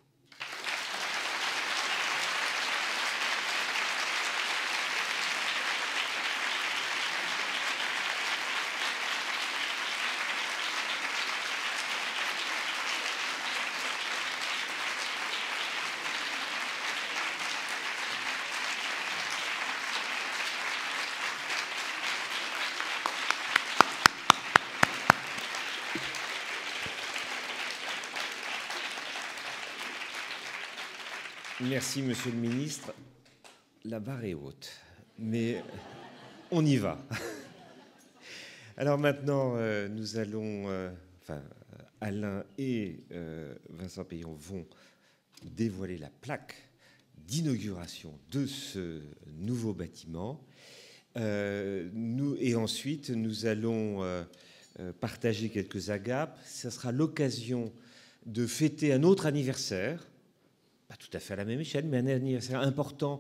Merci, Monsieur le Ministre. La barre est haute, mais on y va. Alors maintenant, nous allons, Alain et Vincent Payon vont dévoiler la plaque d'inauguration de ce nouveau bâtiment. Et ensuite, nous allons partager quelques agapes. Ça sera l'occasion de fêter un autre anniversaire, pas tout à fait à la même échelle, mais un anniversaire important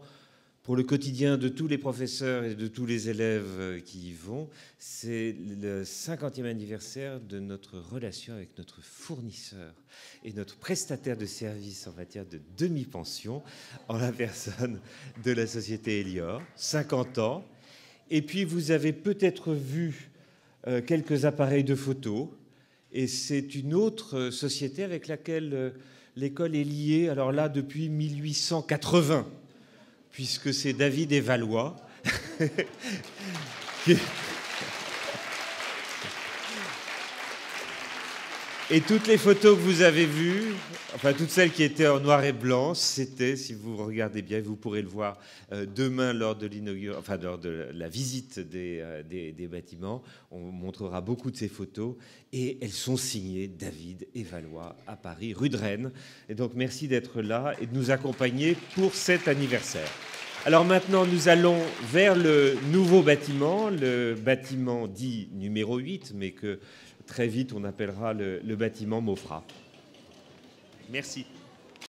pour le quotidien de tous les professeurs et de tous les élèves qui y vont. C'est le 50e anniversaire de notre relation avec notre fournisseur et notre prestataire de services en matière de demi-pension, en la personne de la société Elior, 50 ans. Et puis, vous avez peut-être vu quelques appareils de photo, et c'est une autre société avec laquelle l'école est liée, alors là, depuis 1880, puisque c'est David et Valois. Et toutes les photos que vous avez vues, enfin toutes celles qui étaient en noir et blanc, c'était, si vous regardez bien, vous pourrez le voir demain lors de lors de la visite des bâtiments. On montrera beaucoup de ces photos et elles sont signées David et Valois à Paris, rue de Rennes. Et donc merci d'être là et de nous accompagner pour cet anniversaire. Alors maintenant, nous allons vers le nouveau bâtiment, le bâtiment dit numéro 8, mais que très vite on appellera le bâtiment Maufra. Merci.